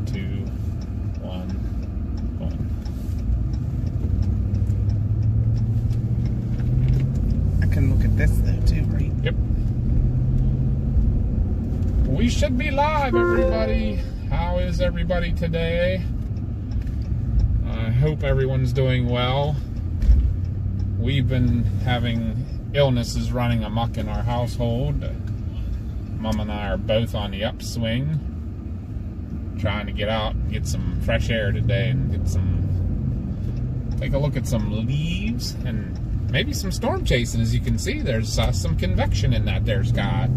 2, 1, going. I can look at this though too, right? Yep. We should be live, everybody. How is everybody today? I hope everyone's doing well. We've been having illnesses running amok in our household. Mom and I are both on the upswing, trying to get out and get some fresh air today and take a look at some leaves and maybe some storm chasing. As you can see, there's some convection in that there sky.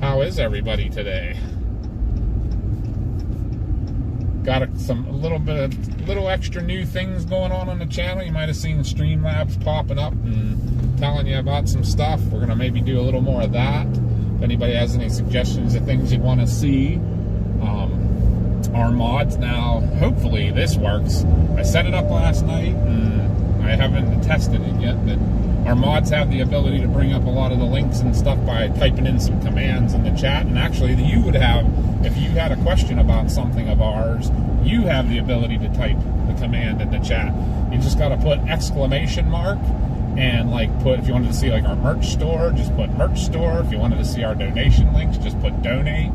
How is everybody today? Got some little extra new things going on the channel. You might have seen Streamlabs popping up and telling you about some stuff. We're gonna maybe do a little more of that. If anybody has any suggestions of things you'd want to see, our mods now. Hopefully this works. I set it up last night and I haven't tested it yet, but our mods have the ability to bring up a lot of the links and stuff by typing in some commands in the chat. And actually, you would have, if you had a question about something of ours, you have the ability to type the command in the chat. You just got to put exclamation mark and if you wanted to see our merch store, just put merch store. If you wanted to see our donation links, just put donate.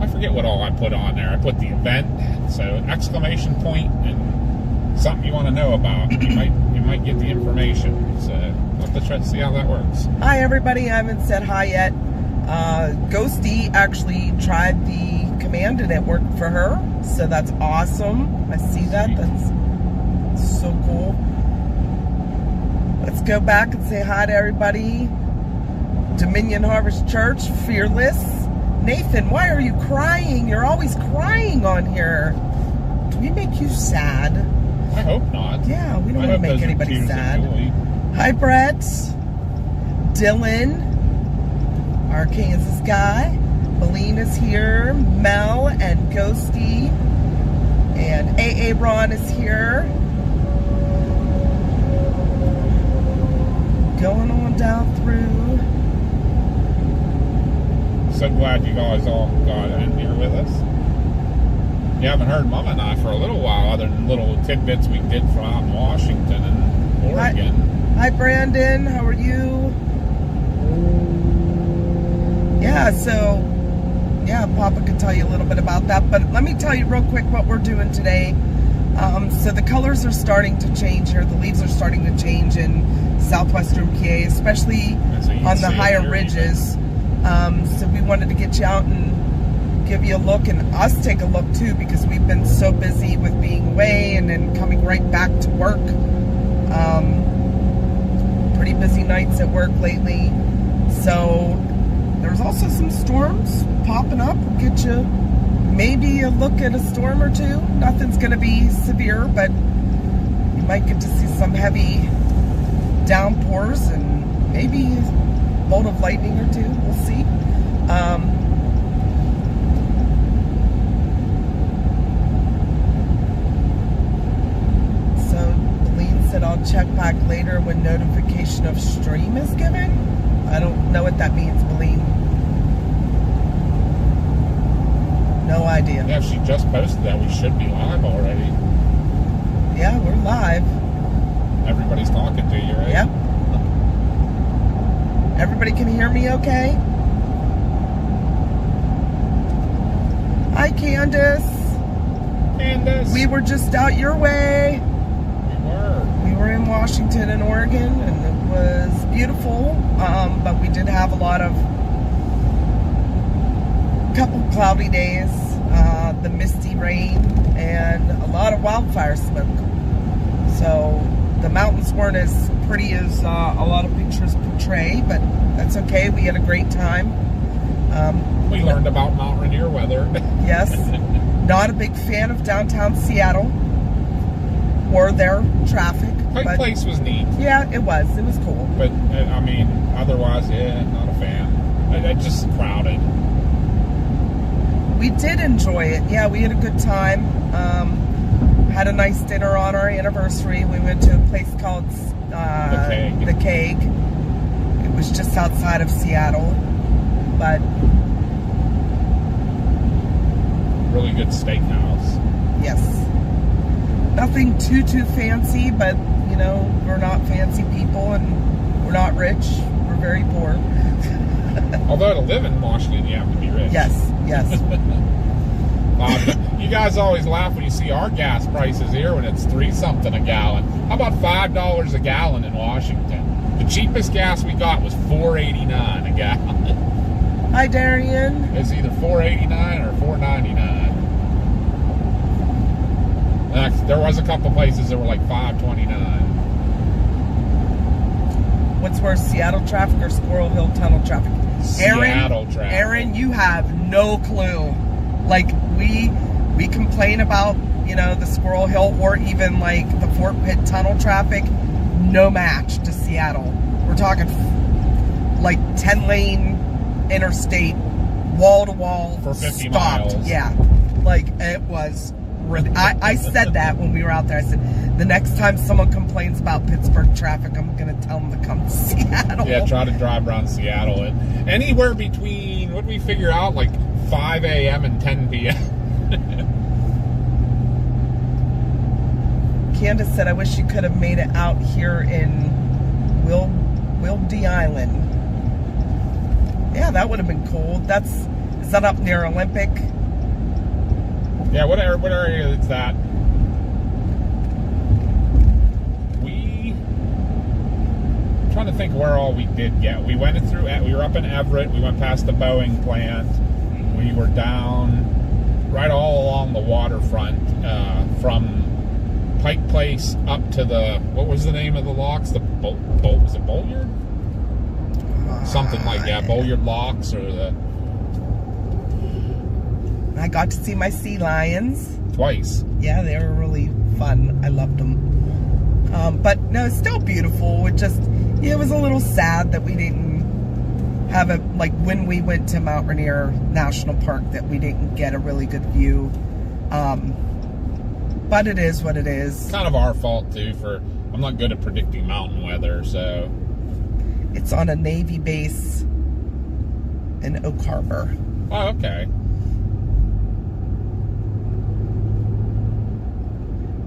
I forget what all I put on there. I put the event, so exclamation point and something you want to know about. You might get the information. So we'll have to try to see how that works. Hi everybody, I haven't said hi yet. Ghosty actually tried the command and it worked for her, so that's awesome. I see that. That's so cool. Let's go back and say hi to everybody. Dominion Harvest Church, Fearless. Nathan, why are you crying? You're always crying on here. Do we make you sad? I hope not. Yeah, we don't want to make anybody sad. Hi, Brett. Dylan, our Kansas guy. Malene is here. Mel and Ghosty. And AA Ron is here. Going on down through. So glad you guys all got in here with us. You haven't heard Mom and I for a little while, other than little tidbits we did from out in Washington and Oregon. Hi Brandon, how are you? Yeah, so, Papa could tell you a little bit about that, but let me tell you real quick what we're doing today. So the colors are starting to change here. The leaves are starting to change in southwestern PA, especially on the higher ridges. So we wanted to get you out and give you a look, and us take a look too, because we've been so busy with being away and then coming right back to work. Pretty busy nights at work lately. So there's also some storms popping up. We'll get you maybe a look at a storm or two. Nothing's going to be severe, but you might get to see some heavy downpours and maybe a bolt of lightning or two. We'll see. So Malene said I'll check back later when notification of stream is given. I don't know what that means, Malene. No idea. Yeah, if she just posted that, we should be live already. Yeah, we're live. Everybody's talking to you, right? Yep. Everybody can hear me okay? Hi, Candace. Candace. We were just out your way. We were in Washington and Oregon, and it was beautiful, but we did have a couple cloudy days, the misty rain, and a lot of wildfire smoke. So the mountains weren't as pretty as a lot of pictures portray, but that's okay. We had a great time. We learned about Mount Rainier weather. Yes. Not a big fan of downtown Seattle or their traffic. Pike Place was neat. Yeah, it was. It was cool. But, I mean, otherwise, yeah, not a fan. It's just crowded. We did enjoy it. Yeah, we had a good time. Had a nice dinner on our anniversary. We went to a place called The Keg. It was just outside of Seattle, but really good steakhouse. yes, nothing too fancy, but you know, we're not fancy people and we're not rich. We're very poor. Although to live in Washington, you have to be rich. Yes, yes. You guys always laugh when you see our gas prices here when it's $3-something a gallon. How about $5 a gallon in Washington? The cheapest gas we got was $4.89 a gallon. Hi, Darian. It's either $4.89 or $4.99. There was a couple places that were like $5.29. What's worse, Seattle traffic or Squirrel Hill Tunnel traffic? Seattle traffic. Aaron, you have no clue. Like, we complain about, you know, the Squirrel Hill or even like the Fort Pitt Tunnel traffic. No match to Seattle. We're talking like 10-lane interstate, wall to wall, for 50 stopped. miles. Yeah, like it was. I said that when we were out there. I said, the next time someone complains about Pittsburgh traffic, I'm going to tell them to come to Seattle. Yeah, try to drive around Seattle. And anywhere between, what did we figure out, like 5 a.m. and 10 p.m. Candace said, I wish you could have made it out here in Wilde Island. Yeah, that would have been cool. Is that up near Olympic? Yeah, what area is that? I'm trying to think where all we did get. We went through, we were up in Everett, we went past the Boeing plant, we were down right all along the waterfront, from Pike Place up to the, what was the name of the locks? Was it Bolyard? Something like that, Bolyard Locks, or the... I got to see my sea lions. Twice. Yeah, they were really fun. I loved them. But no, it's still beautiful. It was a little sad that we didn't have like when we went to Mount Rainier National Park, that we didn't get a really good view. But it is what it is. Kind of our fault too, I'm not good at predicting mountain weather, so. It's on a Navy base in Oak Harbor. Oh, okay.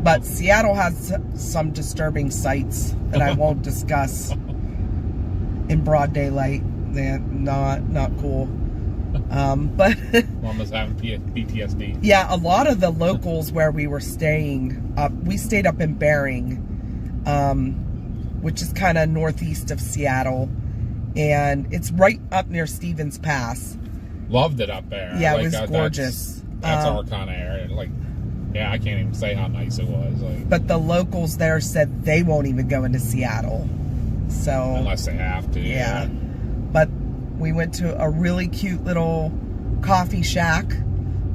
But Seattle has some disturbing sights that I won't discuss in broad daylight. They're not cool. But Mom was having PTSD. Yeah, a lot of the locals where we were staying, we stayed up in Bering, which is kind of northeast of Seattle, and it's right up near Stevens Pass. Loved it up there. Yeah, it was gorgeous. That's our kind of area. Like, yeah, I can't even say how nice it was. Like, but the locals there said they won't even go into Seattle. So unless they have to. Yeah. But we went to a really cute little coffee shack.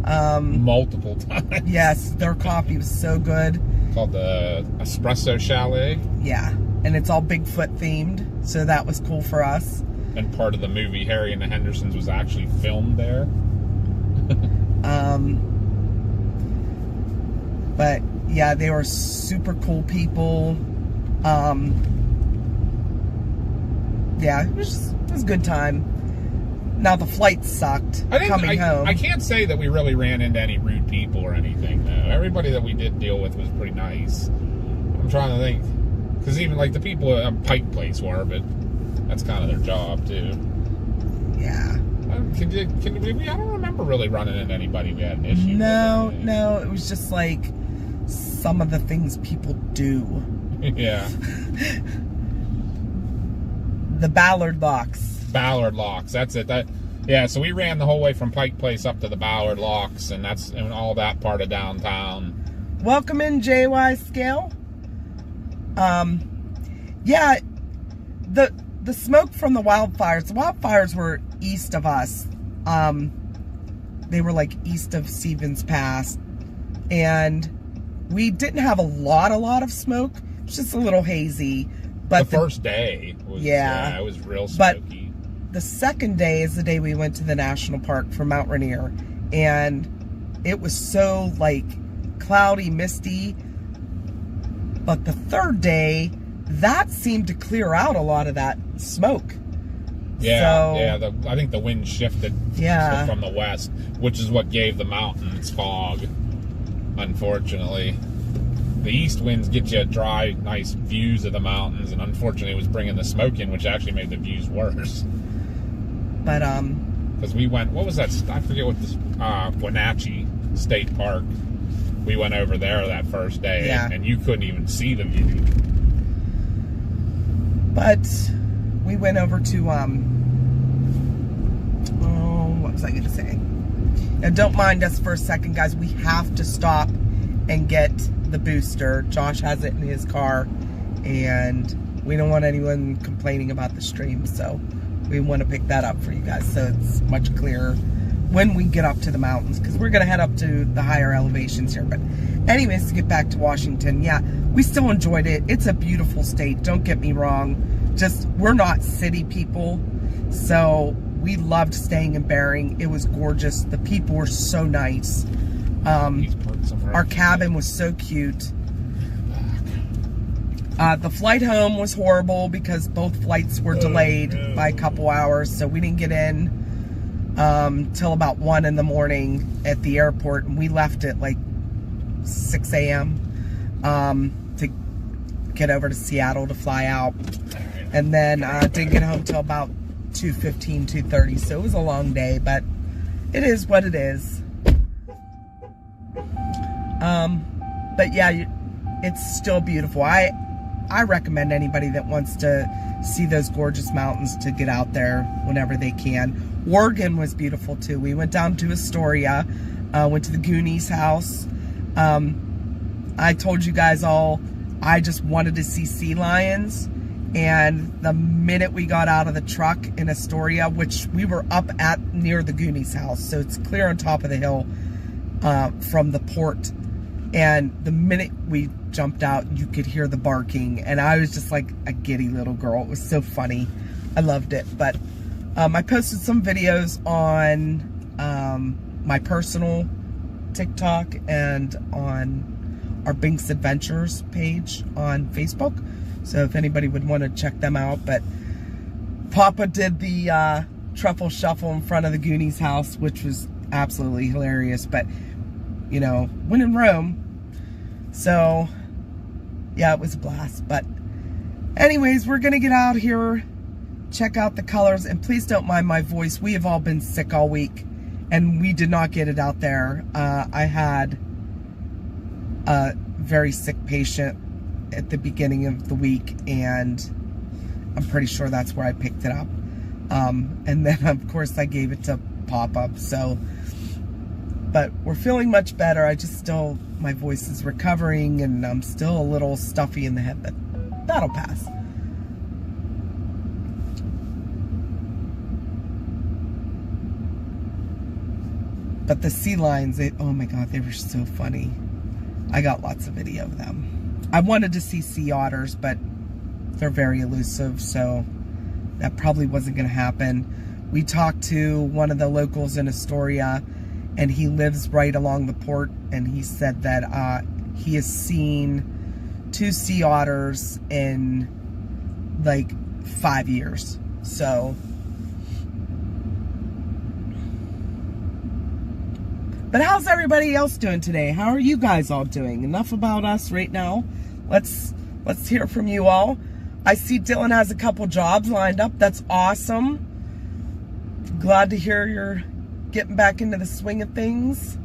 Multiple times. Yes, their coffee was so good. Called the Espresso Chalet. Yeah, and it's all Bigfoot themed, so that was cool for us. And part of the movie Harry and the Hendersons was actually filmed there. But yeah, they were super cool people. Yeah, it was a good time. Now the flight sucked coming home. I can't say that we really ran into any rude people or anything, though. Everybody that we did deal with was pretty nice. I'm trying to think, because even like the people at Pike Place were, but that's kind of their job too. Yeah. I don't remember really running into anybody we had an issue with. No, it was just like some of the things people do. Yeah. The Ballard Locks. Ballard Locks, that's it. Yeah, so we ran the whole way from Pike Place up to the Ballard Locks, and that's in all that part of downtown. Welcome in, JY Scale. Yeah, the smoke from the wildfires were east of us. They were like east of Stevens Pass, and we didn't have a lot of smoke. It was just a little hazy. But the first day was, it was real smoky. But the second day is the day we went to the national park for Mount Rainier, and it was so like cloudy, misty. But the third day, that seemed to clear out a lot of that smoke. Yeah, so, I think the wind shifted from the west, which is what gave the mountains fog, unfortunately. The east winds get you dry, nice views of the mountains, and unfortunately it was bringing the smoke in, which actually made the views worse. But, because we went, what was that, I forget what this, Wenatchee State Park. We went over there that first day, and you couldn't even see the view. But we went over to, what was I going to say? Now, don't mind us for a second, guys. We have to stop and get the booster. Josh has it in his car, and we don't want anyone complaining about the stream, so we want to pick that up for you guys so it's much clearer when we get up to the mountains, because we're going to head up to the higher elevations here. But anyways, to get back to Washington, yeah, we still enjoyed it. It's a beautiful state, don't get me wrong. Just, we're not city people, so we loved staying in Bering. It was gorgeous. The people were so nice. Our cabin was so cute. The flight home was horrible because both flights were delayed by a couple hours, so we didn't get in till about 1 in the morning at the airport, and we left at like 6 a.m. To get over to Seattle to fly out, and then didn't get home till about 2:15, 2:30. So it was a long day, but it is what it is. But yeah, it's still beautiful. I recommend anybody that wants to see those gorgeous mountains to get out there whenever they can. Oregon was beautiful too. We went down to Astoria, went to the Goonies house. I told you guys all, I just wanted to see sea lions. And the minute we got out of the truck in Astoria, which we were up at near the Goonies house, so it's clear on top of the hill from the port. And the minute we jumped out, you could hear the barking. And I was just like a giddy little girl. It was so funny. I loved it. But I posted some videos on my personal TikTok and on our Binks Adventures page on Facebook. So if anybody would want to check them out. But Papa did the truffle shuffle in front of the Goonies house, which was absolutely hilarious. But, you know, when in Rome. So, yeah, it was a blast. But anyways, we're going to get out here, check out the colors. And please don't mind my voice. We have all been sick all week, and we did not get it out there. I had a very sick patient at the beginning of the week, and I'm pretty sure that's where I picked it up. And then, of course, I gave it to Pop-Up. So, but we're feeling much better. I just still, my voice is recovering, and I'm still a little stuffy in the head, but that'll pass. But the sea lions, oh my God, they were so funny. I got lots of video of them. I wanted to see sea otters, but they're very elusive, so that probably wasn't going to happen. We talked to one of the locals in Astoria, and he lives right along the port, and he said that he has seen 2 sea otters in like 5 years. So, but how's everybody else doing today? How are you guys all doing? Enough about us right now. Let's hear from you all. I see Dylan has a couple jobs lined up. That's awesome. Glad to hear you're getting back into the swing of things.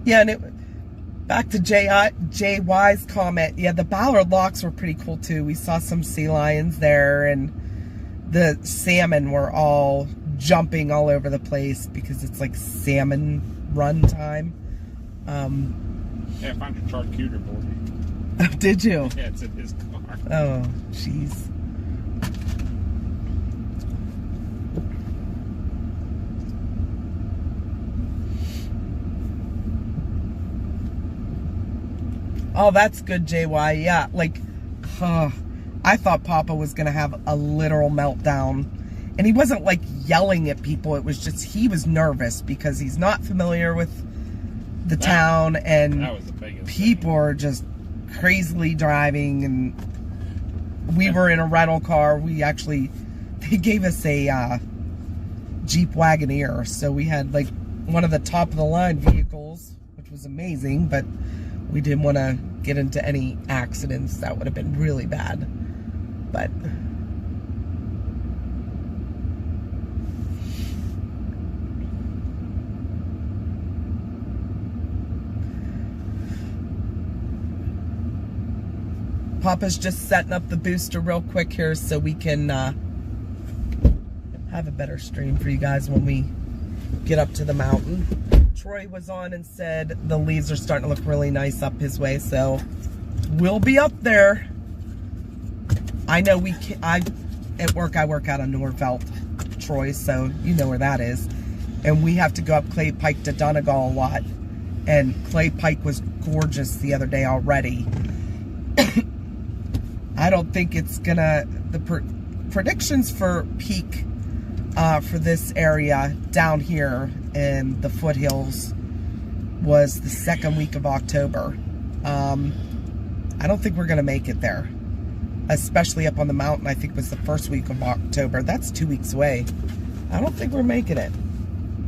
Yeah, and back to JY's comment. Yeah, the Ballard Locks were pretty cool too. We saw some sea lions there, and the salmon were all jumping all over the place because it's like salmon run time. Yeah, I found your charcuterie board. Did you? Yeah, it's in his car. Oh, jeez. Oh, that's good, JY. Yeah, like, I thought Papa was going to have a literal meltdown. And he wasn't, like, yelling at people. It was just, he was nervous because he's not familiar with the town. And that was the biggest people are just crazily driving. And we were in a rental car. We actually, they gave us a Jeep Wagoneer. So we had like one of the top of the line vehicles, which was amazing, but we didn't want to get into any accidents. That would have been really bad. But Papa's just setting up the booster real quick here so we can have a better stream for you guys when we get up to the mountain. Troy was on and said the leaves are starting to look really nice up his way, so we'll be up there. I know at work I work out on Norvelt, Troy, so you know where that is. And we have to go up Clay Pike to Donegal a lot. And Clay Pike was gorgeous the other day already. I don't think it's gonna, the predictions for peak for this area down here in the foothills was the second week of October. I don't think we're gonna make it there, especially up on the mountain. I think it was the first week of October. That's 2 weeks away. I don't think we're making it.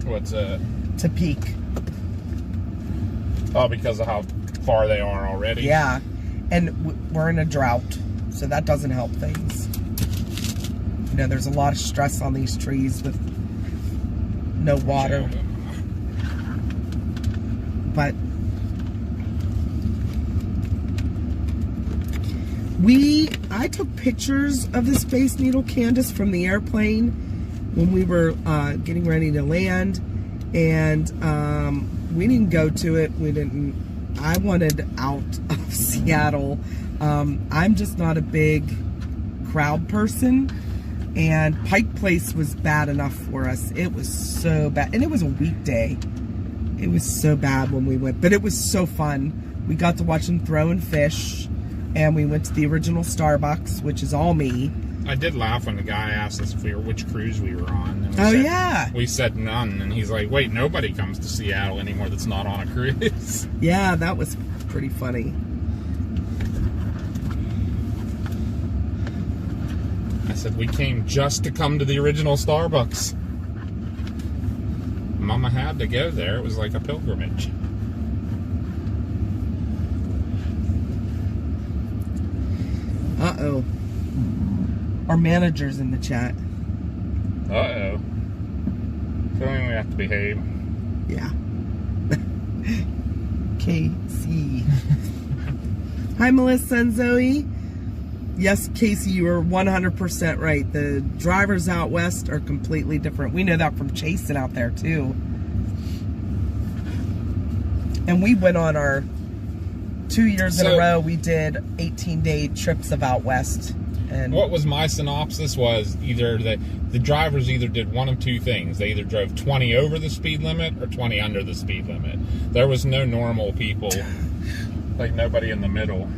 What's to peak? Oh, because of how far they are already. Yeah, and we're in a drought, so that doesn't help things. You know, there's a lot of stress on these trees with no water. But I took pictures of the Space Needle Candace from the airplane when we were getting ready to land, and we didn't go to it. I wanted out of Seattle. I'm just not a big crowd person, and Pike Place was bad enough for us. It was so bad, and it was a weekday. It was so bad when we went, but it was so fun. We got to watch them throwing fish, and we went to the original Starbucks, which is all me. I did laugh when the guy asked us which cruise we were on. And yeah. We said none, and he's like, wait, nobody comes to Seattle anymore that's not on a cruise. Yeah, that was pretty funny. I said, we came just to come to the original Starbucks. Mama had to go there. It was like a pilgrimage. Uh-oh. Our manager's in the chat. Uh-oh. Feeling we have to behave. Yeah. KC. Hi, Melissa and Zoe. Yes, Casey, you are 100% right. The drivers out west are completely different. We know that from Chasin out there, too. And we went on our 2 years in a row. We did 18-day trips of out west. And what was my synopsis was either the drivers either did one of two things. They either drove 20 over the speed limit or 20 under the speed limit. There was no normal people, like nobody in the middle.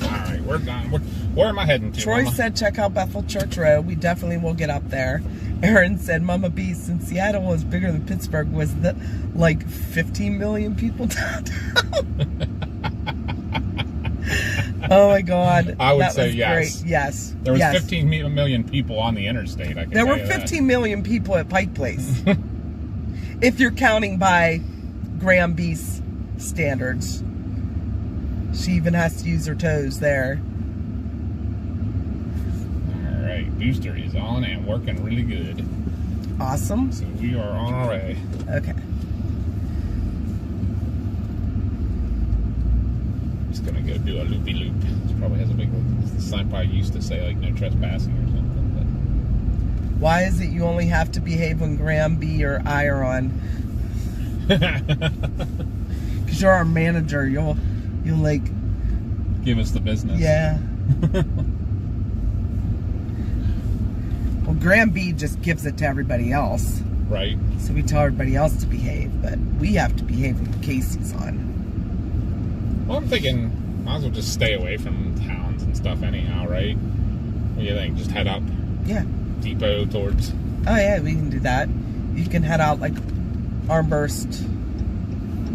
Alright, we're done. Where am I heading to? Troy Mama? said check out Bethel Church Road. We definitely will get up there. Aaron said Mama B, since Seattle was bigger than Pittsburgh, was the like 15 million people downtown? Oh my God. I would that say was yes. Great. Yes. There was yes. 15 million people on the interstate. I can there tell were you 15 million people at Pike Place. If you're counting by Graham B's standards. She even has to use her toes there. Alright, booster is on and working really good. Awesome. So we are on our way. Okay. Just gonna go do a loopy-loop. This probably has a big sign. Probably used to say like no trespassing or something. But why is it you only have to behave when Graham B or I are on? Because you're our manager. You'll like give us the business. Yeah. Well, Graham B just gives it to everybody else. Right. So we tell everybody else to behave, but we have to behave when Casey's on. Well, I'm thinking might as well just stay away from towns and stuff anyhow, right? What do you think? Just head up? Yeah. Depot towards... Oh yeah, we can do that. You can head out like Armburst.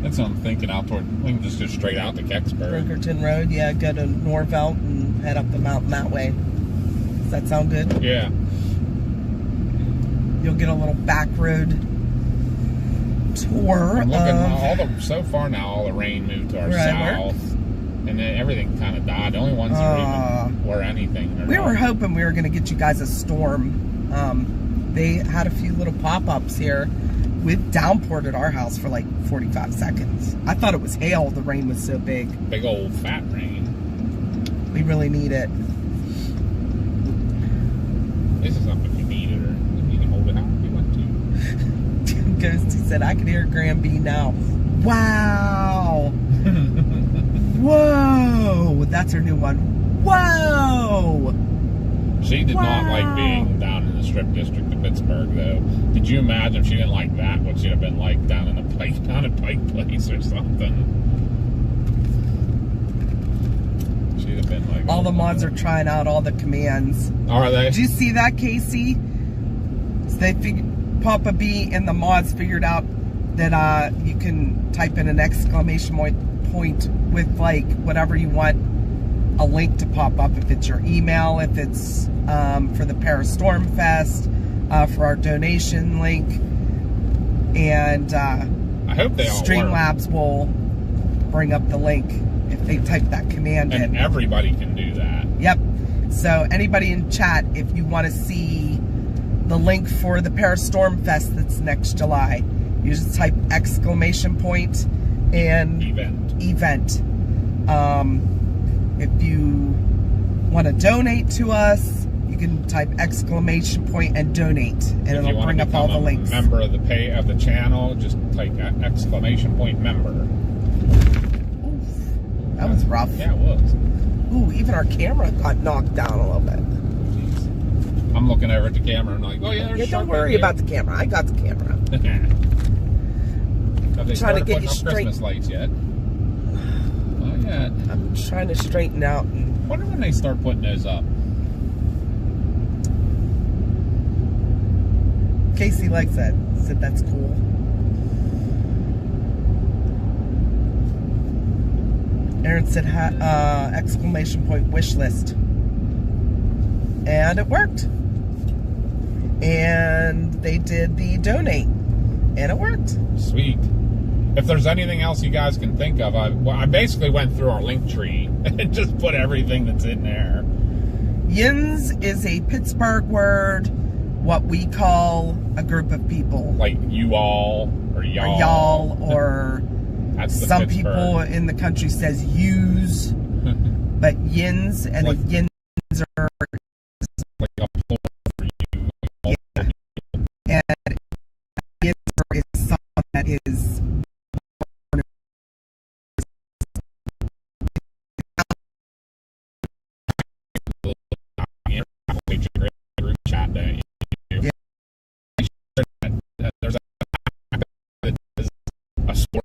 That's what I'm thinking. Out toward, we can just go straight out to Kecksburg. Brinkerton Road, yeah, go to Norvelt and head up the mountain that way. Does that sound good? Yeah. You'll get a little back road tour. I'm looking, so far now, all the rain moved to our south. And then everything kind of died. The only ones that were anything. We were hoping we were going to get you guys a storm. They had a few little pop-ups here. We've downpoured at our house for like 45 seconds. I thought it was hail. The rain was so big. Big old fat rain. We really need it. This is something we needed, or we need to hold it out if we want to. Ghosty said, I can hear Graham B now. Wow. Whoa. That's her new one. Whoa. She did not like being down in the Strip District of Pittsburgh, though. Did you imagine if she didn't like that, what she'd have been like down in a Pike Place or something? She'd have been like... All the mods are trying out all the commands. Are they? Did you see that, Casey? So they figured, Papa B and the mods figured out that you can type in an exclamation point with like whatever you want a link to pop up, if it's your email, if it's for the Paris Storm Fest, for our donation link, and I hope they all Streamlabs will bring up the link if they type that command in. And everybody can do that. Yep. So anybody in chat, if you want to see the link for the Paris Storm Fest that's next July, you just type exclamation point and event. If you want to donate to us, you can type exclamation point and donate, and it'll bring up all the links. Member of the channel, just type exclamation point member. Oof, that was rough. Yeah, it was. Ooh, even our camera got knocked down a little bit. Jeez. I'm looking over at the camera and I'm like, oh yeah, there's don't worry about the camera. I got the camera. Have they started putting up Christmas lights yet? I'm trying to straighten out. I wonder when they start putting those up. Casey likes that. Said that's cool. Aaron said exclamation point wish list. And it worked. And they did the donate. And it worked. Sweet. If there's anything else you guys can think of, I basically went through our link tree and just put everything that's in there. Yins is a Pittsburgh word, what we call a group of people. Like you all, or y'all. Or y'all, or some Pittsburgh. people in the country says yous, but yins, and like, yins are like a plural for you. Yeah. And yins is something that is group chat, don't you? Yeah. There's a sport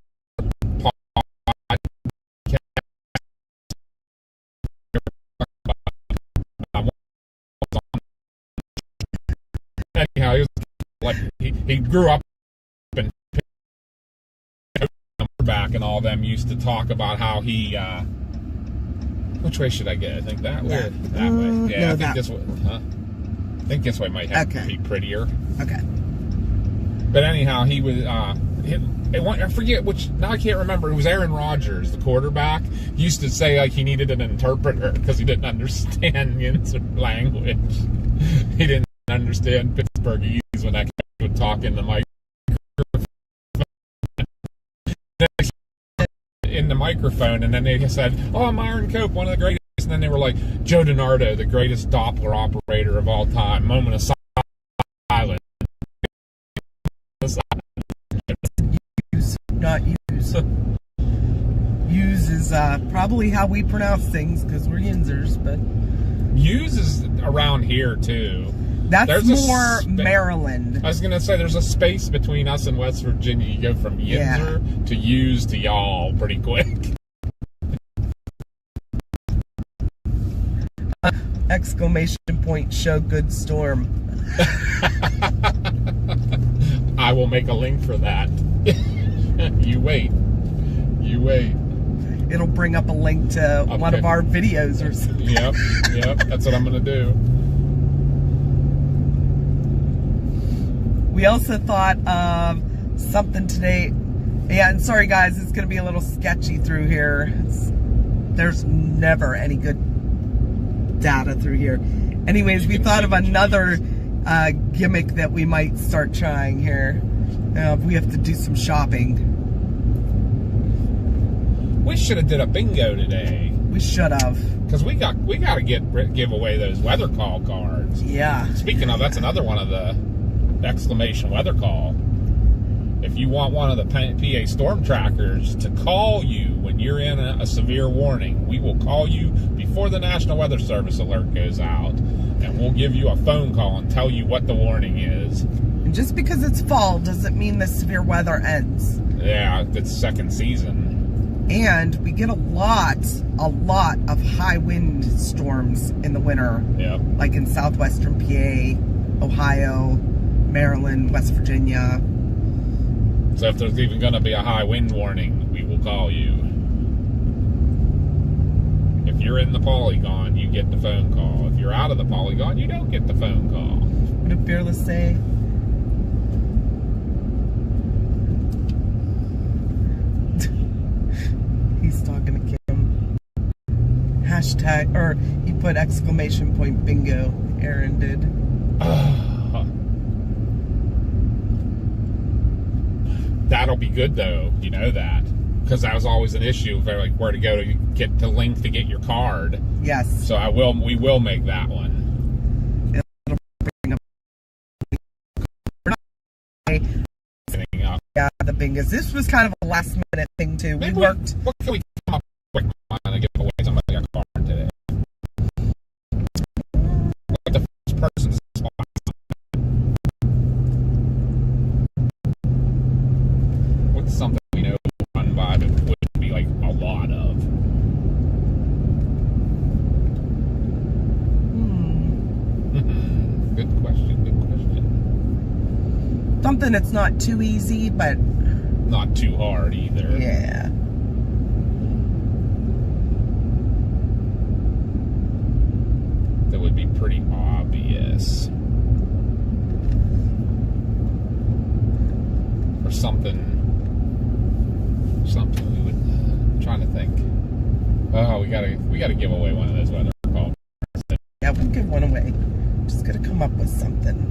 anyhow, he was like he grew up in back, and all of them used to talk about how he which way should I get? I think that way. That way. Yeah, no, I think this way. Huh? I think this way might have to be prettier. Okay. But anyhow, he was I forget which, now I can't remember. It was Aaron Rodgers, the quarterback. He used to say like he needed an interpreter because he didn't understand language. He didn't understand Pittsburghese when that guy would talk in the microphone. And then they said, "Oh, I'm Myron Cope, one of the greatest." And then they were like, "Joe DiNardo, the greatest Doppler operator of all time." Moment of silence. Use, not use. Use is probably how we pronounce things because we're Yinzers, but use is around here too. That's more Maryland. I was going to say there's a space between us and West Virginia. You go from Yinzer to use to y'all pretty quick. Exclamation point, show good storm. I will make a link for that. You wait. You wait. It'll bring up a link to one of our videos or something. Yep, that's what I'm gonna do. We also thought of something today. Yeah, and sorry guys, it's gonna be a little sketchy through here. There's never any good data through here. Anyways, we thought of another gimmick that we might start trying here. We have to do some shopping. We should have did a bingo today. We should have. Because we got to give away those weather call cards. Yeah. Speaking of, that's another one of the exclamation weather call. If you want one of the PA storm trackers to call you when you're in a severe warning, we will call you before the National Weather Service alert goes out, and we'll give you a phone call and tell you what the warning is. And just because it's fall doesn't mean the severe weather ends. Yeah, it's second season. And we get a lot of high wind storms in the winter. Yeah. Like in southwestern PA, Ohio, Maryland, West Virginia. So if there's even going to be a high wind warning, we will call you. If you're in the polygon, you get the phone call. If you're out of the polygon, you don't get the phone call. What did Fearless say? He's talking to Kim. Hashtag, or he put exclamation point bingo. Aaron did. That'll be good though, you know that. Because that was always an issue of like where to go to get the link to get your card. Yes. So we will make that one. It'll bring up. Yeah, the bingos. This was kind of a last minute thing too. Maybe We worked. What can we come up with to give away somebody a card today? Like the first person's spot. What's something we know run by that would be like a lot of? Good question. Something that's not too easy, but not too hard either. Yeah. That would be pretty obvious. Or something we would. I'm trying to think. Oh, we gotta give away one of those weather calls. Yeah, we'll give one away. Just gotta come up with something.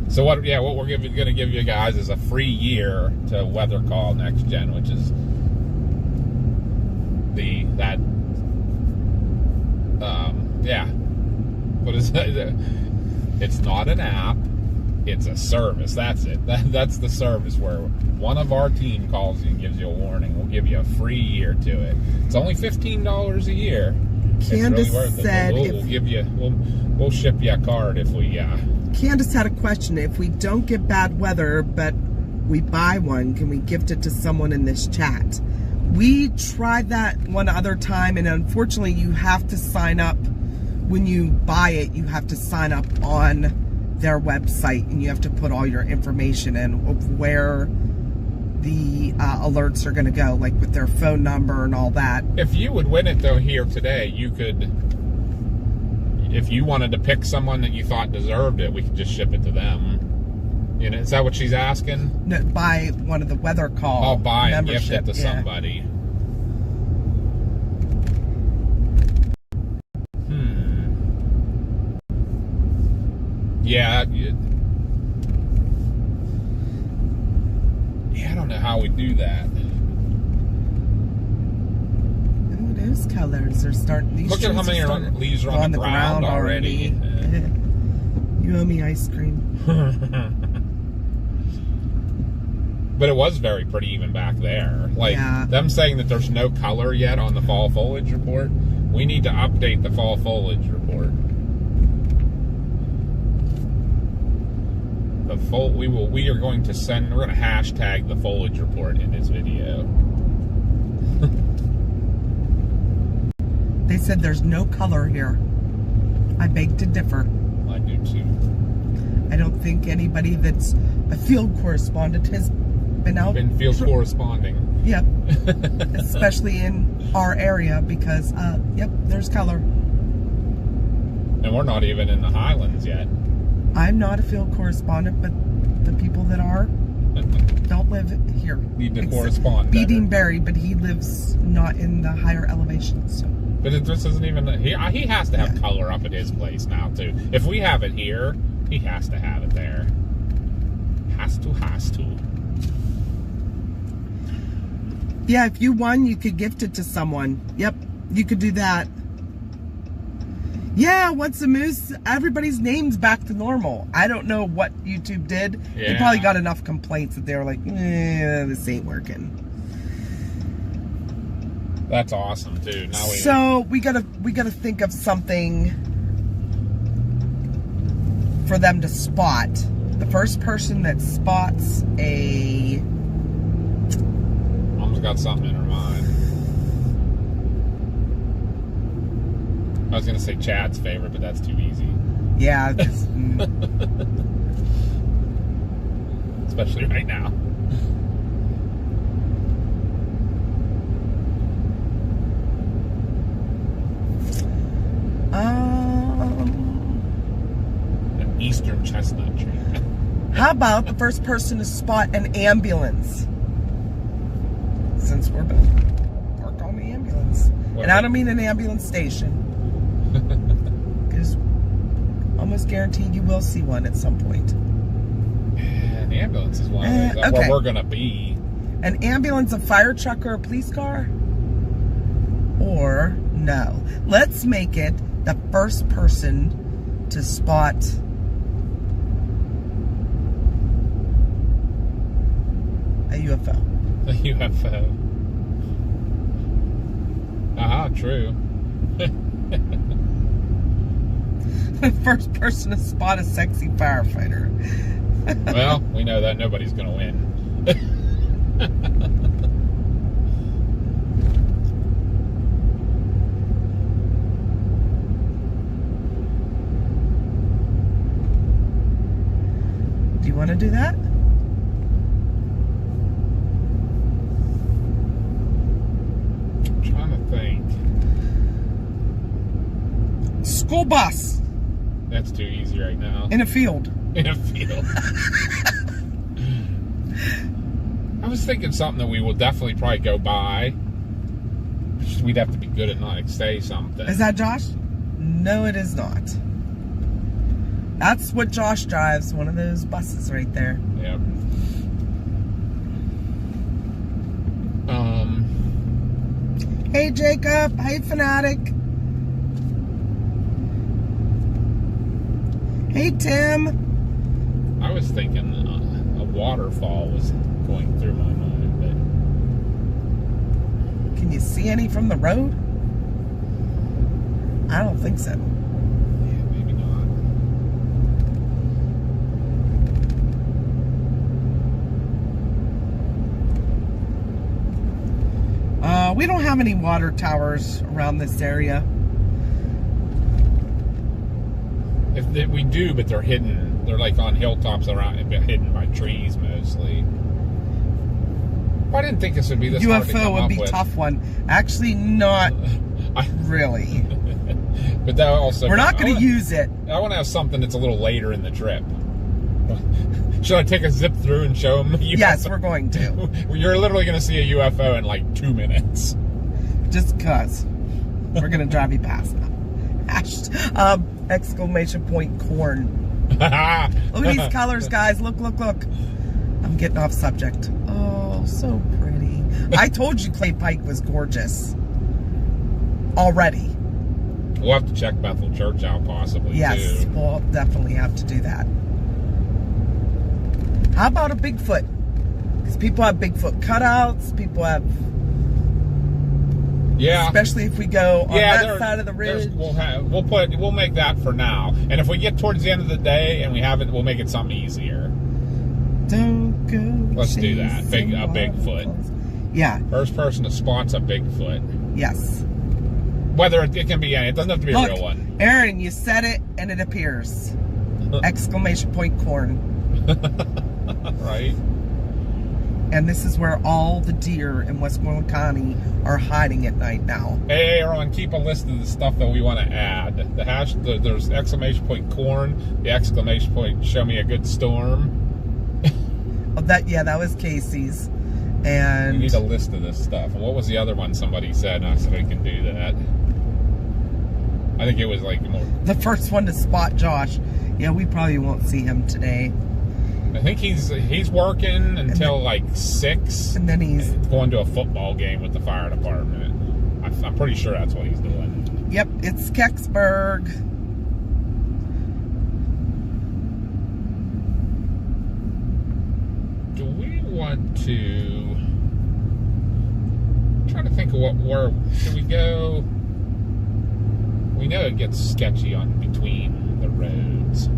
So what we're going to give you guys is a free year to weather call next gen, which is what is it? It's not an app, it's a service. That's it. That's the service where one of our team calls you and gives you a warning. We'll give you a free year to it. It's only $15 a year. Candace it's really worth said it. We'll ship you a card if we Candace had a question. If we don't get bad weather, but we buy one, can we gift it to someone in this chat? We tried that one other time, and unfortunately, you have to sign up. When you buy it, you have to sign up on their website, and you have to put all your information in of where the alerts are going to go, like with their phone number and all that. If you would win it, though, here today, you could... If you wanted to pick someone that you thought deserved it, we could just ship it to them. You know, is that what she's asking? No, buy one of the weather call. I'll buy and gift gift it to somebody. Yeah. Yeah, I don't know how we do that. Ooh, those colors are starting. These Look at how many leaves are on the ground already. You owe me ice cream. But it was very pretty even back there. Like, them saying that there's no color yet on the fall foliage report, we need to update the fall foliage report. We are going to hashtag the foliage report in this video. They said there's no color here. I beg to differ. I do too. I don't think anybody that's a field correspondent has been out. Been field corresponding. Yep. Especially in our area because, yep, there's color. And we're not even in the Highlands yet. I'm not a field correspondent, but the people that are don't live here. Need to correspond. Beating Barry, but he lives not in the higher elevations. So. But it just isn't even. He has to have color up at his place now too. If we have it here, he has to have it there. Has to. Yeah, if you won, you could gift it to someone. Yep, you could do that. Yeah, once the moose, everybody's name's back to normal. I don't know what YouTube did. Yeah. They probably got enough complaints that they were like, this ain't working. That's awesome too. Now we gotta think of something for them to spot. The first person that spots a... Mom's got something in her mind. I was gonna say Chad's favorite, but that's too easy. Yeah. Especially right now. An eastern chestnut tree. How about the first person to spot an ambulance? Since we're both parked on the ambulance. And I don't mean an ambulance station. Because almost guaranteed you will see one at some point. And the ambulance is one of those, where we're going to be. An ambulance, a fire truck, or a police car? Or no. Let's make it the first person to spot a UFO. A UFO. True. The first person to spot a sexy firefighter. Well, we know that nobody's going to win. Do you want to do that? I'm trying to think. School bus. That's too easy right now. In a field. In a field. I was thinking something that we will definitely probably go by. We'd have to be good at not say something. Is that Josh? No, it is not. That's what Josh drives, one of those buses right there. Yep. Hey, Jacob. Hey, Fanatic. Hey, Tim. I was thinking a waterfall was going through my mind, but... Can you see any from the road? I don't think so. Yeah, maybe not. We don't have any water towers around this area. If we do, but they're hidden. They're like on hilltops around, hidden by trees mostly. I didn't think this would be this hard to come UFO would up be a with. tough one. Actually, not really. But that also... We're not going to use it. I want to have something that's a little later in the trip. Should I take a zip through and show them? Yes, we're going to. You're literally going to see a UFO in like 2 minutes. Just because. We're going to drive you past now. Exclamation point corn. Look at these colors, guys. Look, look, look. I'm getting off subject. Oh, so pretty. I told you Clay Pike was gorgeous. Already. We'll have to check Bethel Church out possibly, yes, too. we'll definitely have to do that. How about a Bigfoot? Because people have Bigfoot cutouts. People have... Yeah. Especially if we go on that side of the ridge. We'll make that for now. And if we get towards the end of the day and we have it, we'll make it something easier. Don't go. Let's do that. A Bigfoot. Yeah. First person that spots a Bigfoot. Yes. Whether it can be any, it doesn't have to be Look, a real one. Aaron, you said it and it appears. Exclamation point corn. Right. And this is where all the deer in Westmoreland County are hiding at night now. Hey, Ron, keep a list of the stuff that we want to add. There's exclamation point corn, the exclamation point show me a good storm. Oh, that was Casey's. And we need a list of this stuff. And what was the other one somebody said? And I said we can do that. I think it was like more. The first one to spot Josh. Yeah, we probably won't see him today. I think he's working until like 6, and then he's going to a football game with the fire department. I'm pretty sure that's what he's doing. Yep, it's Kecksburgh. Do we want to? I'm trying to think of where should we go? We know it gets sketchy on between the roads.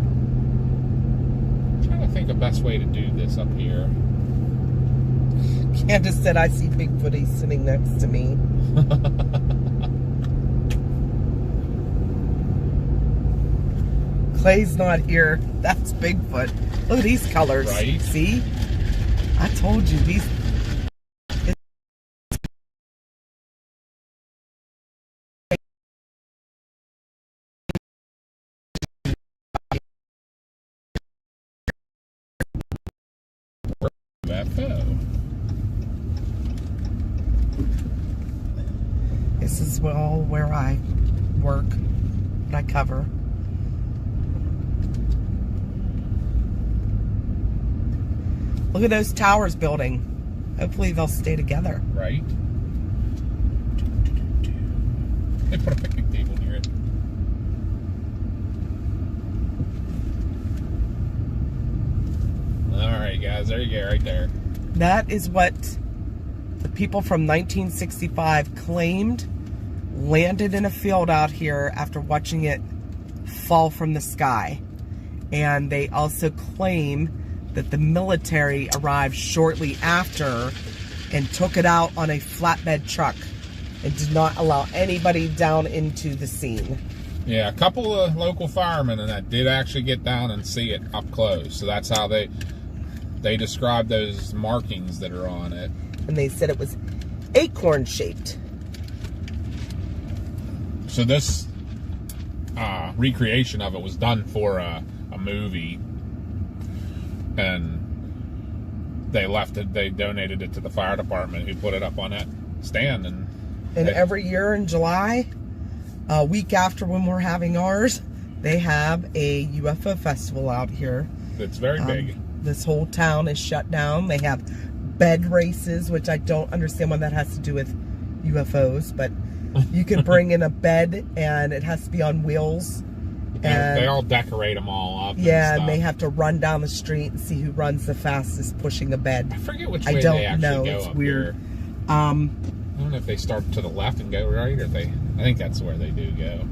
I think the best way to do this up here. Candace said, I see Bigfoot. He's sitting next to me. Clay's not here. That's Bigfoot. Look at these colors. Right. See? I told you these. This is all where I work, what I cover. Look at those towers building. Hopefully they'll stay together. Right. They put a picnic table near it. Alright guys, there you go, right there. That is what the people from 1965 claimed landed in a field out here after watching it fall from the sky. And they also claim that the military arrived shortly after and took it out on a flatbed truck and did not allow anybody down into the scene. Yeah, a couple of local firemen and that did actually get down and see it up close. So that's how they described those markings that are on it. And they said it was acorn shaped. So this recreation of it was done for a movie, and they left it. They donated it to the fire department, who put it up on that stand. And every year in July, a week after when we're having ours, they have a UFO festival out here. It's very big. This whole town is shut down. They have bed races, which I don't understand what that has to do with UFOs, but you can bring in a bed and it has to be on wheels. And they all decorate them all up. Yeah, and they have to run down the street and see who runs the fastest pushing a bed. I forget which way they actually go. It's weird. I don't know if they start to the left and go right, or I think that's where they do go.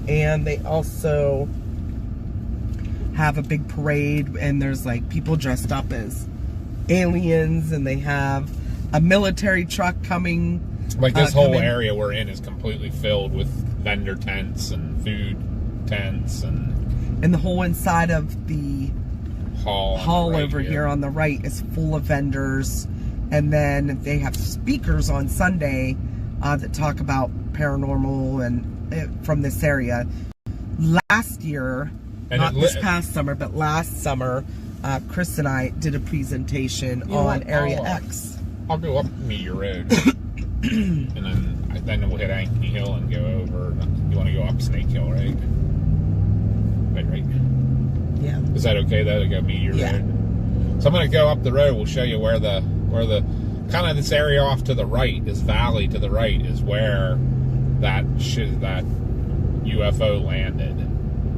And they also have a big parade, and there's like people dressed up as aliens, and they have a military truck coming. Like this whole area we're in is completely filled with vendor tents and food tents, and the whole inside of the hall over here on the right is full of vendors. And then they have speakers on Sunday that talk about paranormal and from this area. Last year, and not this past summer, but last summer, Chris and I did a presentation on Area X. I'll go up Meteor Road, and then we'll hit Ankeny Hill and go over. You want to go up Snake Hill, right? Right. Yeah. Is that okay though, to go Meteor Road? So I'm going to go up the road. We'll show you where the kind of this area off to the right, this valley to the right, is where that UFO landed.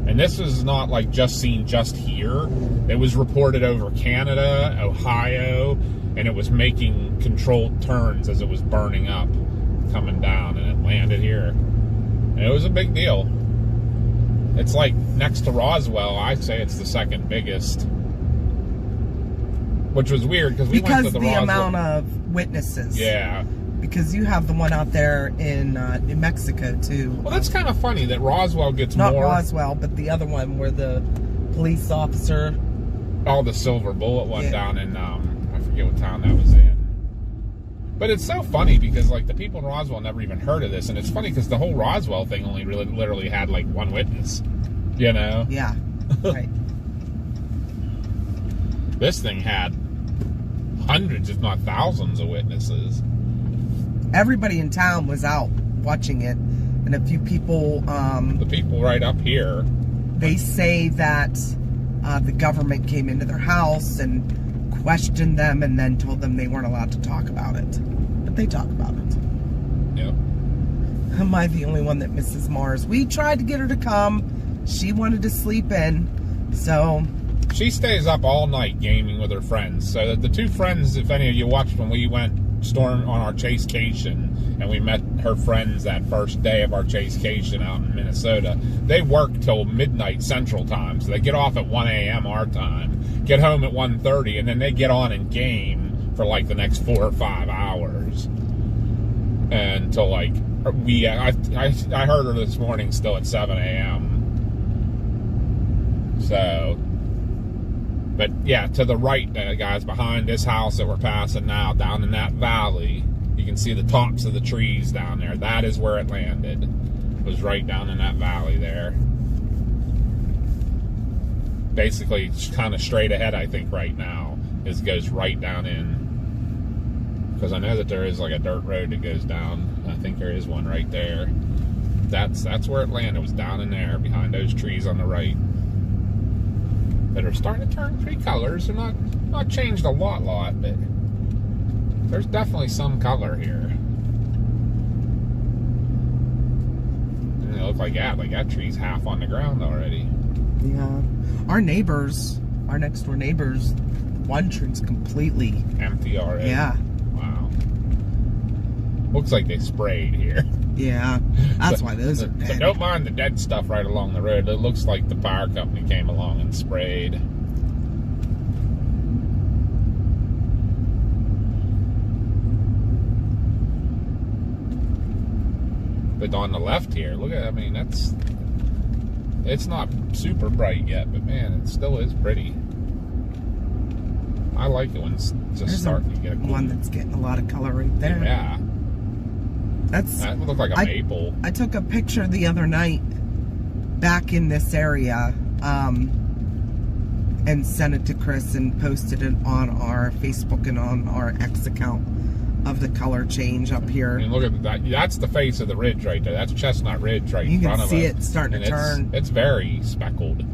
And this is not like just seen just here. It was reported over Canada, Ohio, and it was making controlled turns as it was burning up, coming down, and it landed here. And it was a big deal. It's like next to Roswell. I'd say it's the second biggest Which was weird because we went to the Roswell. amount of witnesses. Yeah. Because you have the one out there in New Mexico too. Well, that's kind of funny that Roswell gets not more. Not Roswell, but the other one where the police officer. Oh, the Silver Bullet one down in I forget what town that was in. But it's so funny because like the people in Roswell never even heard of this, and it's funny because the whole Roswell thing only really literally had like one witness. You know? Yeah. Right. This thing had hundreds, if not thousands, of witnesses. Everybody in town was out watching it, and a few people. The people right up here. They say that the government came into their house and questioned them, and then told them they weren't allowed to talk about it. But they talk about it. Yep. Am I the only one that misses Mars? We tried to get her to come. She wanted to sleep in, so. She stays up all night gaming with her friends. So that the two friends, if any of you watched when we went storm on our chasecation, and we met her friends that first day of our chasecation out in Minnesota, they work till midnight Central Time. So they get off at 1 a.m. our time, get home at 1:30, and then they get on and game for like the next 4 or 5 hours. Until like, I heard her this morning still at 7 a.m. So, but yeah, to the right, guys, behind this house that we're passing now, down in that valley, you can see the tops of the trees down there. That is where it landed. It was right down in that valley there. Basically, kind of straight ahead, I think, right now. It goes right down in. Because I know that there is like a dirt road that goes down. I think there is one right there. That's where it landed. It was down in there, behind those trees on the right. That are starting to turn three colors. They're not changed a lot, but there's definitely some color here. And it looks like that tree's half on the ground already. Yeah. Our next door neighbors, one tree's completely empty already. Yeah. Wow. Looks like they sprayed here. Yeah, that's why those are dead. But don't mind the dead stuff right along the road. It looks like the power company came along and sprayed. But on the left here, look at, I mean, it's not super bright yet, but man, it still is pretty. I like it when it's just starting to get a one that's getting a lot of color right there. Yeah. That would look like a maple. I took a picture the other night back in this area and sent it to Chris and posted it on our Facebook and on our X account of the color change up here. And look at that. That's the face of the ridge right there. That's Chestnut Ridge right in front of us. You can see it starting to turn. It's very speckled.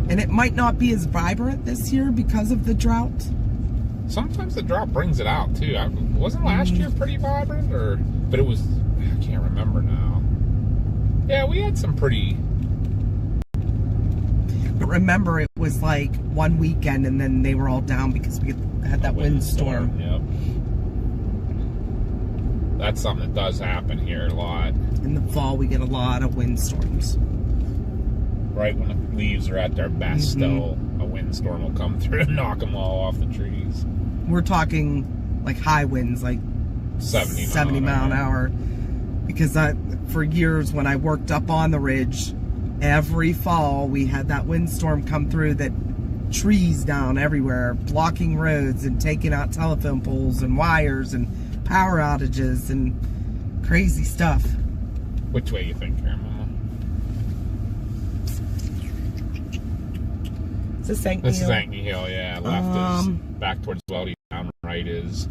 And it might not be as vibrant this year because of the drought. Sometimes the drought brings it out too. Wasn't last year pretty vibrant, but it was. I can't remember now. Yeah, we had some pretty. But remember, it was like one weekend, and then they were all down because we had that windstorm. Yep. That's something that does happen here a lot. In the fall, we get a lot of windstorms. Right when the leaves are at their best, though, a windstorm will come through and knock them all off the trees. We're talking like high winds, like 70 mile an hour. Because for years when I worked up on the ridge, every fall we had that windstorm come through that trees down everywhere, blocking roads and taking out telephone poles and wires and power outages and crazy stuff. Which way you think, Mama? Is this Ankeny This Hill? is Ankeny Hill, yeah. Left is back towards Weldy Town. Right is.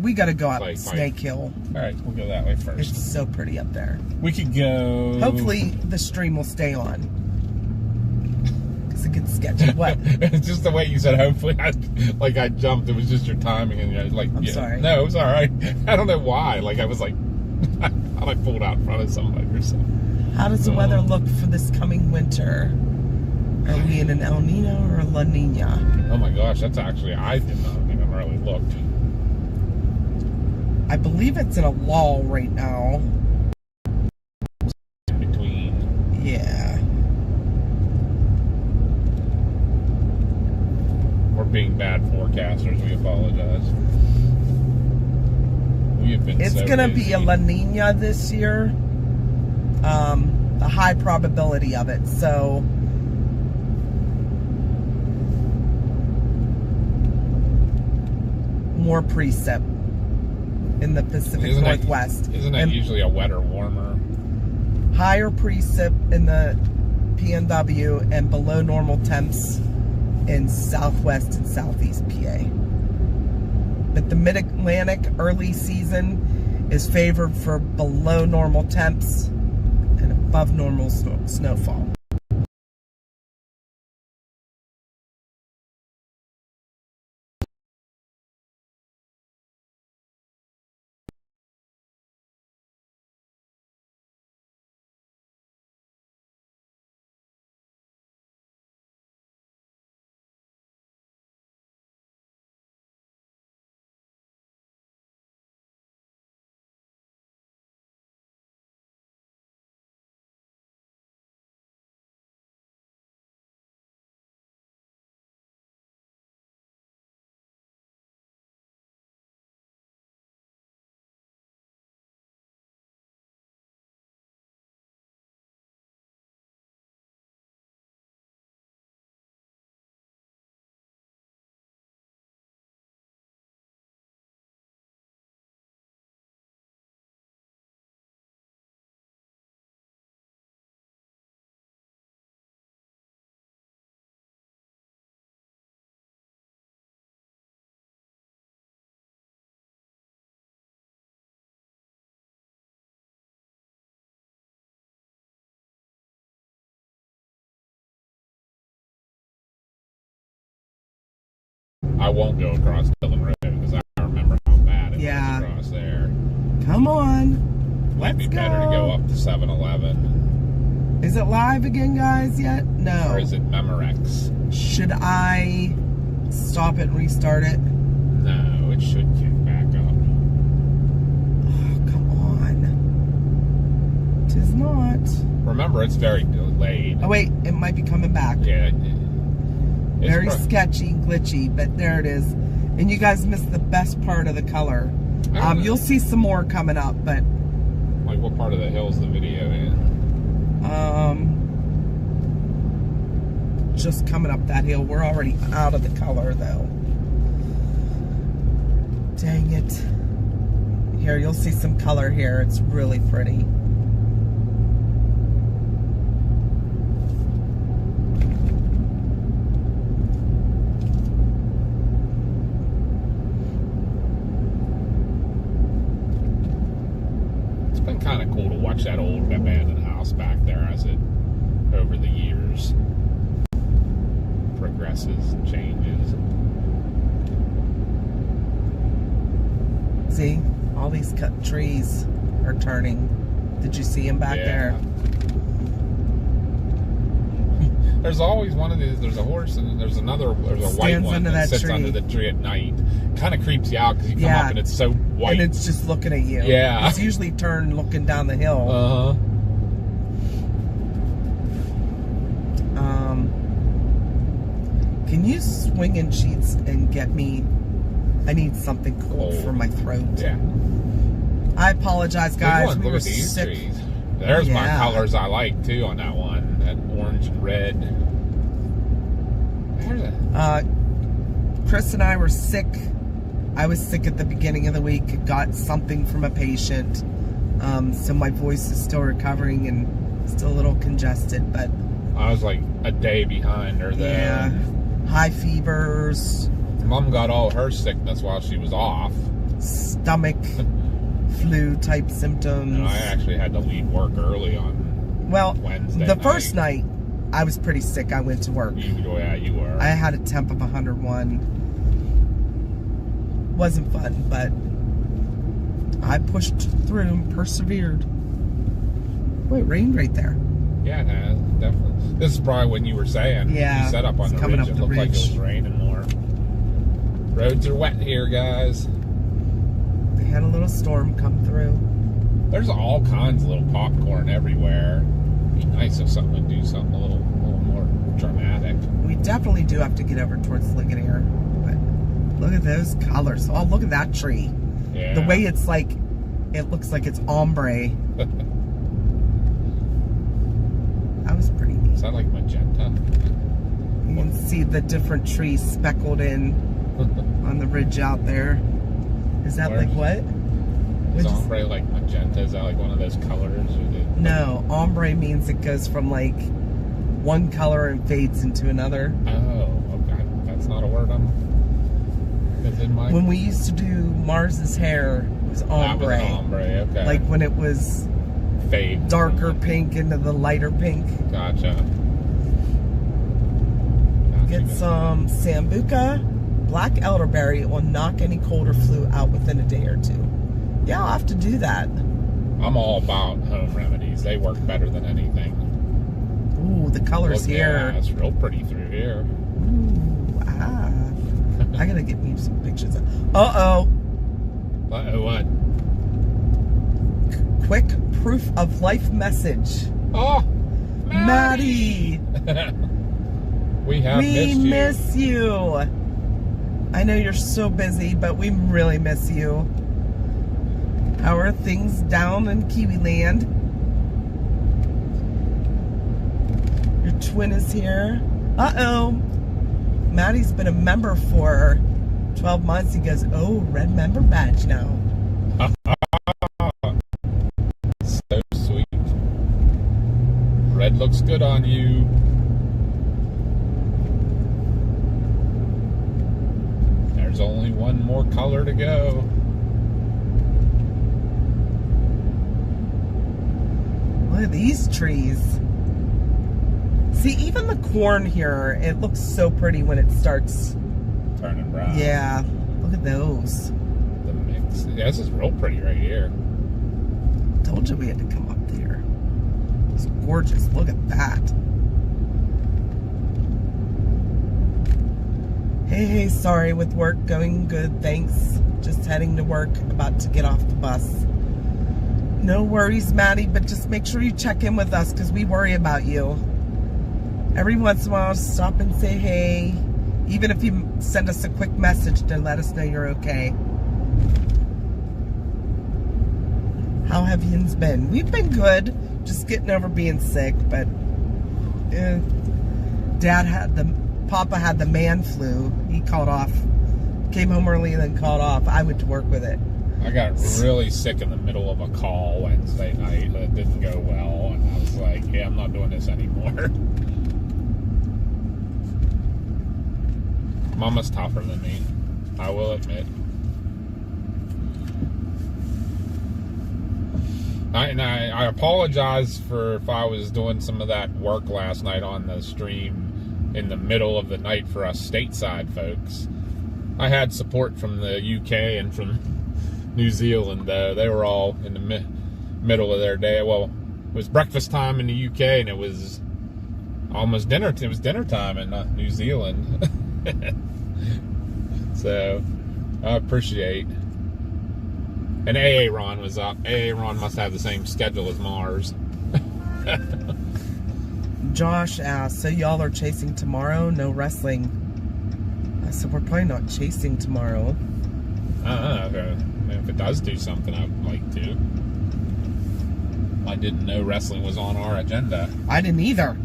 We got to go up Snake Hill. All right, we'll go that way first. It's so pretty up there. We could go. Hopefully the stream will stay on. Because it gets sketchy. What? It's just the way you said hopefully. I jumped. It was just your timing. And I was like, I'm sorry. No, it was all right. I don't know why. Like, I was like, I thought I pulled out in front of somebody or something. How does the weather look for this coming winter? Are we in an El Nino or a La Nina? Oh my gosh, that's actually, I did not even really looked. I believe it's in a lull right now. In between. Yeah. We're being bad forecasters. We apologize. We have been. It's gonna be a La Nina this year. A high probability of it. So. More precip in the Pacific Northwest. Isn't it usually a wetter, warmer? Higher precip in the PNW and below normal temps in southwest and southeast PA. But the mid-Atlantic early season is favored for below normal temps and above normal snowfall. I won't go across Dillon Road because I remember how bad it was across there. Come on. Might be better to go up to 7-Eleven. Is it live again, guys, yet? No. Or is it Memorex? Should I stop it and restart it? No, it should kick back up. Oh, come on. Tis not. Remember, it's very delayed. Oh, wait. It might be coming back. Yeah. Very sketchy, glitchy, but there it is. And you guys missed the best part of the color. You'll see some more coming up, but... Like, what part of the hill's the video in? Just coming up that hill. We're already out of the color, though. Dang it. Here, you'll see some color here. It's really pretty. Kind of cool to watch that old abandoned house back there as it, over the years, progresses and changes. See, all these cut trees are turning. Did you see them back there? There's always one of these. There's a horse and there's a white one that sits under the tree at night. Kind of creeps you out because you come up and it's so white. And it's just looking at you. Yeah. It's usually turned looking down the hill. Uh-huh. Can you swing in sheets and get me... I need something cold for my throat. Yeah. I apologize, guys. Look at these trees. There's my colors I like, too, on that one. That orange and red. There's a... Chris and I were sick. I was sick at the beginning of the week. Got something from a patient. So my voice is still recovering and still a little congested, but... I was like a day behind her there. Yeah. High fevers. Mom got all her sickness while she was off. Stomach flu type symptoms. And I actually had to leave work early on Wednesday the first night I was pretty sick. I went to work. Yeah, you were. I had a temp of 101. Wasn't fun, but I pushed through and persevered. Boy, it rained right there. Yeah, it has, definitely. This is probably when you were saying. Yeah. You set up on the ridge. It looked like it was raining more. Roads are wet here, guys. They had a little storm come through. There's all kinds of little popcorn everywhere. It'd be nice if someone would do something a little more dramatic. We definitely do have to get over towards Ligonier. But look at those colors. Oh, look at that tree. Yeah. The way it's like, it looks like it's ombre. That was pretty neat. Is that like magenta? You can see the different trees speckled in on the ridge out there. Is that like what? Is ombre like magenta? Is that like one of those colors? No, ombre means it goes from like one color and fades into another. Oh, okay. That's not a word that's in my... When we used to do Mars's hair, it was ombre. That was ombre, okay. Like when it was fade. Darker pink into the lighter pink. Gotcha. Get some Sambuca. Black elderberry will knock any cold or flu out within a day or two. Yeah, I'll have to do that. I'm all about home remedies. They work better than anything. Ooh, the colors here. Yeah, it's real pretty through here. Ooh, I gotta get me some pictures. Uh-oh. Uh-oh, what? Quick proof of life message. Oh, Maddie! We miss you. I know you're so busy, but we really miss you. How are things down in Kiwi Land? Your twin is here. Uh-oh. Maddie's been a member for 12 months. He goes, oh, red member badge now. So sweet. Red looks good on you. There's only one more color to go. Look at these trees. See, even the corn here, it looks so pretty when it starts turning brown. Yeah, look at those. The mix. Yeah, this is real pretty right here. Told you we had to come up there. It's gorgeous. Look at that. Hey, sorry, with work going good, thanks. Just heading to work, about to get off the bus. No worries, Maddie, but just make sure you check in with us because we worry about you. Every once in a while, stop and say hey. Even if you send us a quick message to let us know you're okay. How have yous been? We've been good. Just getting over being sick, but Papa had the man flu. He called off. Came home early and then called off. I went to work with it. I got really sick in the middle of a call Wednesday night. It didn't go well, and I was like, yeah, I'm not doing this anymore. Mama's tougher than me, I will admit. I apologize for if I was doing some of that work last night on the stream in the middle of the night for us stateside folks. I had support from the UK and from New Zealand, though. They were all in the middle of their day. Well, it was breakfast time in the UK, and it was almost dinner. It was dinner time in New Zealand. So, I appreciate. And AA Ron was up. AA Ron must have the same schedule as Mars. Josh asked, so y'all are chasing tomorrow? No wrestling. I said, we're probably not chasing tomorrow. Okay. If it does do something, I'd like to. I didn't know wrestling was on our agenda. I didn't either.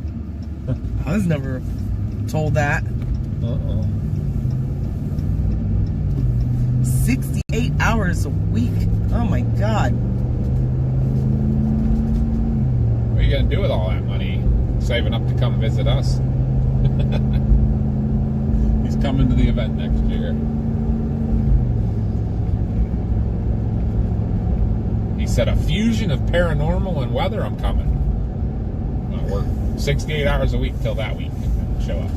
I was never told that. 68 hours a week. Oh my God. What are you going to do with all that money? Saving up to come visit us? He's coming to the event next year. He said, a fusion of paranormal and weather, I'm coming. Well, we're 68 hours a week till that week. Show up.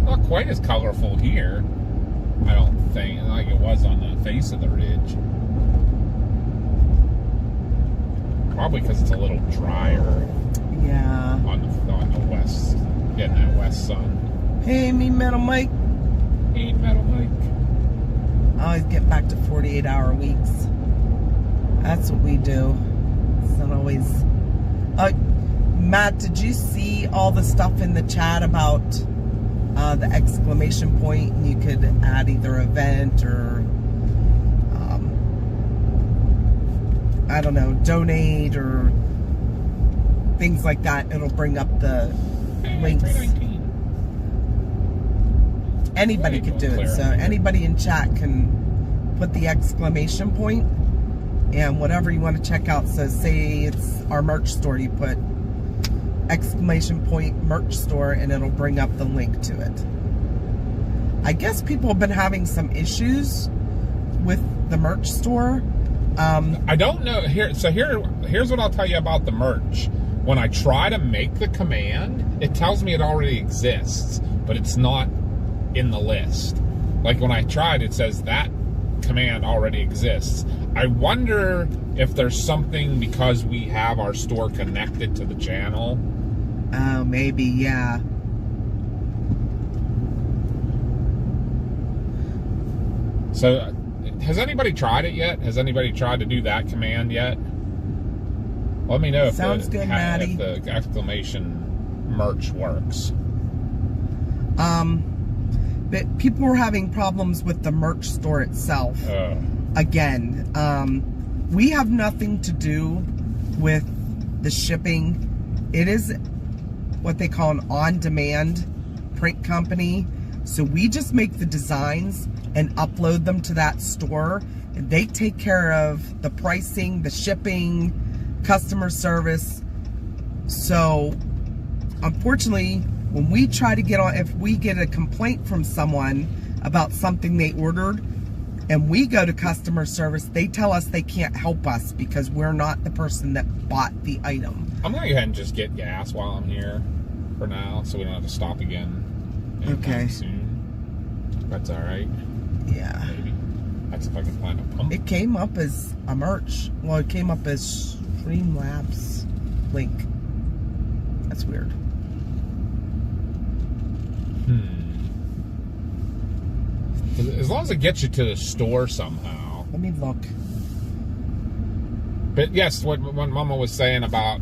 Not quite as colorful here, I don't thing like it was on the face of the ridge. Probably because it's a little drier. Yeah. On the west, getting that west sun. Hey, me Metal Mike. Hey, Metal Mike. I always get back to 48-hour weeks. That's what we do. It's not always... Matt, did you see all the stuff in the chat about the exclamation point? And you could add either event or, I don't know, donate or things like that. It'll bring up the links. Anybody could do it. So anybody in chat can put the exclamation point and whatever you want to check out. So say it's our merch store, you put exclamation point merch store and it'll bring up the link to it. I guess people have been having some issues with the merch store. I don't know. Here's what I'll tell you about the merch. When I try to make the command, it tells me it already exists, but it's not in the list. Like when I tried, it says that command already exists. I wonder if there's something because we have our store connected to the channel. Oh, maybe, yeah. So, has anybody tried it yet? Has anybody tried to do that command yet? Let me know if the exclamation merch works. But people were having problems with the merch store itself. Again, we have nothing to do with the shipping. It is what they call an on-demand print company. So we just make the designs and upload them to that store. And they take care of the pricing, the shipping, customer service. So unfortunately, when we try to get on, if we get a complaint from someone about something they ordered and we go to customer service, they tell us they can't help us because we're not the person that bought the item. I'm going to go ahead and just get gas while I'm here for now so we don't have to stop again anytime soon. That's all right. Yeah. Maybe. That's if I can find a pump. It came up as a merch. Well, it came up as Streamlabs link. That's weird. As long as it gets you to the store somehow. Let me look. But yes, what Mama was saying about...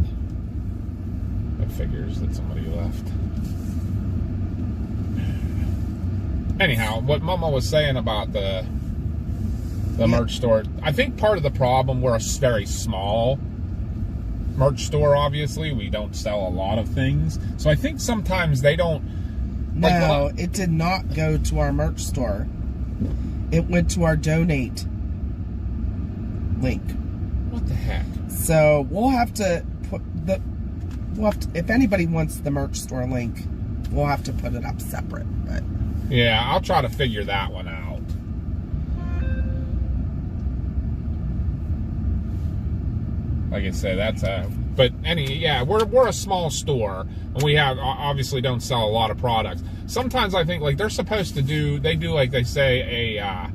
It figures that somebody left. Anyhow, what Mama was saying about the merch store, I think part of the problem, we're a very small merch store, obviously. We don't sell a lot of things. So I think sometimes they don't... No, it did not go to our merch store. It went to our donate link. What the heck? So we'll have to put the... if anybody wants the merch store link, we'll have to put it up separate. But yeah, I'll try to figure that one out. Like I said, that's a... But we're a small store, and we have obviously don't sell a lot of products. Sometimes I think like they're supposed to do, they do like they say a,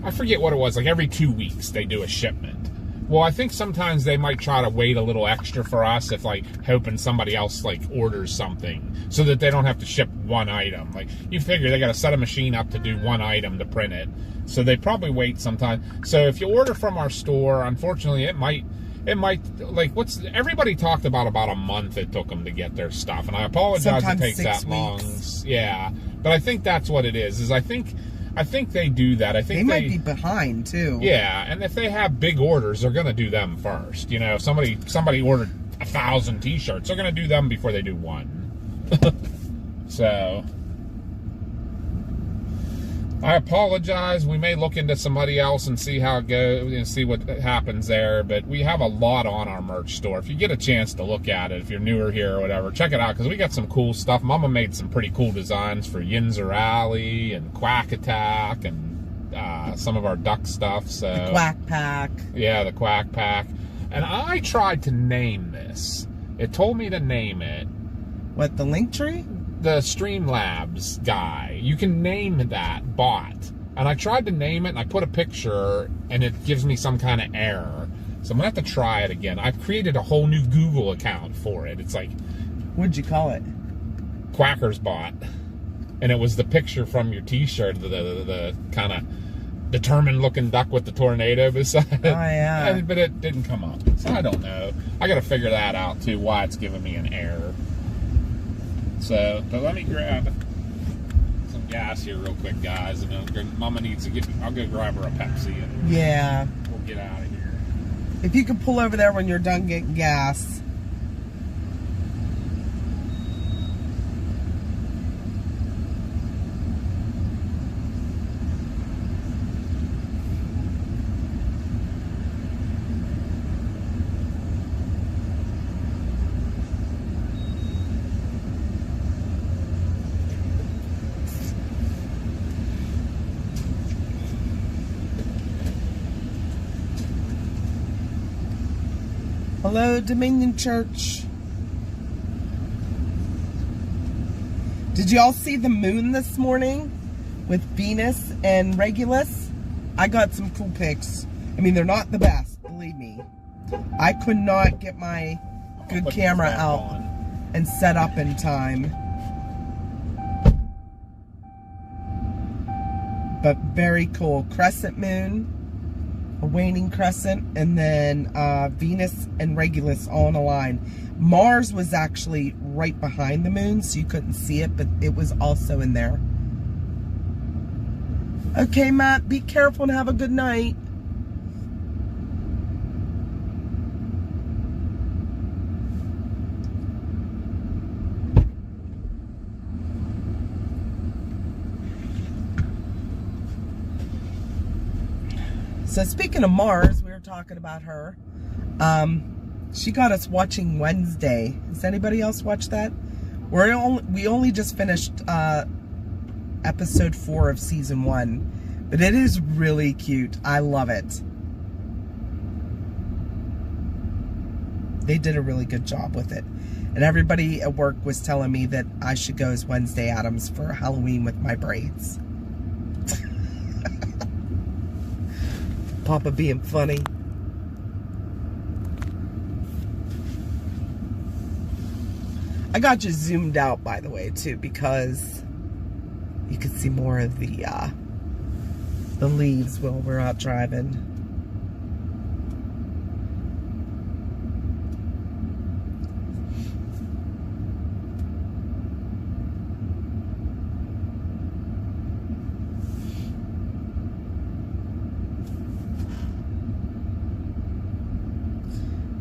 I forget what it was, like every 2 weeks they do a shipment. Well, I think sometimes they might try to wait a little extra for us if like hoping somebody else like orders something so that they don't have to ship one item. Like you figure they got to set a machine up to do one item to print it. So they probably wait sometime. So if you order from our store, unfortunately it might like everybody talked about a month it took them to get their stuff, and I apologize sometimes it takes that long. Yeah, but I think that's what it is I think they do that. I think they might be behind too. Yeah, and if they have big orders, they're gonna do them first. You know, if somebody ordered 1,000 t-shirts, they're gonna do them before they do one. So I apologize. We may look into somebody else and see how it goes and see what happens there. But we have a lot on our merch store. If you get a chance to look at it, if you're newer here or whatever, check it out because we got some cool stuff. Mama made some pretty cool designs for Yinzer Alley and Quack Attack and some of our duck stuff. So the Quack Pack. Yeah, the Quack Pack. And I tried to name this. It told me to name it. What, the Linktree? The Streamlabs guy. You can name that bot. And I tried to name it, and I put a picture, and it gives me some kind of error. So I'm going to have to try it again. I've created a whole new Google account for it. It's like... What'd you call it? Quacker's Bot. And it was the picture from your t-shirt, the kind of determined looking duck with the tornado beside it. Oh, yeah. But it didn't come up. So I don't know. I got to figure that out, too, why it's giving me an error. So, but let me grab some gas here real quick, guys. And Mama needs to I'll go grab her a Pepsi and yeah, we'll get out of here. If you could pull over there when you're done getting gas. Hello, Dominion Church. Did you all see the moon this morning with Venus and Regulus? I got some cool pics. I mean, they're not the best, believe me. I could not get my good camera out and set up in time. But very cool. Crescent moon. A waning crescent, and then Venus and Regulus all in a line. Mars was actually right behind the moon, so you couldn't see it, but it was also in there. Okay, Matt, be careful and have a good night. So speaking of Mars, we were talking about her. She got us watching Wednesday. Has anybody else watched that? We only just finished episode 4 of season 1, but it is really cute. I love it. They did a really good job with it. And everybody at work was telling me that I should go as Wednesday Addams for Halloween with my braids. Papa being funny. I got you zoomed out, by the way, too, because you could see more of the leaves while we're out driving.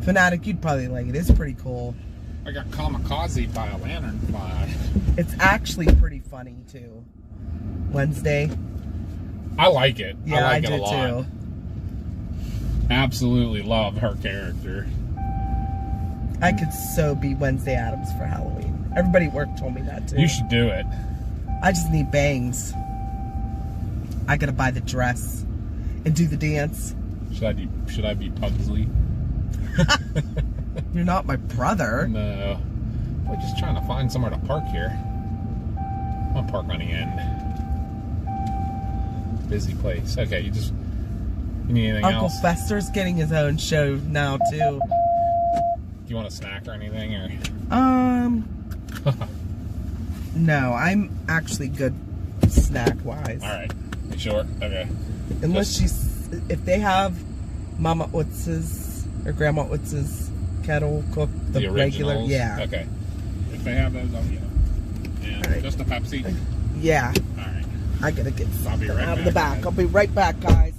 Fanatic, you'd probably like it. It's pretty cool. I got kamikaze by a lanternfly. It's actually pretty funny too. Wednesday. I like it. Yeah, I like it a lot. Too. Absolutely love her character. I could so be Wednesday Addams for Halloween. Everybody at work told me that too. You should do it. I just need bangs. I gotta buy the dress and do the dance. Should I be Pugsley? You're not my brother. No. We're just trying to find somewhere to park here. I'll park on the end. Busy place. Okay, you need anything Uncle else? Fester's getting his own show now too. Do you want a snack or anything, or? No, I'm actually good snack wise. All right. You sure? Okay. Unless if they have Mama Utz's or Grandma Utz's kettle cooked, the regular, yeah. Okay. If they have those, I'll get them. And right. Just a Pepsi? Yeah. All right. I gotta get something right out of the back. guys. I'll be right back, guys.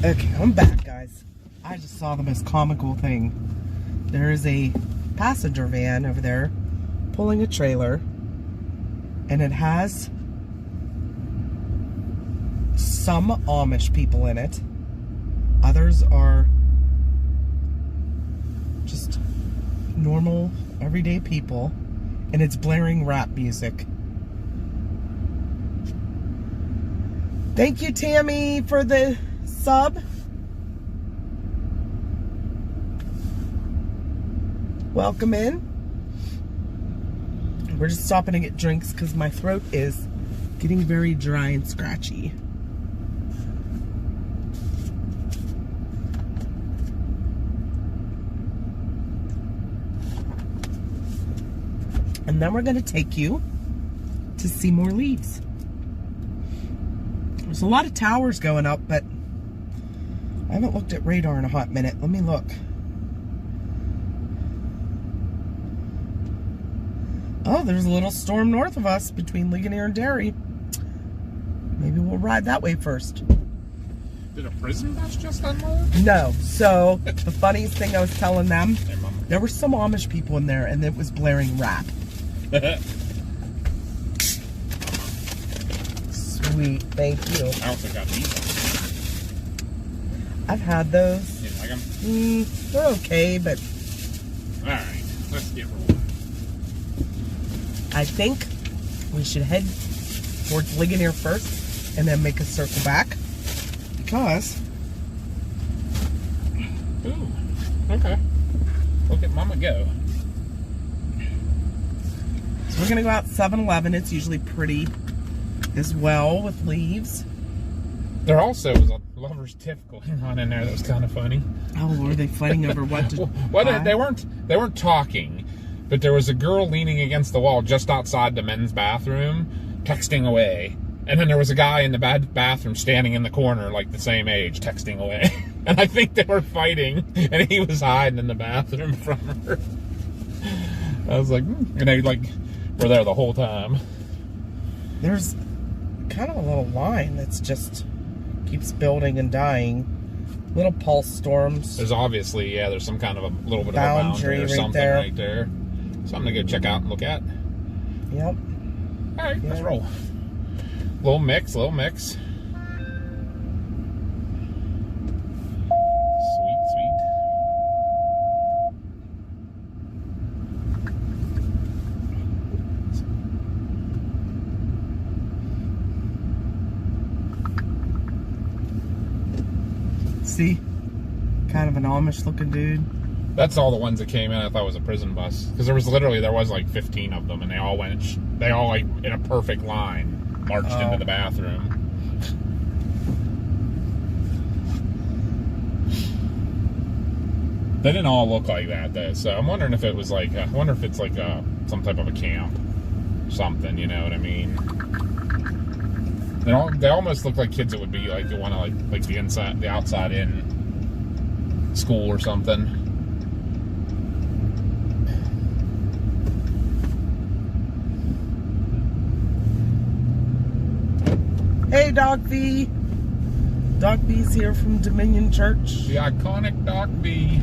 Okay, I'm back, guys. I just saw the most comical thing. There is a passenger van over there pulling a trailer, and it has some Amish people in it. Others are just normal, everyday people, and it's blaring rap music. Thank you, Tammy, for the sub. Welcome in. We're just stopping to get drinks because my throat is getting very dry and scratchy. And then we're going to take you to see more leaves. There's a lot of towers going up, but I haven't looked at radar in a hot minute. Let me look. Oh, there's a little storm north of us between Ligonier and Derry. Maybe we'll ride that way first. Did a prison bus just unload? No. So, the funniest thing I was telling them, there were some Amish people in there and it was blaring rap. Sweet, thank you. I also got these. I've had those. You like them? They're okay, but... Alright, let's get rolling. I think we should head towards Ligonier first and then make a circle back. Because... Ooh, okay. Look at Mama go. So we're going to go out 7-Eleven. It's usually pretty as well with leaves. There also was a lover's tiff going on in there that was kind of funny. Oh, were they fighting over what to buy? They weren't talking, but there was a girl leaning against the wall just outside the men's bathroom, texting away. And then there was a guy in the bathroom standing in the corner, like the same age, texting away. And I think they were fighting, and he was hiding in the bathroom from her. I was like, and they like were there the whole time. There's kind of a little line that's just keeps building and dying. Little pulse storms. There's obviously, yeah, there's some kind of a little bit of a boundary or something right there. Something to go check out and look at. Yep. All right, let's roll. Little mix. Sweet. See? Kind of an Amish looking dude. That's all the ones that came in. I thought it was a prison bus. Because there was like 15 of them, and they all like in a perfect line marched into the bathroom. They didn't all look like that though, so I'm wondering if it was like, I wonder if it's like some type of a camp, something, you know what I mean? They almost look like kids that would be like, they want to like the outside in school or something. Hey, Doc V. Doc V's here from Dominion Church. The iconic Doc V.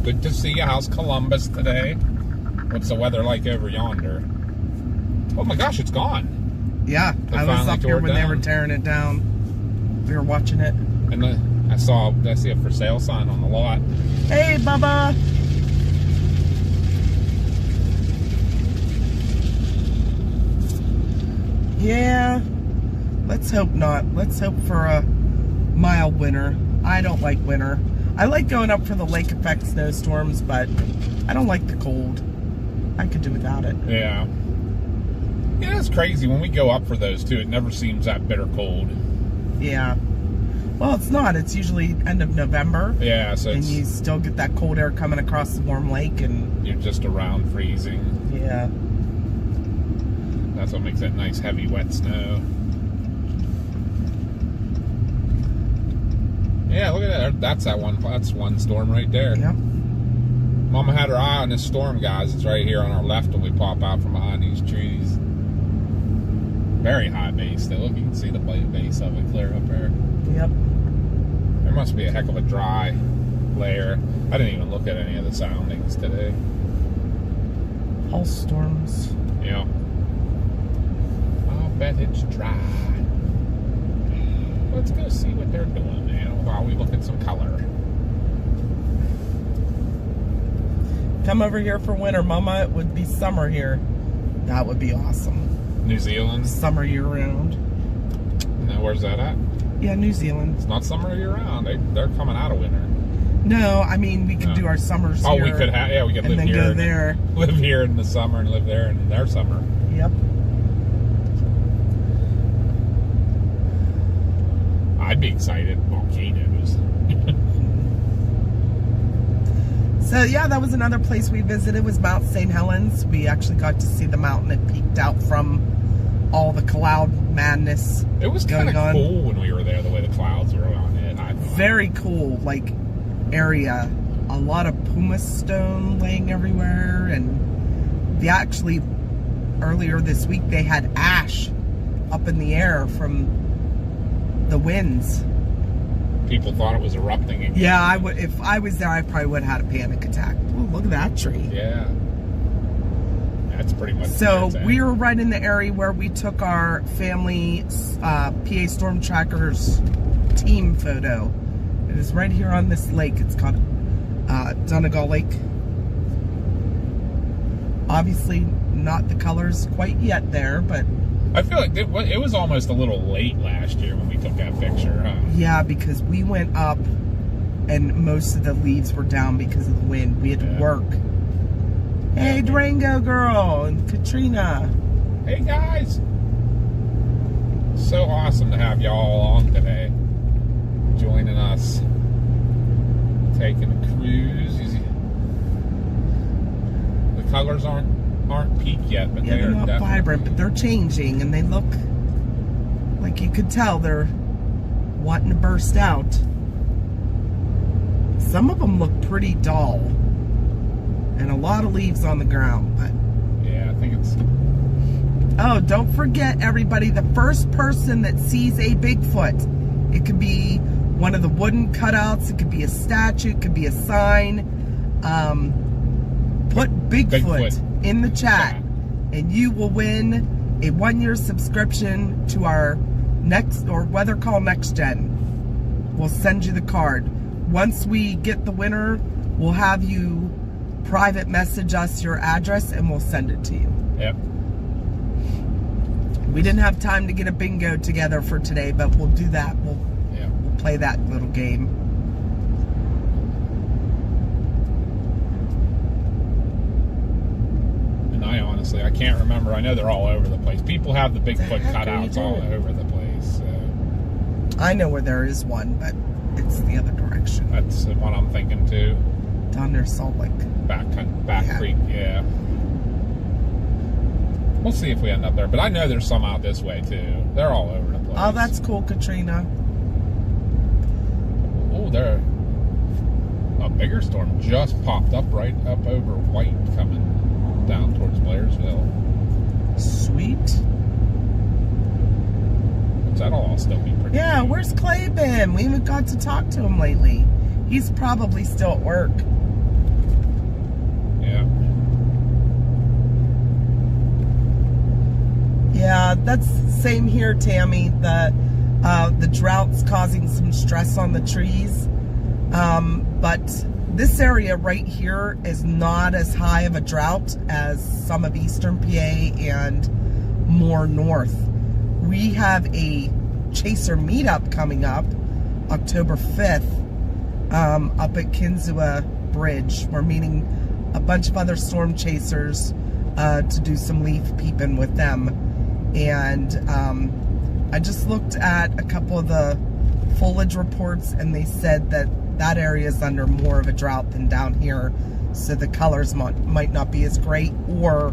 Good to see you. How's Columbus today? What's the weather like over yonder? Oh my gosh, it's gone. Yeah, I was up here when they were tearing it down. We were watching it. And I see a for sale sign on the lot. Hey, Bubba. Yeah. Let's hope not. Let's hope for a mild winter. I don't like winter. I like going up for the lake effect snowstorms, but I don't like the cold. I could do without it. Yeah. Yeah, it's crazy. When we go up for those, too, it never seems that bitter cold. Yeah. Well, it's not. It's usually end of November. Yeah, so and you still get that cold air coming across the warm lake, and you're just around freezing. Yeah. That's what makes that nice, heavy, wet snow. Yeah, look at that. That's one storm right there. Yep. Mama had her eye on this storm, guys. It's right here on our left when we pop out from behind these trees. Very high base, though. Look, you can see the base of it clear up there. Yep. must be a heck of a dry layer. I didn't even look at any of the soundings today. All storms. Yeah. I'll bet it's dry. Let's go see what they're doing now while we look at some color. Come over here for winter, Mama. It would be summer here. That would be awesome. New Zealand? Summer year-round. Now, where's that at? Yeah, New Zealand. It's not summer year-round. They're coming out of winter. No, I mean, we could do our summers here. Oh, we could have, yeah, we could live and then here. Go there. Live here in the summer and live there in their summer. Yep. I'd be excited. Volcanoes. So, yeah, that was another place we visited, was Mount St. Helens. We actually got to see the mountain. It peeked out from all the cloud madness. It was kind of cool when we were there, the way the clouds were on it. Very cool, like, area. A lot of pumice stone laying everywhere, and they actually, earlier this week, they had ash up in the air from the winds. People thought it was erupting again. Yeah, if I was there, I probably would have had a panic attack. Oh, look at that tree. Yeah. That's pretty much. So we were right in the area where we took our family PA Storm Trackers team photo. It is right here on this lake. It's called Donegal Lake. Obviously, not the colors quite yet there, but I feel like it was almost a little late last year when we took that picture, huh? Yeah, because we went up and most of the leaves were down because of the wind. We had to work. Hey, Durango girl and Katrina. Hey, guys. So awesome to have y'all along today. Joining us. Taking a cruise. The colors aren't peaked yet, but they're not definitely vibrant, but they're changing, and they look like you could tell they're wanting to burst out. Some of them look pretty dull, and a lot of leaves on the ground, but yeah, I think it's. Oh, don't forget, everybody, the first person that sees a Bigfoot, it could be one of the wooden cutouts, it could be a statue, it could be a sign. Put Bigfoot in the chat, and you will win a 1-year subscription to our next, or Weather Call Next Gen. We'll send you the card. Once we get the winner, we'll have you private message us your address, and we'll send it to you. Yep. We didn't have time to get a bingo together for today, but we'll do that. We'll play that little game. I can't remember. I know they're all over the place. People have the Bigfoot cutouts all over the place. So. I know where there is one, but it's the other direction. That's the one I'm thinking too. Down near Salt Lake. Back Creek, yeah. We'll see if we end up there. But I know there's some out this way too. They're all over the place. Oh, that's cool, Katrina. Oh, a bigger storm just popped up right up over White coming down towards Blairsville. Sweet. Which that'll all still be pretty. Yeah, cute. Where's Clay been? We haven't got to talk to him lately. He's probably still at work. Yeah. Yeah, that's same here, Tammy. The drought's causing some stress on the trees. But this area right here is not as high of a drought as some of eastern PA and more north. We have a chaser meetup coming up October 5th up at Chestnut Ridge. We're meeting a bunch of other storm chasers to do some leaf peeping with them. And I just looked at a couple of the foliage reports, and they said that area is under more of a drought than down here, so the colors might not be as great, or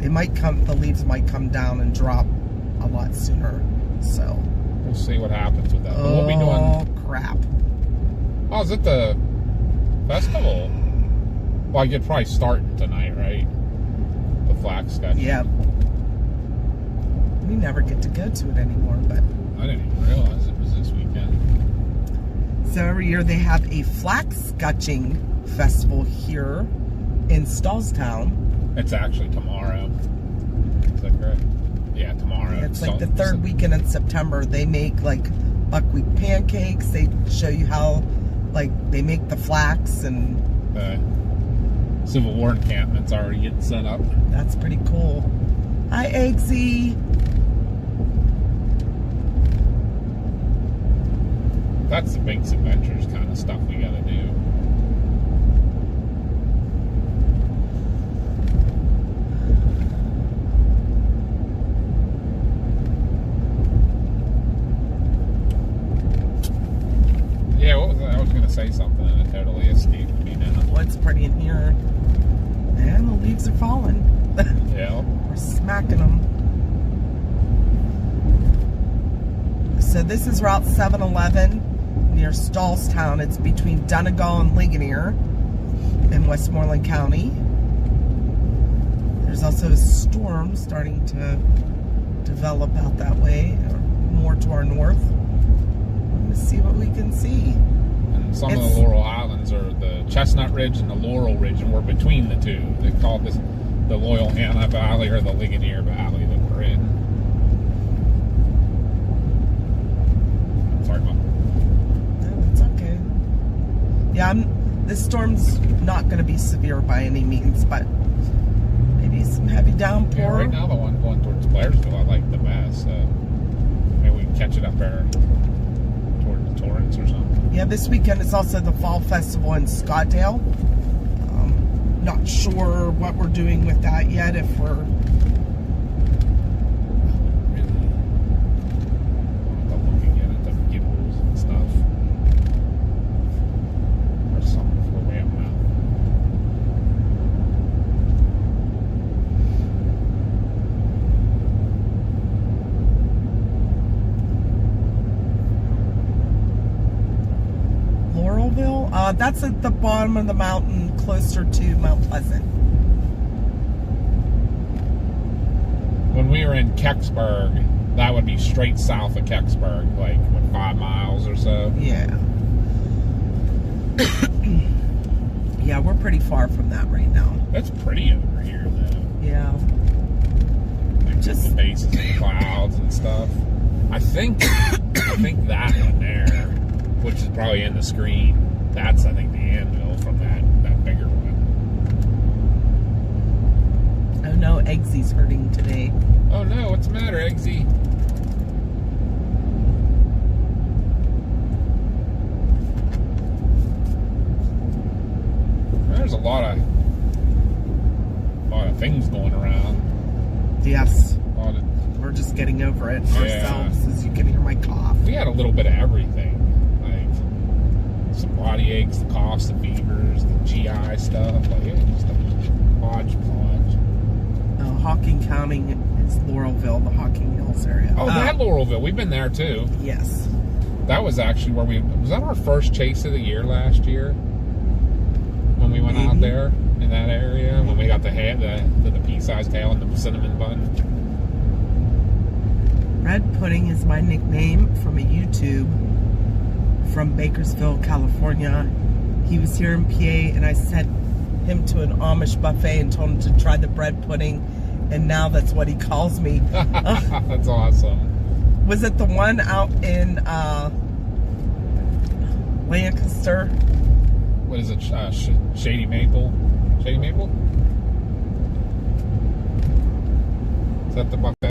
the leaves might come down and drop a lot sooner. So we'll see what happens with that. But we'll be doing. Oh crap! Oh, is it the festival? Well, I could probably start tonight, right? The Flax Sketching. Yep. We never get to go to it anymore, but I didn't even realize it was this weekend. So every year they have a Flax Scutching festival here in Stahlstown. It's actually tomorrow. Is that correct? Yeah, tomorrow. Yeah, it's like the third weekend in September. They make like buckwheat pancakes. They show you how like they make the flax, and Civil War encampment's already getting set up. That's pretty cool. Hi, Eggsy. That's the Binks Adventures kind of stuff we gotta do. Yeah, what was that? I was gonna say something and it totally escaped me now. What's pretty in here? And the leaves are falling. Yeah. We're smacking them. So this is Route 711 near Stahlstown. It's between Donegal and Ligonier in Westmoreland County. There's also a storm starting to develop out that way, or more to our north. Let's see what we can see. And some of the Laurel Highlands are the Chestnut Ridge and the Laurel Ridge, and we're between the two. They call this the Loyal Hannah Valley or the Ligonier Valley that we're in. Sorry, Mom. No, it's okay. Yeah, this storm's not going to be severe by any means, but maybe some heavy downpour. Yeah, right now the one going towards Blairsville I like the best. Maybe we can catch it up there toward the Torrance or something. Yeah, this weekend is also the Fall Festival in Scottsdale. Not sure what we're doing with that yet, if we're... Really? I'll look again at the gimbals and stuff. Or something for the way I'm out. Laurelville? That's at the bottom of the mountain, closer to Mount Pleasant. When we were in Kecksburg, that would be straight south of Kecksburg, like what, 5 miles or so. Yeah. Yeah, we're pretty far from that right now. That's pretty over here, though. Yeah. Like Just the bases of the clouds and stuff. I think that one there, which is probably in the screen, that's I think the anvil from that bigger one. Oh no, Eggsy's hurting today. Oh no, what's the matter, Eggsy? There's a lot of things going around. Yes. A lot of, We're just getting over it ourselves, as you can hear my cough. we had a little bit of everything. Like some body aches, the coughs, the fevers, the GI stuff. Like just a hodgepodge. Hawking County is Laurelville, the Hawking Hills area. Oh, that Laurelville. We've been there too. Yes. That was actually where was that our first chase of the year last year? When we went out there in that area, when we got the pea-sized tail and the cinnamon bun. Red Pudding is my nickname from a YouTube from Bakersfield, California. He was here in PA, and I sent him to an Amish buffet and told him to try the bread pudding, and now that's what he calls me. That's awesome. Was it the one out in Lancaster? What is it? Shady Maple? Shady Maple? Is that the buffet?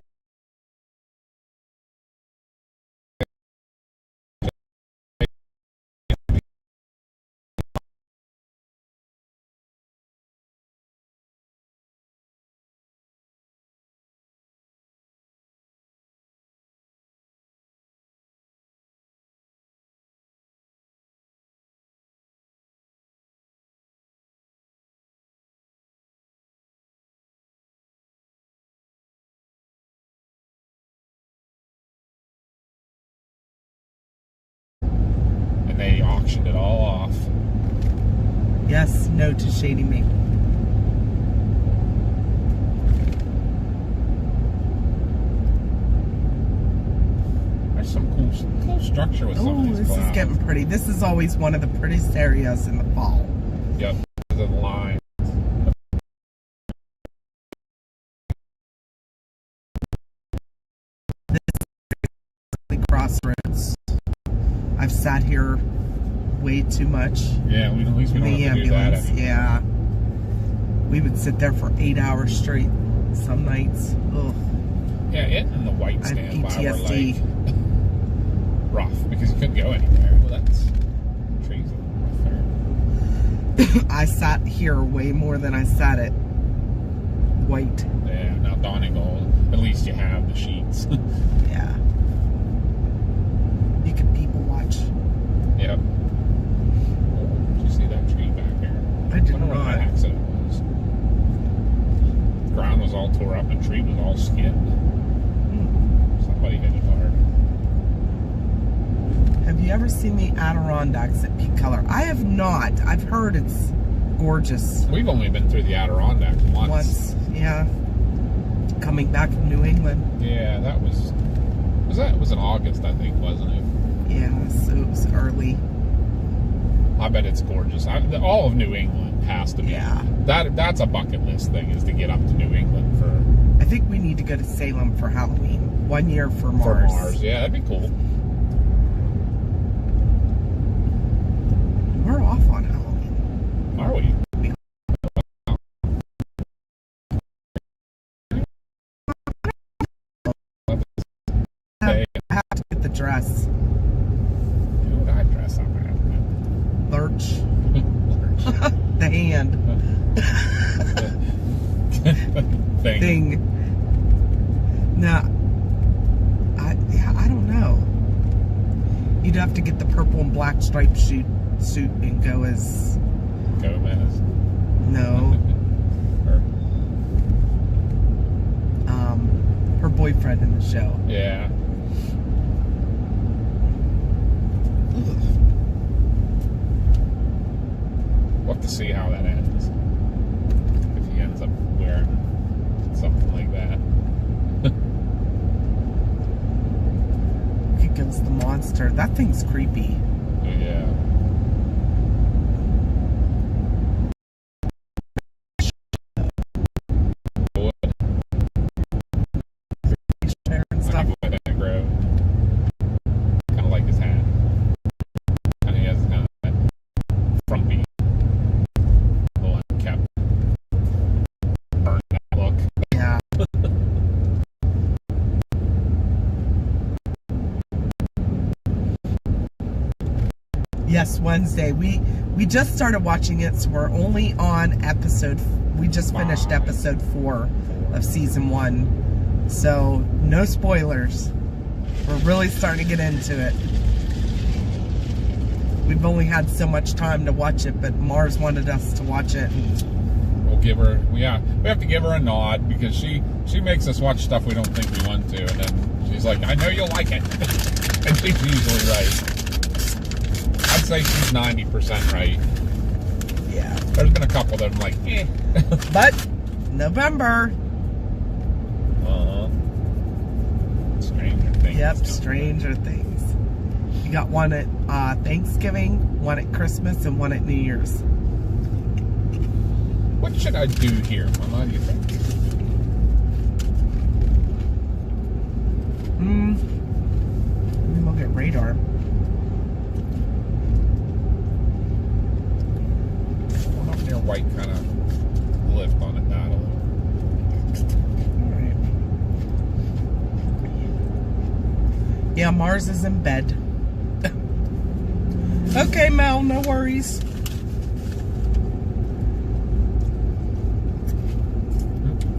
They auctioned it all off. Yes, no to Shady Maple. There's some cool cool structure with some Oh, of these this clouds. is getting pretty. This is always one of the prettiest areas in the fall. Yep, the line. The crossroads. I've sat here way too much. Yeah, at least we don't The have to do that. ambulance, yeah. We would sit there for 8 hours straight some nights. Ugh. Yeah, it and the white I have standby were PTSD. like rough because you couldn't go anywhere. Well, that's trees rough there. I sat here way more than I sat at White. Yeah, now Donegal, at least you have the sheets. Yeah. You could people watch. Yep. Oh, did you see that tree back there? I did wonder what not. that accident was. The ground was all tore up and the tree was all skinned. Somebody hit it hard. Have you ever seen the Adirondacks at peak color? I have not. I've heard it's gorgeous. We've only been through the Adirondacks once. Yeah. Coming back from New England. Yeah, that was it was in August, I think, wasn't it? Yeah, so it was early. I bet it's gorgeous. All of New England has to be. Yeah. That's a bucket list thing, is to get up to New England for I think we need to go to Salem for Halloween. 1 year for Mars. For Mars, yeah, that'd be cool. We're off on Halloween. Are we? I have to get the dress. Who would I dress up as? Lurch. The hand. Thing. Now, I don't know. You'd have to get the purple and black striped suit and go as Gomez. no. Her boyfriend in the show. Yeah. We'll have to see how that ends. If he ends up wearing something like that. He goes the monster. That thing's creepy. Yeah. And stuff. Kind of like his hat. And he has kind of that frumpy, little kept burned out look. Yeah. Yes, Wednesday. We just started watching it, so we're only on episode. We just finished episode 4 of season 1, so no spoilers. We're really starting to get into it. We've only had so much time to watch it, but Mars wanted us to watch it. And We'll give her, we have to give her a nod because she makes us watch stuff we don't think we want to, and then she's like, I know you'll like it. And she's usually right. I'd say she's 90% right. yeah. There's been a couple that I'm like, eh. But November. Stranger Things. Yep, Stranger Things. You got one at Thanksgiving, one at Christmas, and one at New Year's. What should I do here, Mama? Do you think? Maybe we'll get radar. One up near White kind of lift on it down a little. Alright. Yeah, Mars is in bed. Okay, Mel, no worries.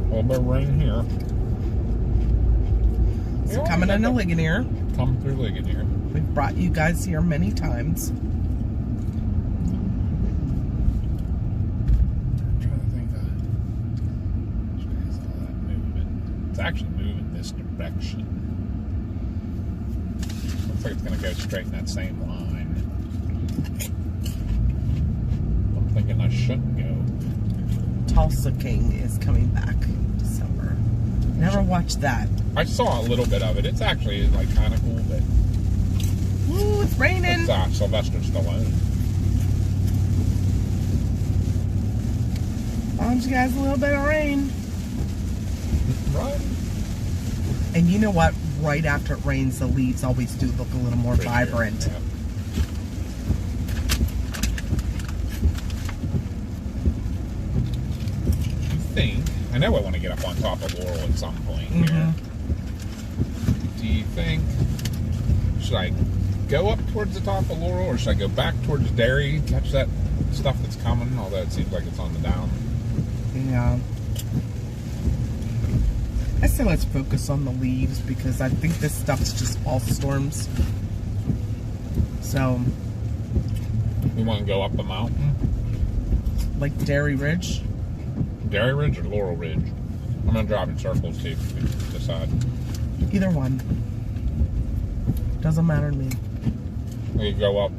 A little bit of rain here. So coming into Ligonier. Come through Ligonier. We've brought you guys here many times. I'm trying to think of all that movement. It's actually moving this direction. Looks like it's going to go straight in that same line. I'm thinking I shouldn't go. Tulsa King is coming back in December. Never watched that. I saw a little bit of it. It's actually like kind of cool, but Ooh, it's raining. It's Sylvester Stallone. Why don't you guys a little bit of rain? Right. And you know what? Right after it rains, the leaves always do look a little more vibrant. Yeah. I know I want to get up on top of Laurel at some point here. Do you think, should I go up towards the top of Laurel, or should I go back towards Derry, catch that stuff that's coming, although it seems like it's on the down? Yeah. I say let's focus on the leaves, because I think this stuff's just all storms. So. We want to go up a mountain? Like Derry Ridge? Derry Ridge or Laurel Ridge? I'm going to drive in circles too, if we decide. Either one. Doesn't matter to me. We go up.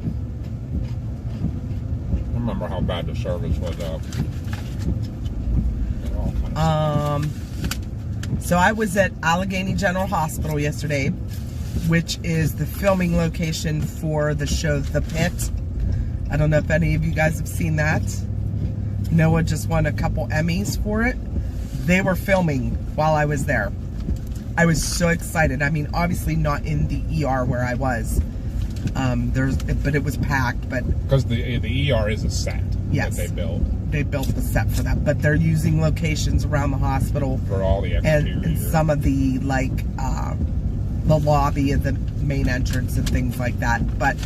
I remember how bad the service was up. So I was at Allegheny General Hospital yesterday, which is the filming location for the show The Pit. I don't know if any of you guys have seen that. Noah just won a couple Emmys for it. They were filming while I was there. I was so excited. I mean, obviously not in the ER where I was. But it was packed. But because the ER is a set that they built. They built the set for that. But they're using locations around the hospital for all the exterior. And some of the the lobby of the main entrance and things like that. But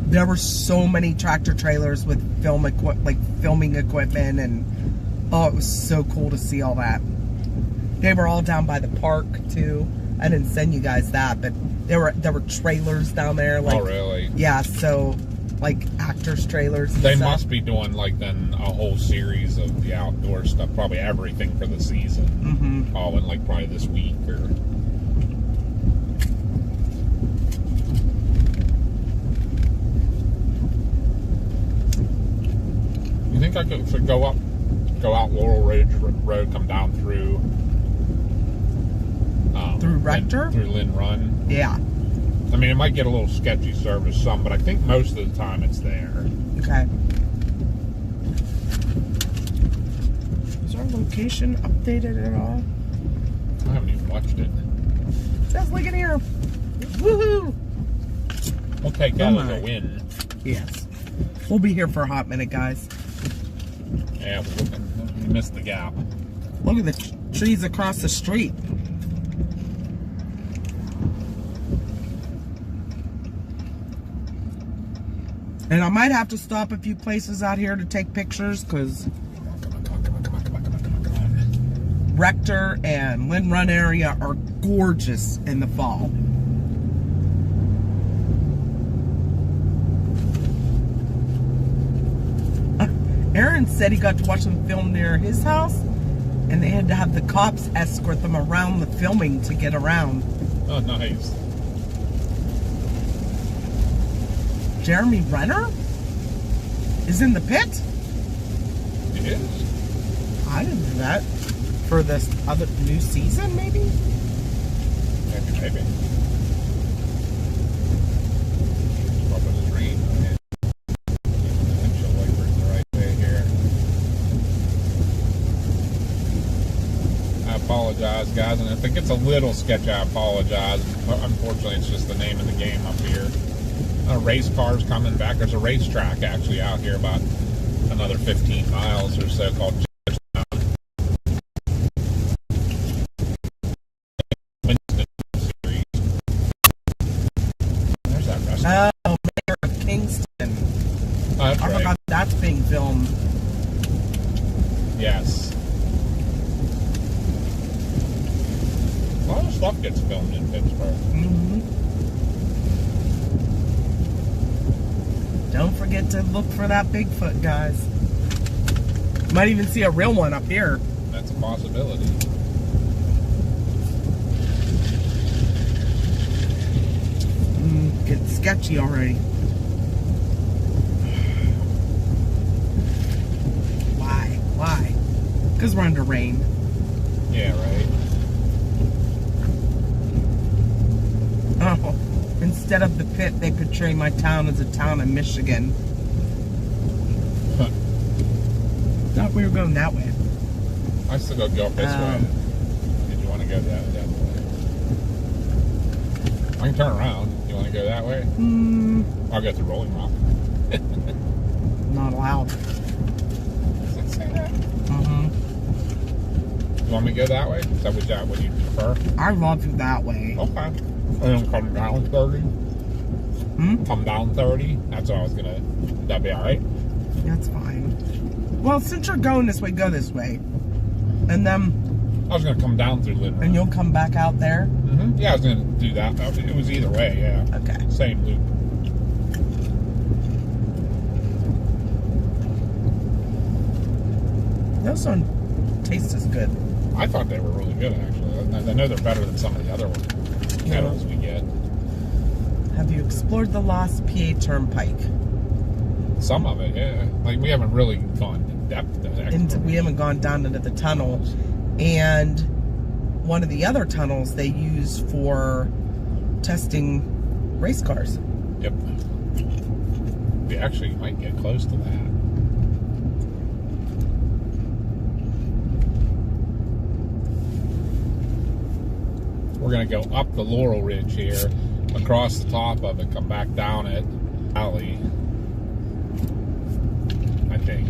there were so many tractor trailers with filming equipment, and oh, it was so cool to see all that. They were all down by the park too. I didn't send you guys that, but there were trailers down there. Oh, really? Yeah, so like actors' trailers. And they stuff. must be doing then a whole series of the outdoor stuff, probably everything for the season. Mm-hmm. All in probably this week or. You think I could go out Laurel Ridge Road, come down through Rector? Through Lynn Run? Yeah. I mean, it might get a little sketchy service some, but I think most of the time it's there. Okay. Is our location updated at all? I haven't even watched it. Just look in here. Woohoo! We'll take that as a win. Yes. We'll be here for a hot minute, guys. Yeah, we missed the gap. Look at the trees across the street. And I might have to stop a few places out here to take pictures, because Rector and Lynn Run area are gorgeous in the fall. Aaron said he got to watch them film near his house, and they had to have the cops escort them around the filming to get around. Oh, nice. Jeremy Renner is in the pit? He is? I didn't know that. For this other new season, maybe? Maybe. Probably the rain. Windshield wipers the right way here. I apologize, guys, and if it gets a little sketchy, I apologize. Unfortunately, it's just the name of the game up here. Race cars coming back. There's a racetrack actually out here about another 15 miles or so called Chestnut. There's that restaurant. Oh, Mayor of Kingston. Oh, that's right. I forgot that's being filmed. Yes. A lot of stuff gets filmed in Pittsburgh. Mm-hmm. Don't forget to look for that Bigfoot, guys. Might even see a real one up here. That's a possibility. Get sketchy already. Why? Why? Because we're under rain. Yeah, right. Oh, and instead of the pit, they portray my town as a town in Michigan. Huh. Thought we were going that way. I still go up this way. Did you want to go that way? I can turn around. You want to go that way? I'll go through Rolling Rock. Not allowed. Does it say that? You want me to go that way? Is that what you prefer? I love you that way. Okay. And then come down 30? Come down 30? That's what I was going to... That'd be alright? That's fine. Well, since you're going this way, go this way. And then... I was going to come down through Lynn. And you'll come back out there? Yeah, I was going to do that. It was either way, yeah. Okay. Same loop. Those don't taste as good. I thought they were really good, actually. I know they're better than some of the other kettles we get. Have you explored the Lost PA Turnpike? Some of it, yeah. Like, we haven't really gone in depth. We haven't gone down into the tunnel. And one of the other tunnels they use for testing race cars. Yep. We actually might get close to that. We're going to go up the Laurel Ridge here, across the top of it, come back down it, alley, I think.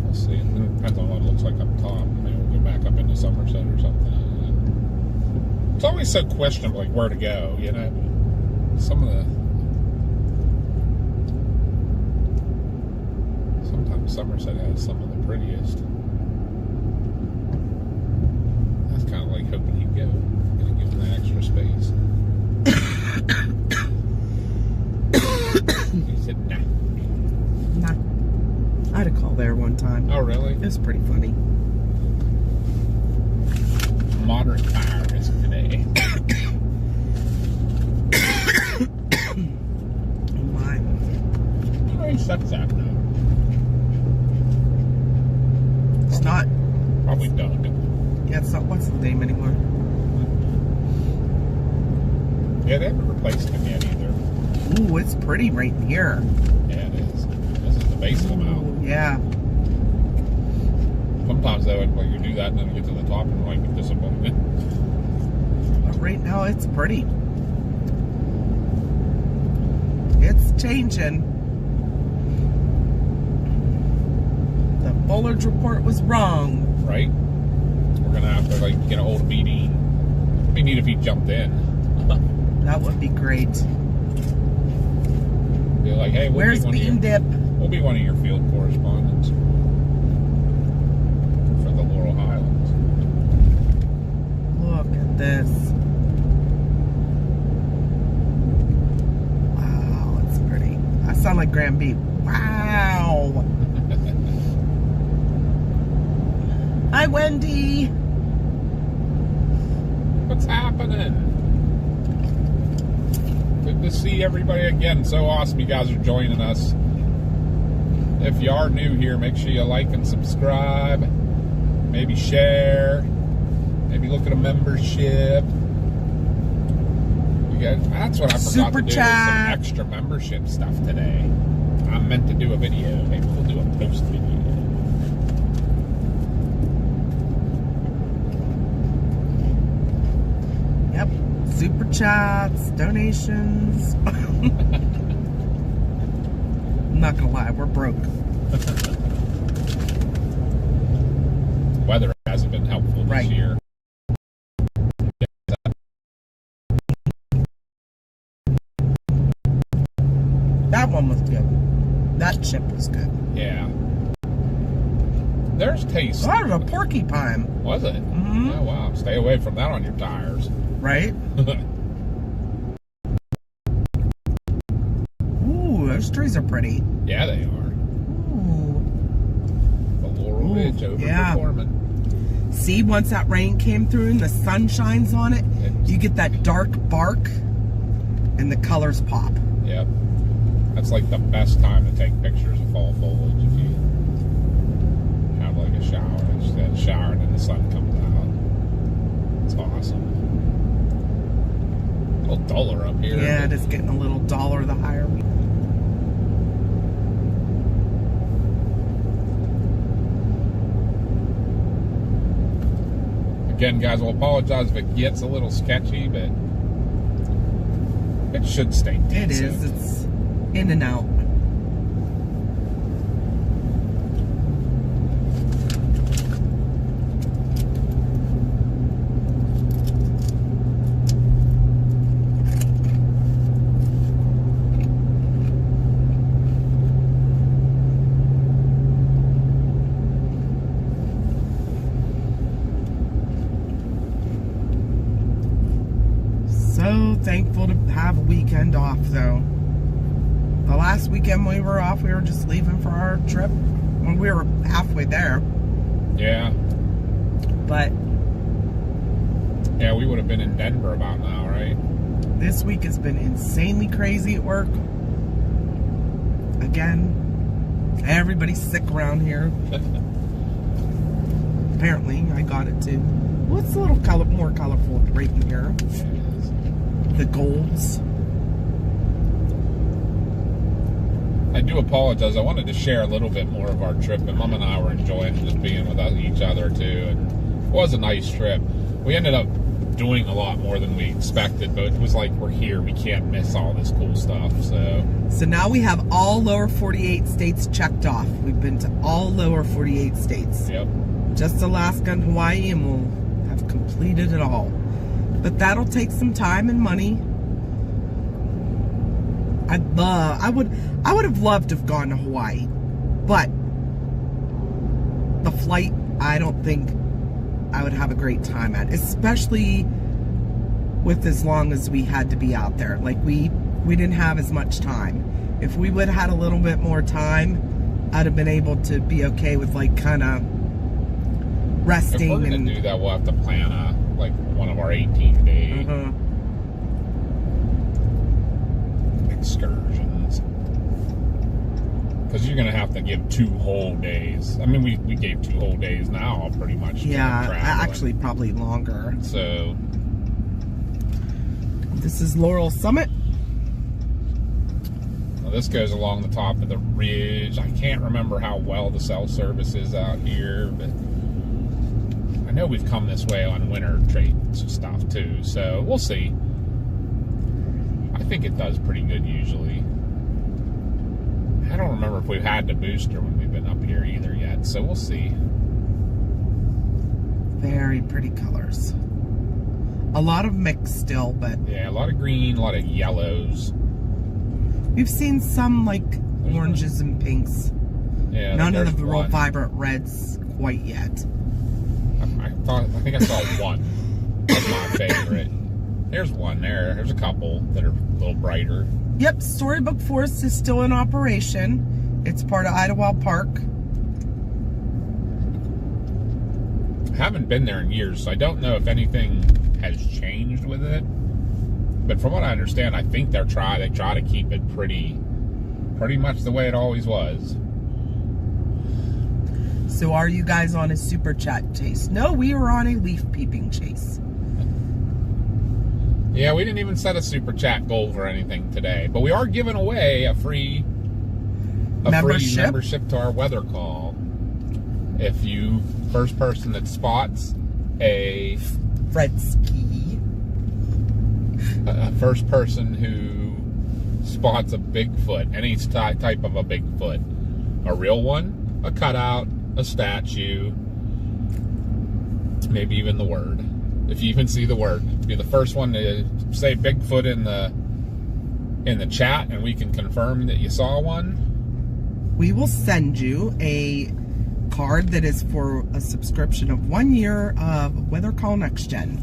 We'll see. It depends on what it looks like up top. Maybe we'll go back up into Somerset or something. It's always so questionable, like, where to go, you know? Sometimes Somerset has some of the prettiest. Kind of like hoping he'd go. Gonna give him that extra space. He said, nah. Nah. I had a call there one time. Oh, really? It was pretty funny. Moderate tire risk today. Oh my. How he sucks that now? It's not. Probably Doug. Yeah, it's not. What's the name anymore? Yeah, they haven't replaced him yet either. Ooh, it's pretty right here. Yeah, it is. This is the base of the mountain. Yeah. Sometimes though, like you do that and then you get to the top and you might get disappointed. But right now, it's pretty. It's changing. The foliage report was wrong. Right? We're gonna have to like get a hold of BD. It'd be neat if he jumped in. That would be great. Be like, hey, where's Bean Dip? We'll be one of your field correspondents for the Laurel Highlands. Look at this. Wow, it's pretty. I sound like Graham B. Wow. Hi, Wendy. What's happening? Good to see everybody again. So awesome you guys are joining us. If you are new here, make sure you like and subscribe. Maybe share. Maybe look at a membership. You guys, that's what I forgot Super to do. chat. Some extra membership stuff today. I meant to do a video. Maybe we'll do a post video. Yep. Super chats, donations. I'm not gonna lie, we're broke. Weather hasn't been helpful this year. That one was good. That chip was good. Yeah. There's taste. Oh, that was a porcupine. Was it? Mm-hmm. Oh, wow. Stay away from that on your tires. Right? Ooh, those trees are pretty. Yeah, they are. Ooh. The Laurel Ridge overperforming. See, once that rain came through and the sun shines on it, you get that dark bark and the colors pop. Yep. That's like the best time to take pictures of fall foliage if you have like a shower. Just that shower and then the sun comes out. It's awesome. A little duller up here. Yeah, it is getting a little duller the higher we... Again, guys, we'll apologize if it gets a little sketchy, but it should stay decent. It is. It's in and out. Thankful to have a weekend off, though. The last weekend we were off, we were just leaving for our trip when we were halfway there. Yeah. But yeah, we would have been in Denver about now, right? This week has been insanely crazy at work. Again, everybody's sick around here. Apparently, I got it too. What's a little more colorful right in here? The golds. I do apologize. I wanted to share a little bit more of our trip, and Mom and I were enjoying just being with each other too. And it was a nice trip. We ended up doing a lot more than we expected, but it was like, we're here, we can't miss all this cool stuff. So now we have all lower 48 states checked off. We've been to all lower 48 states. Yep. Just Alaska and Hawaii, and we'll have completed it all. But that'll take some time and money. I would have loved to have gone to Hawaii, but the flight, I don't think I would have a great time at, especially with as long as we had to be out there. Like we didn't have as much time. If we would have had a little bit more time, I'd have been able to be okay with like kind of resting. If we're gonna do that, we'll have to plan like one of our 18-day excursions, because you're gonna have to give 2 whole days. I mean, we gave 2 whole days now, pretty much. Yeah, actually, probably longer. So this is Laurel Summit. Well, this goes along the top of the ridge. I can't remember how well the cell service is out here, but I know we've come this way on winter traits and stuff too, so we'll see. I think it does pretty good usually. I don't remember if we've had the booster when we've been up here either yet, so we'll see. Very pretty colors. A lot of mix still, but... Yeah, a lot of green, a lot of yellows. We've seen some, like, oranges and pinks. Yeah, none of the real vibrant reds quite yet. I think I saw one. That's my favorite. There's one there. There's a couple that are a little brighter. Yep, Storybook Forest is still in operation. It's part of Idlewild Park. I haven't been there in years, so I don't know if anything has changed with it. But from what I understand, I think they try to keep it pretty much the way it always was. So are you guys on a super chat chase? No, we were on a leaf peeping chase. Yeah, we didn't even set a super chat goal for anything today, but we are giving away a free membership to our weather call. If you, first person that spots a first person who spots a Bigfoot, any type of a Bigfoot, a real one, a cutout, a statue, maybe even the word. If you even see the word, be the first one to say Bigfoot in the chat, and we can confirm that you saw one. We will send you a card that is for a subscription of 1 year of Weather Call Next Gen,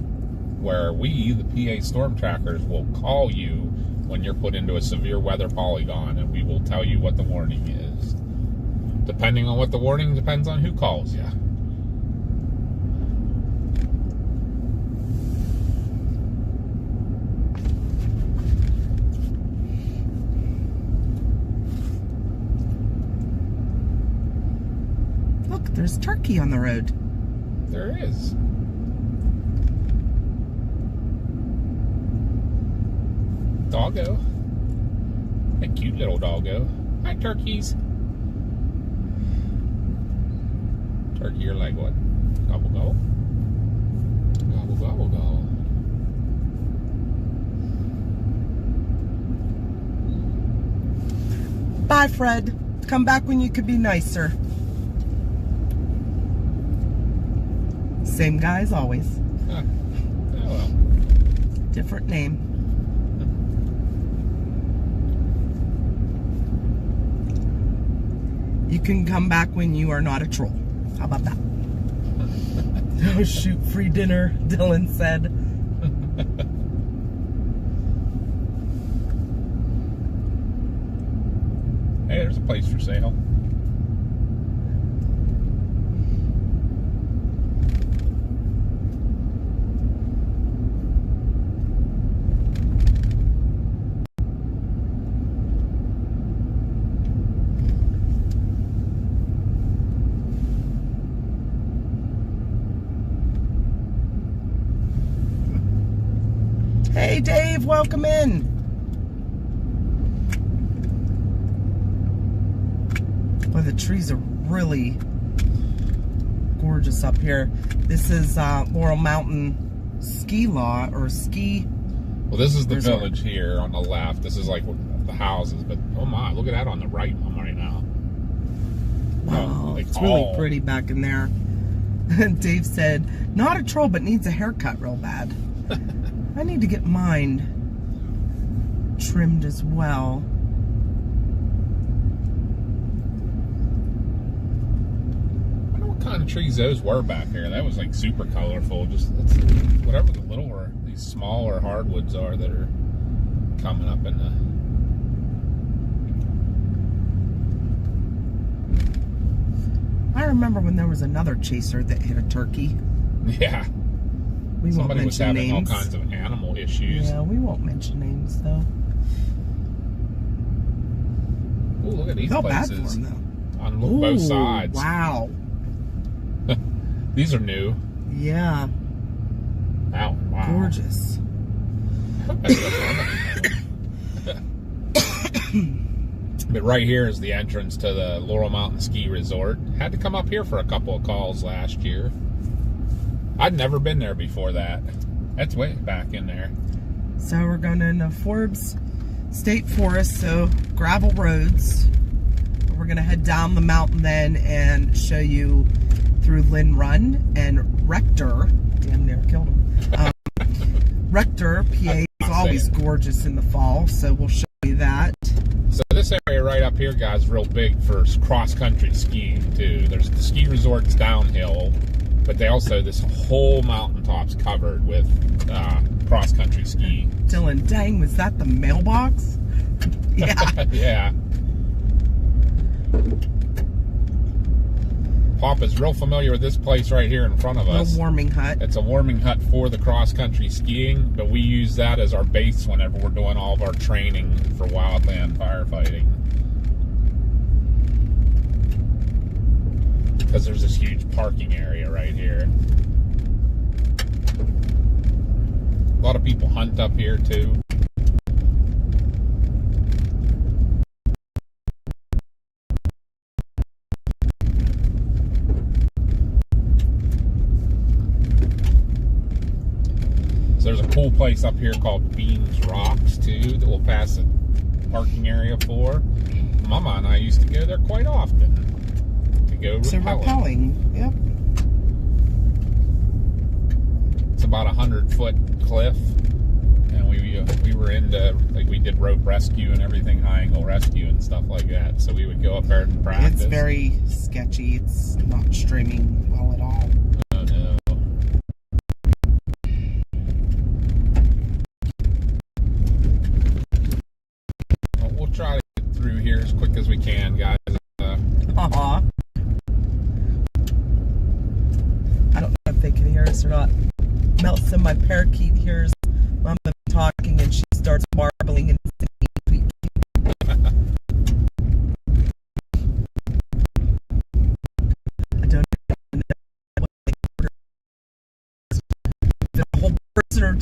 where we, the PA Storm Trackers, will call you when you're put into a severe weather polygon, and we will tell you what the warning is. Depending on what the warning, depends on who calls you. Look, there's turkey on the road. There is. Doggo. A cute little doggo. Hi, turkeys. Turkey, you're like what? Gobble, gobble. Gobble, gobble, gobble. Bye, Fred. Come back when you could be nicer. Same guy as always. Huh. Oh well. Different name. You can come back when you are not a troll. How about that? Oh, shoot, free dinner, Dylan said. Hey, there's a place for sale. Hey, Dave, welcome in. Boy, the trees are really gorgeous up here. This is Laurel Mountain Ski Law or Ski. Well, this is the resort. village here on the left. This is like the houses, but oh my, look at that on the right one right now. Wow, like it's really pretty back in there. Dave said, not a troll, but needs a haircut real bad. I need to get mine trimmed as well. I wonder what kind of trees those were back here. That was like super colorful. Just whatever the littler, these smaller hardwoods are that are coming up in the. I remember when there was another chaser that hit a turkey. Yeah. We won't Somebody was mention having names. all kinds of animal issues. Yeah, we won't mention names though. Oh, look at these Felt bad for places him though. on Ooh, both sides. Wow. These are new. Yeah. Wow. Wow. Gorgeous. But right here is the entrance to the Laurel Mountain Ski Resort. Had to come up here for a couple of calls last year. I'd never been there before that. That's way back in there. So we're going into Forbes State Forest, so gravel roads. We're going to head down the mountain then and show you through Lynn Run and Rector. Damn near killed him. Rector, PA, is always gorgeous in the fall, so we'll show you that. So this area right up here, guys, is real big for cross-country skiing, too. There's the ski resorts downhill, but they also, this whole mountaintop's covered with cross-country ski. Dylan, dang, was that the mailbox? Yeah. Yeah. Papa's real familiar with this place right here in front of us. A warming hut. It's a warming hut for the cross-country skiing, but we use that as our base whenever we're doing all of our training for wildland firefighting. Because there's this huge parking area right here. A lot of people hunt up here too. So there's a cool place up here called Beans Rocks too that we'll pass a parking area for. Mama and I used to go there quite often to go rappelling. So rappelling, yep. It's about 100-foot cliff, and we were into, like, we did rope rescue and everything, high angle rescue and stuff like that. So we would go up there and practice. It's very sketchy. It's not streaming well at all. Oh no. Well, we'll try to get through here as quick as we can, guys. Aw. I don't know if they can hear us or not. Melissa, my parakeet, hears Mama talking and she starts warbling and singing. I don't know what they order. A whole person or two.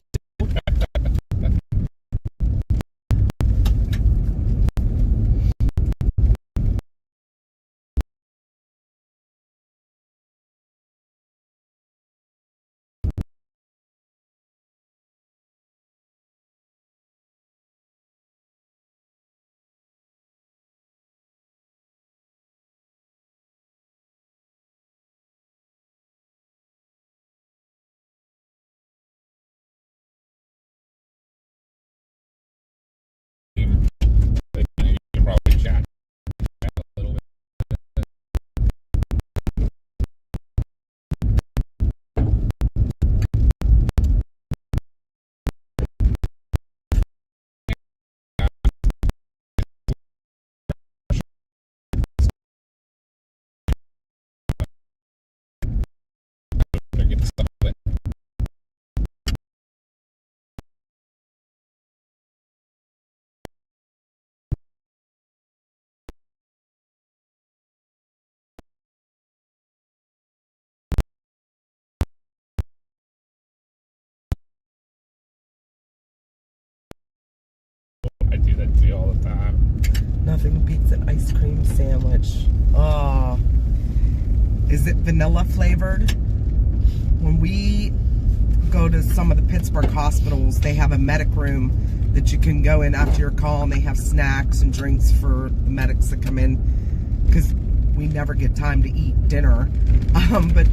all the time. Nothing beats an ice cream sandwich. Oh. Is it vanilla flavored? When we go to some of the Pittsburgh hospitals, they have a medic room that you can go in after your call, and they have snacks and drinks for the medics that come in, because we never get time to eat dinner. But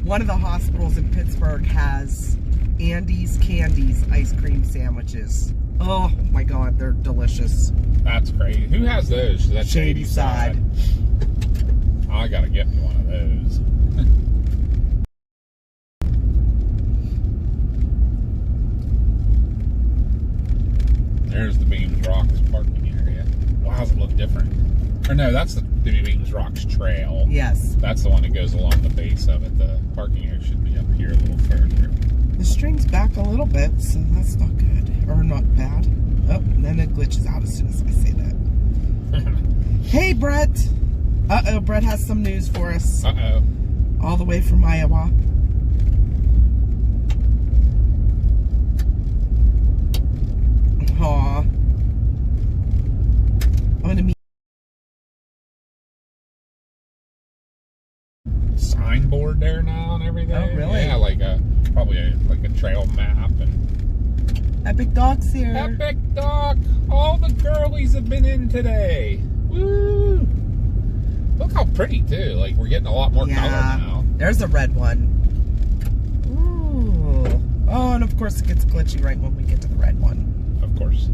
one of the hospitals in Pittsburgh has Andy's Candies ice cream sandwiches. Oh my God, they're delicious. That's crazy. Who has those? That's Shady Side. Oh, I gotta get me one of those. There's the Beams Rocks parking area. Wow, does it look different? Or no, that's the Beams Rocks trail. Yes. That's the one that goes along the base of it. The parking area should be up here a little further. The string's back a little bit, so that's not good. Or not bad. Oh, then it glitches out as soon as I say that. Hey, Brett. Uh-oh, Brett has some news for us. Uh-oh. All the way from Iowa. Aw. I'm gonna meet. Signboard there now and everything. Oh, really? Yeah, like probably a trail map and. Epic Doc's here. Epic Doc! All the girlies have been in today. Woo! Look how pretty too. Like we're getting a lot more color now. There's a red one. Ooh. Oh, and of course it gets glitchy right when we get to the red one. Of course.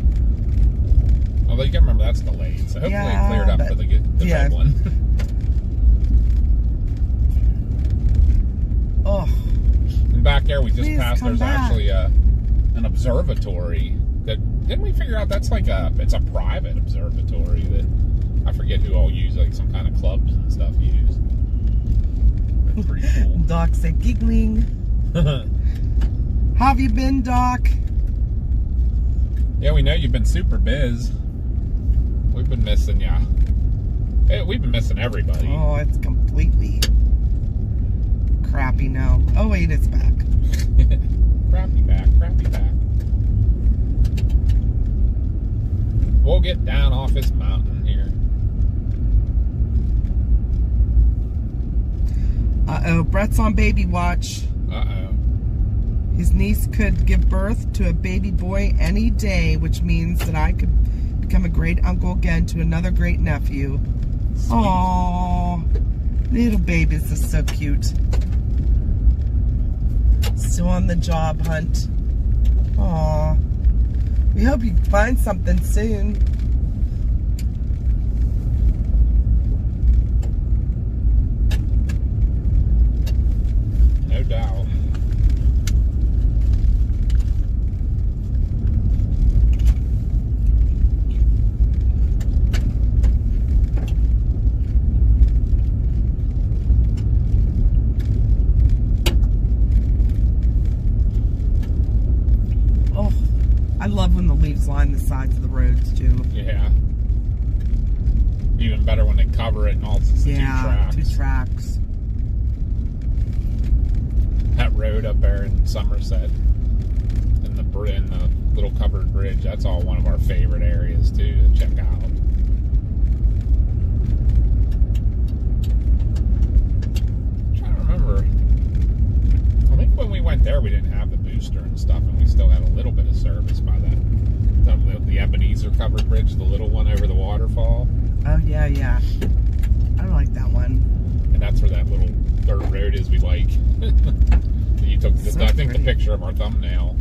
Although you gotta remember that's delayed, so hopefully Yeah, it cleared up but- for the yeah. red one. Oh. And back there we just Please passed. come There's back. actually an observatory that didn't we figure out that's like it's a private observatory that I forget who all use, like some kind of clubs and stuff use. That's pretty cool. Doc said giggling. How have you been, Doc? Yeah, we know you've been super biz. We've been missing ya. Hey, we've been missing everybody. Oh, it's completely crappy now. Oh wait, it's back. Crappy back, crappy back. We'll get down off this mountain here. Uh-oh, Brett's on baby watch. Uh-oh. His niece could give birth to a baby boy any day, which means that I could become a great uncle again to another great nephew. Sweet. Aww, little babies are so cute. Still on the job hunt. Aww. We hope you find something soon. No doubt. Oh, I love when the leaves line the sides of the roads too. Yeah. Even better when they cover it and all it's two tracks. That road up there in Somerset and the little covered bridge, that's all one of our favorite areas too to check out. I'm trying to remember. I think when we went there we didn't have the booster and stuff, and we still had a little bit of service by that. The Ebenezer covered bridge, the little one over the waterfall. Oh yeah, yeah. I like that one. And that's where that little dirt road is we like. You took So I think pretty. the picture of our thumbnail.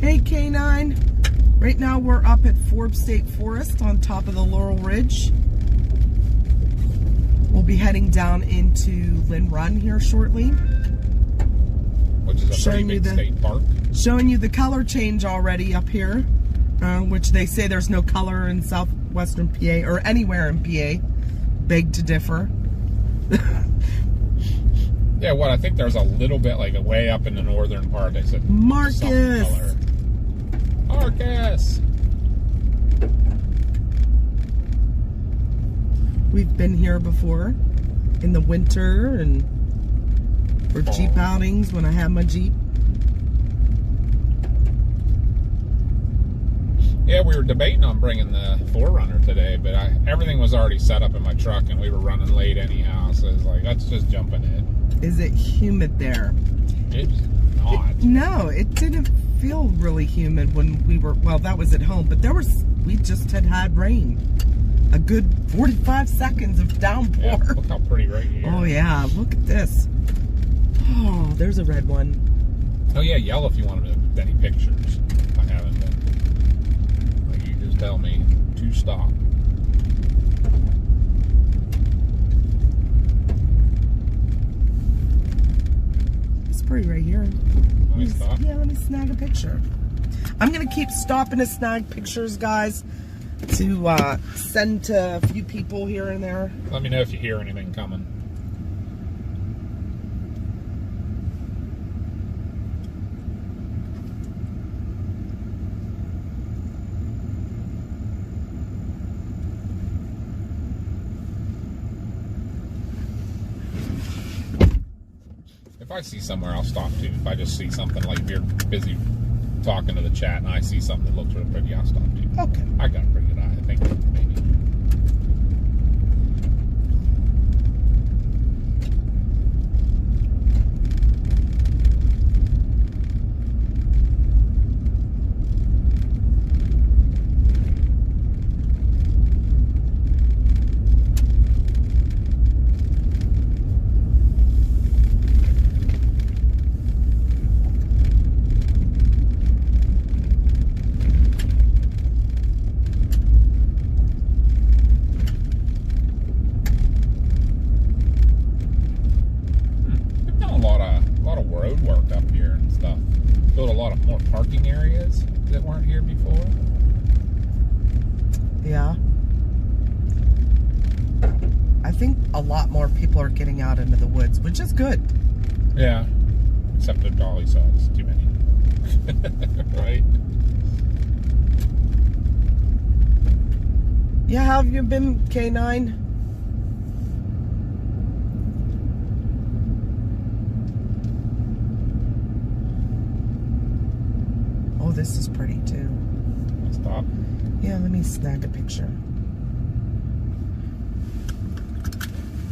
Hey K9, right now we're up at Forbes State Forest on top of the Laurel Ridge. We'll be heading down into Laurel Run here shortly. Which is a Showing pretty you big the- state park. Showing you the color change already up here, which they say there's no color in southwestern PA or anywhere in PA. Beg to differ. Yeah, what I think there's a little bit like way up in the northern part. They said Marcus. some color. Marcus. We've been here before in the winter and for Jeep outings when I have my Jeep. Yeah, we were debating on bringing the 4Runner today, but everything was already set up in my truck, and we were running late anyhow, so it's like, let's just jump in it. Is it humid there? It's not. No, it didn't feel really humid when we were, well, that was at home, but we just had rain. A good 45 seconds of downpour. Yeah, look how pretty right here. Oh yeah, look at this. Oh, there's a red one. Oh yeah, yell if you want any pictures. I haven't been. Like, you just tell me to stop. It's pretty right here. Let me stop. Yeah, let me snag a picture. I'm gonna keep stopping to snag pictures, guys, to send to a few people here and there. Let me know if you hear anything coming. If I see somewhere, I'll stop too. If I just see something, like if you're busy talking to the chat and I see something that looks really pretty, I'll stop too. Okay. I got a pretty good eye, I think, maybe. Yeah. I think a lot more people are getting out into the woods, which is good. Yeah. Except the dolly saws. Too many. Right? Yeah, how have you been, K9? Oh, this is pretty too. Stop. Yeah, let me snag a picture.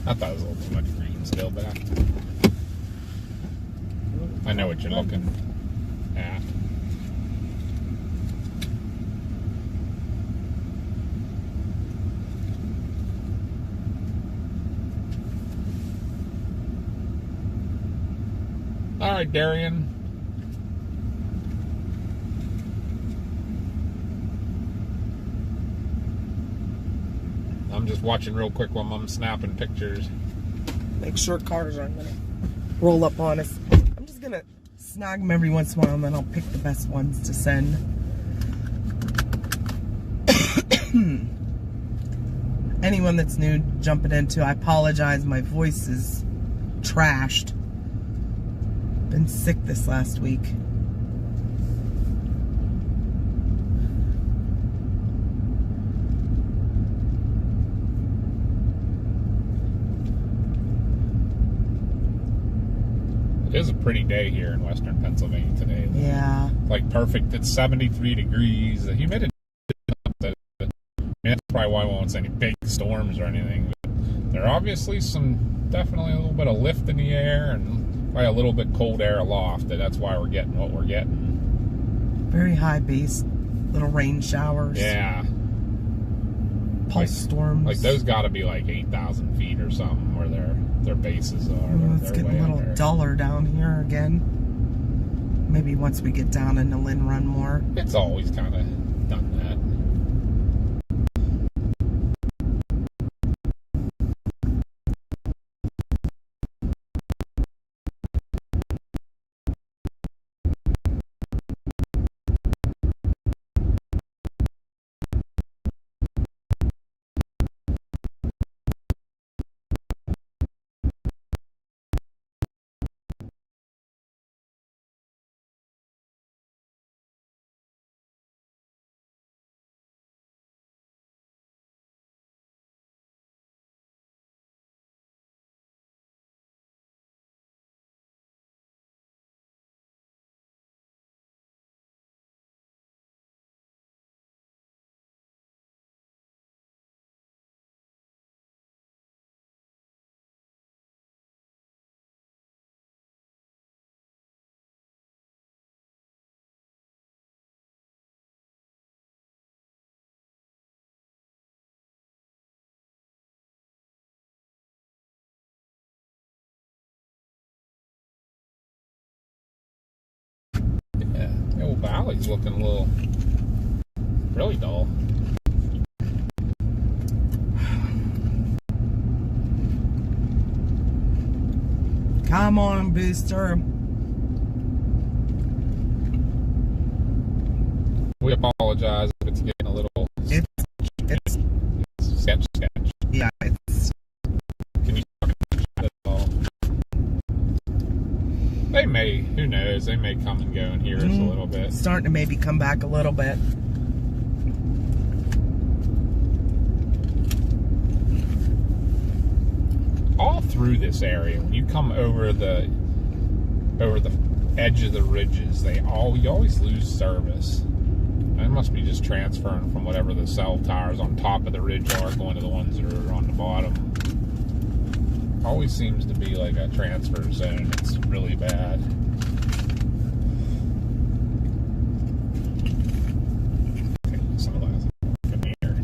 I thought it was a little too much green still, but I know what you're looking at. All right, Darian. I'm just watching real quick while I'm snapping pictures. Make sure cars aren't gonna roll up on us. I'm just gonna snag them every once in a while and then I'll pick the best ones to send. Anyone that's new jumping into, I apologize, my voice is trashed. Been sick this last week. It is a pretty day here in western Pennsylvania today, though. Yeah. Like perfect. It's 73 degrees. The humidity, I mean, that's probably why we won't see any big storms or anything. But there are obviously definitely a little bit of lift in the air and probably a little bit cold air aloft. That's why we're getting what we're getting. Very high base, little rain showers. Yeah. Pulse storms. Like those got to be like 8,000 feet or something where their bases are. It's getting a little duller down here again. Maybe once we get down into Lynn Run more. It's always kind of done that. Yeah, the old valley's looking a little really dull. Come on, Booster. We apologize if it's getting a little It's sketch. yeah, it's Can you talk about it at all? They may, who knows, they may come and go and hear us a little bit. starting to maybe come back a little bit. All through this area, when you come over the edge of the ridges, you always lose service. It must be just transferring from whatever the cell towers on top of the ridge are going to the ones that are on the bottom. Always seems to be like a transfer zone. It's really bad. Okay, sunglasses. Come here.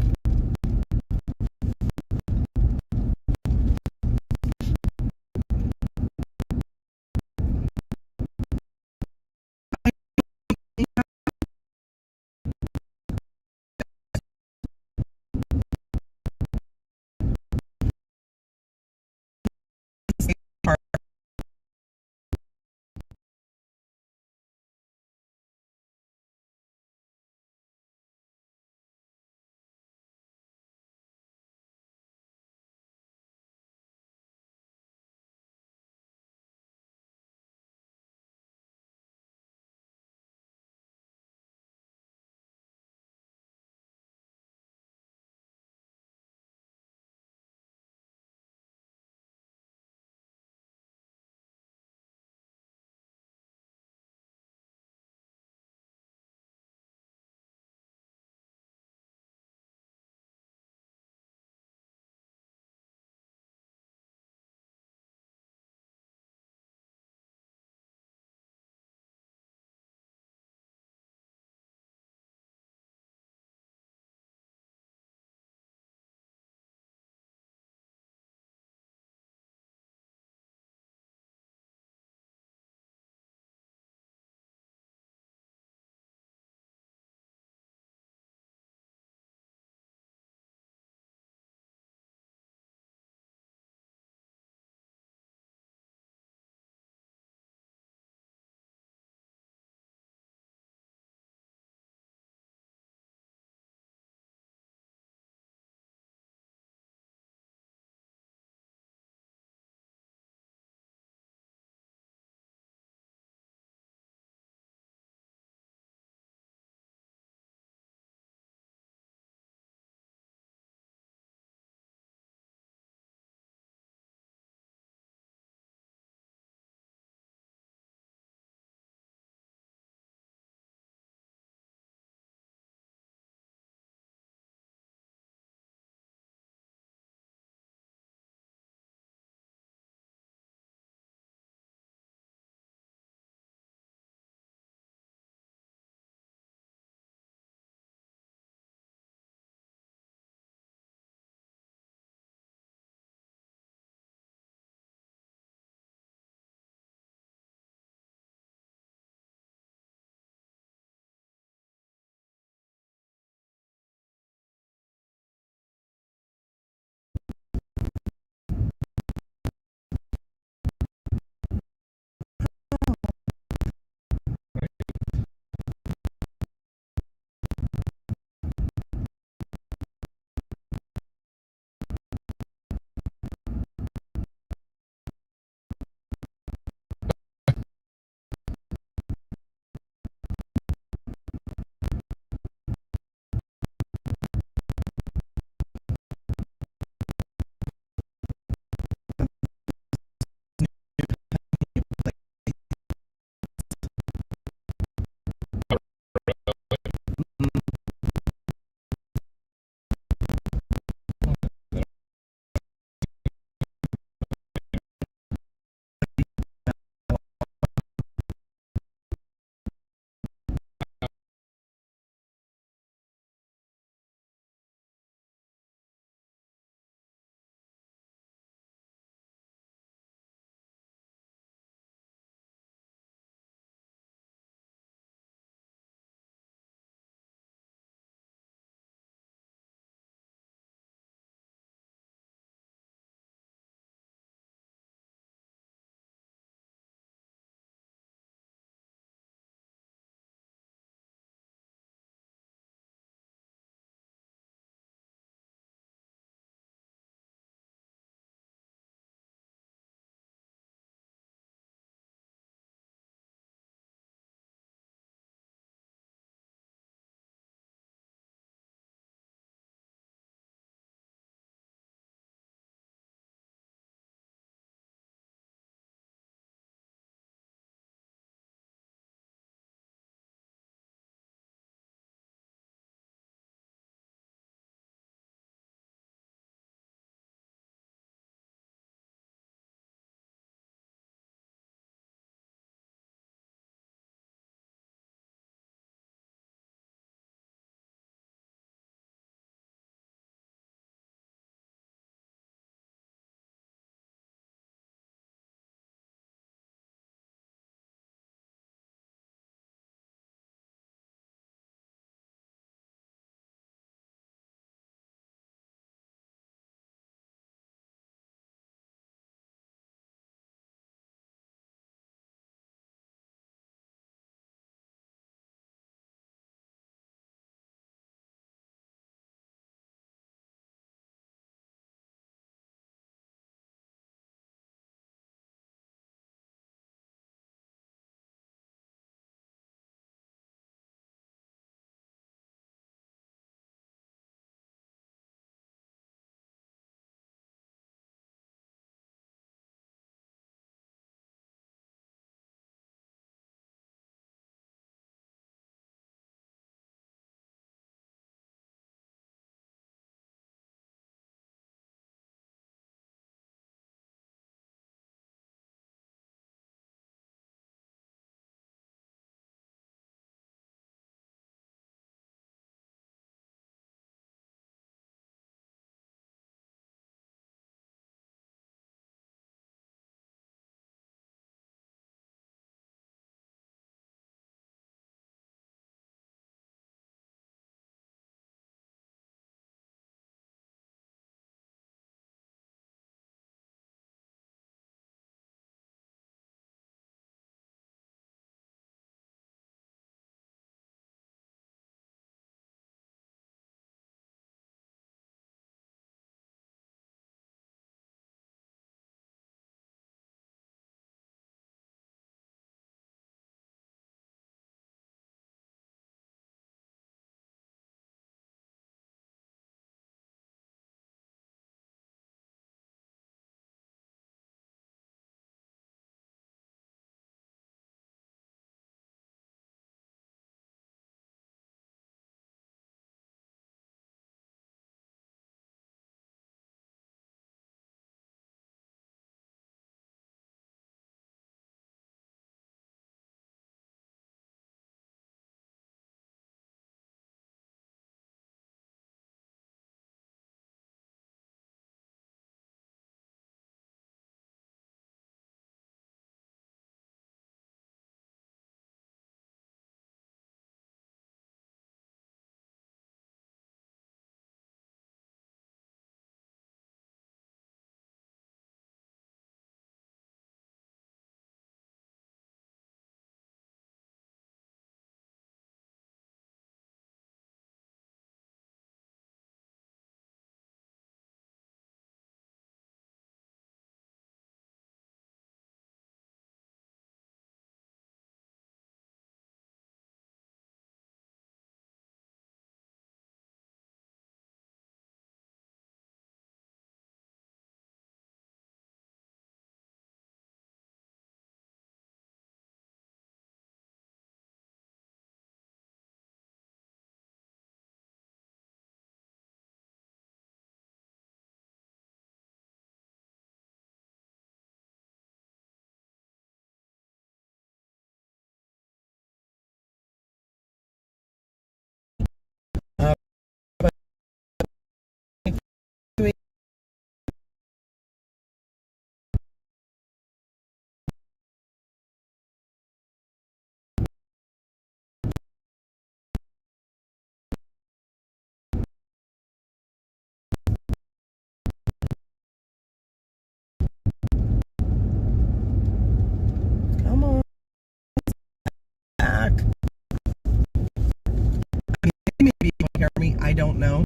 don't know.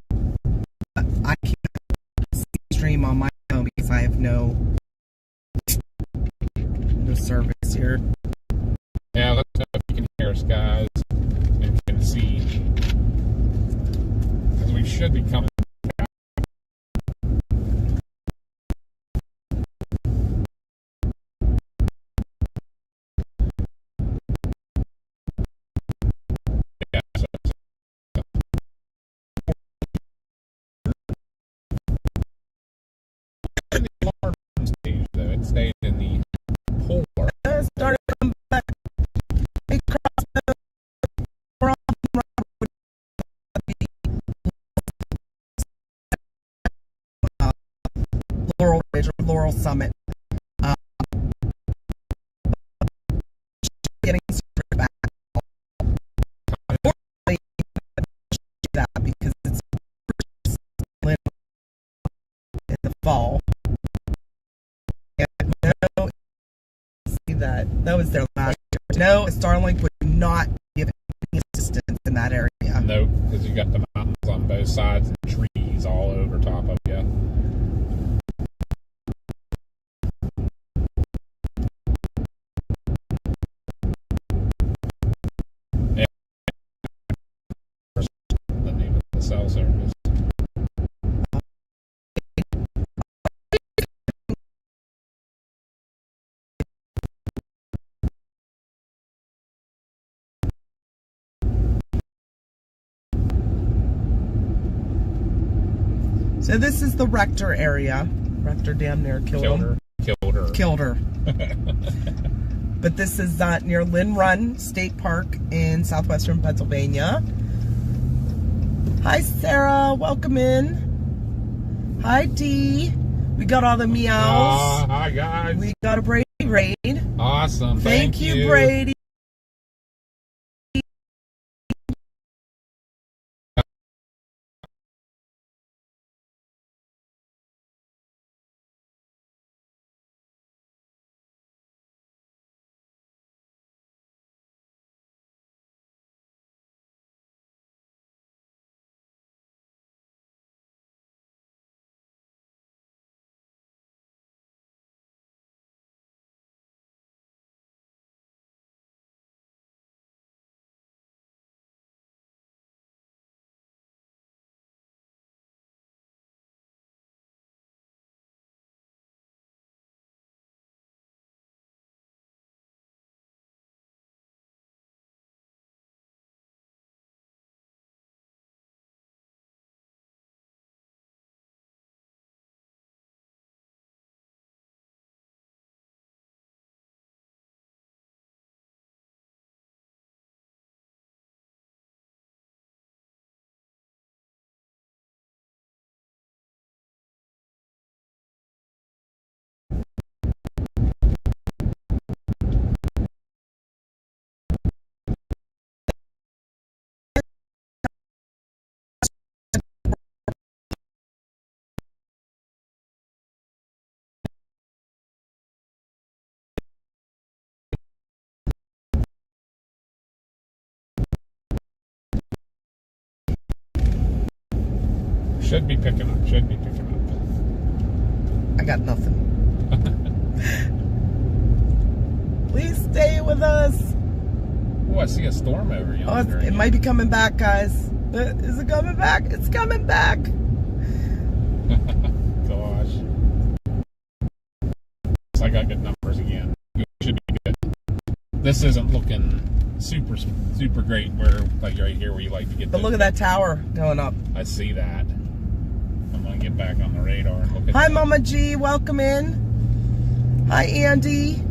I can't stream on my phone because I have no service here. Yeah, let us know if you can hear us, guys, and can see. Because we should be coming. It stayed in the polar. Started to come back. Big crossbow. Laurel Ridge or Laurel Summit. Getting back. Unfortunately, that because it's in the fall. No, see that was their last year. No, Starlink would not give any assistance in that area. Nope, because you got the mountains on both sides and trees all over top of you. Yeah. The name of the cell service. So this is the Rector area. Rector damn near killed her. But this is near Laurel Run State Park in southwestern Pennsylvania. Hi Sarah, welcome in. Hi Dee. We got all the meows. Hi guys. We got a Brady raid. Awesome. Thank you, Brady. Should be picking up. I got nothing. Please stay with us. Oh, I see a storm over yonder. Oh, it might be coming back, guys. Is it coming back? It's coming back. Gosh. So I got good numbers again. It should be good. This isn't looking super great where, like right here where you like to get. But look at that tower going up. I see that. I'm gonna get back on the radar and look at. Hi, Mama G, welcome in. Hi, Andy.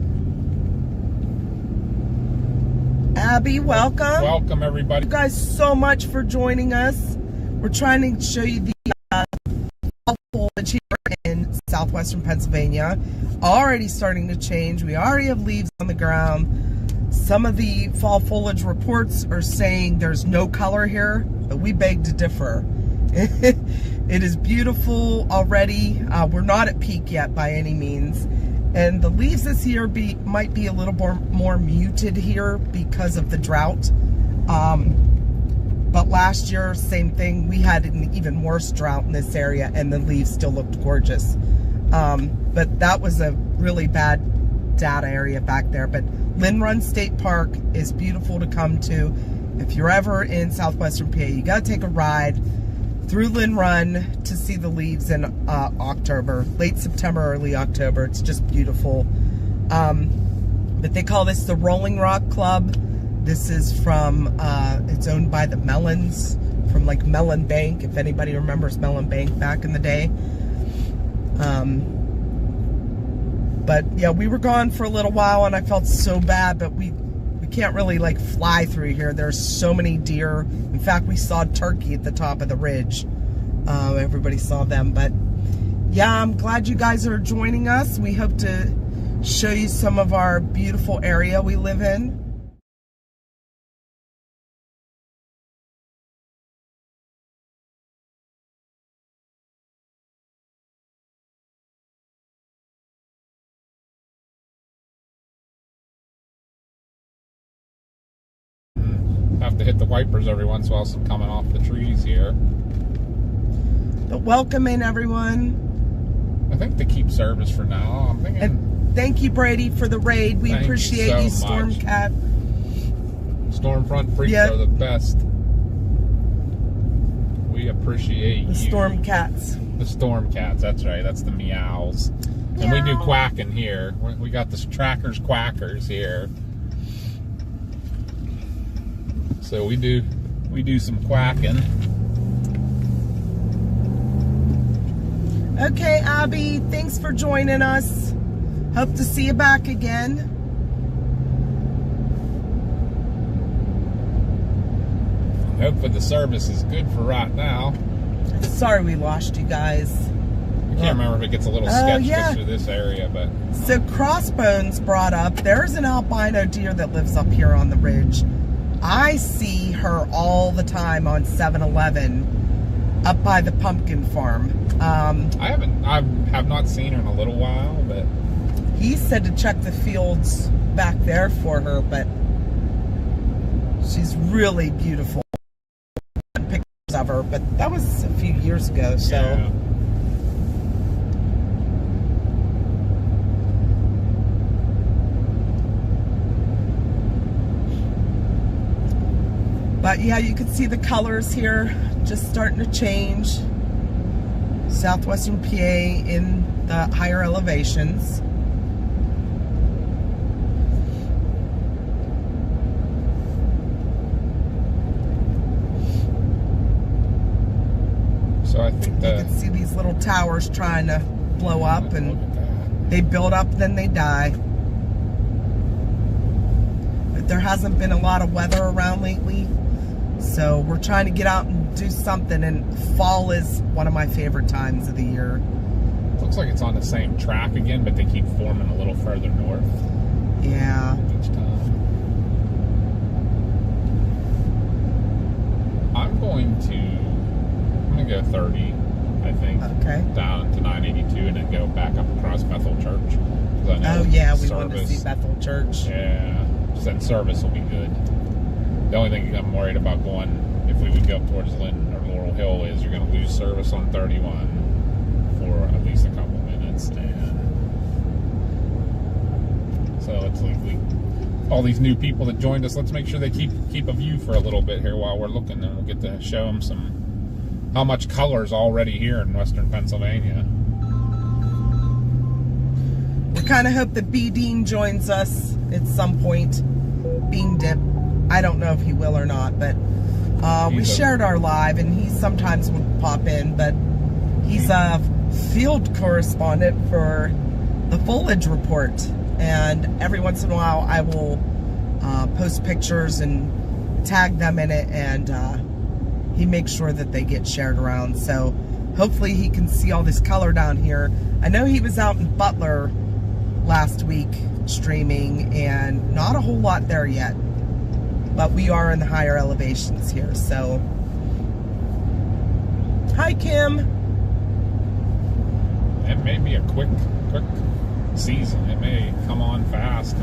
Abby, welcome. Welcome, everybody. Thank you guys so much for joining us. We're trying to show you the foliage here in southwestern Pennsylvania. Already starting to change. We already have leaves on the ground. Some of the fall foliage reports are saying there's no color here, but we beg to differ. It is beautiful already. We're not at peak yet by any means. And the leaves this year might be a little more muted here because of the drought. But last year, same thing. We had an even worse drought in this area, and the leaves still looked gorgeous. But that was a really bad data area back there. But Laurel Run State Park is beautiful to come to. If you're ever in southwestern PA, you got to take a ride through Laurel Run to see the leaves in October, late September, early October. It's just beautiful. But they call this the Rolling Rock Club. This is from, it's owned by the Mellons, from like Mellon Bank, if anybody remembers Mellon Bank back in the day. But yeah, we were gone for a little while and I felt so bad, but we can't really like fly through here. There's so many deer. In fact, we saw turkey at the top of the ridge. Everybody saw them, but yeah, I'm glad you guys are joining us. We hope to show you some of our beautiful area we live in. Have to hit the wipers every once in a while, some coming off the trees here. But welcome in, everyone. I think to keep service for now. I'm thinking. And thank you, Brady, for the raid. We appreciate you, Stormcat. Stormfront freaks are the best. We appreciate you. The Stormcats. The Stormcats, that's right. That's the meows. Meow. And we do quacking here. We got the trackers quackers here. So we do some quacking. Okay, Abby, thanks for joining us. Hope to see you back again. Hopefully the service is good for right now. Sorry we lost you guys. I can't remember if it gets a little sketchy through this area, but... So Crossbones brought up, there's an albino deer that lives up here on the ridge. I see her all the time on 7-Eleven up by the pumpkin farm. I have not seen her in a little while, but he said to check the fields back there for her, but she's really beautiful. Pictures of her, but that was a few years ago, so. Yeah. But yeah, you can see the colors here just starting to change. Southwestern PA in the higher elevations. So I think you can see these little towers trying to blow up, and they build up, then they die. But there hasn't been a lot of weather around lately. So we're trying to get out and do something, and fall is one of my favorite times of the year. Looks like it's on the same track again, but they keep forming a little further north. Yeah. Each time. I'm gonna go 30, I think. Okay. Down to 982 and then go back up across Bethel Church. Oh yeah, we want to see Bethel Church. Yeah. Then service will be good. The only thing I'm worried about going, if we would go up towards Lynn or Laurel Hill, is you're going to lose service on 31 for at least a couple minutes. And so it's like all these new people that joined us, let's make sure they keep a view for a little bit here while we're looking, and we'll get to show them how much color is already here in western Pennsylvania. We kind of hope that B. Dean joins us at some point. Bean Dip. I don't know if he will or not, but we shared our live, and he sometimes would pop in, but he's a field correspondent for the Foliage Report, and every once in a while I will post pictures and tag them in it, and he makes sure that they get shared around. So hopefully he can see all this color down here. I know he was out in Butler last week streaming, and not a whole lot there yet. But we are in the higher elevations here, so. Hi, Kim. It may be a quick season. It may come on fast.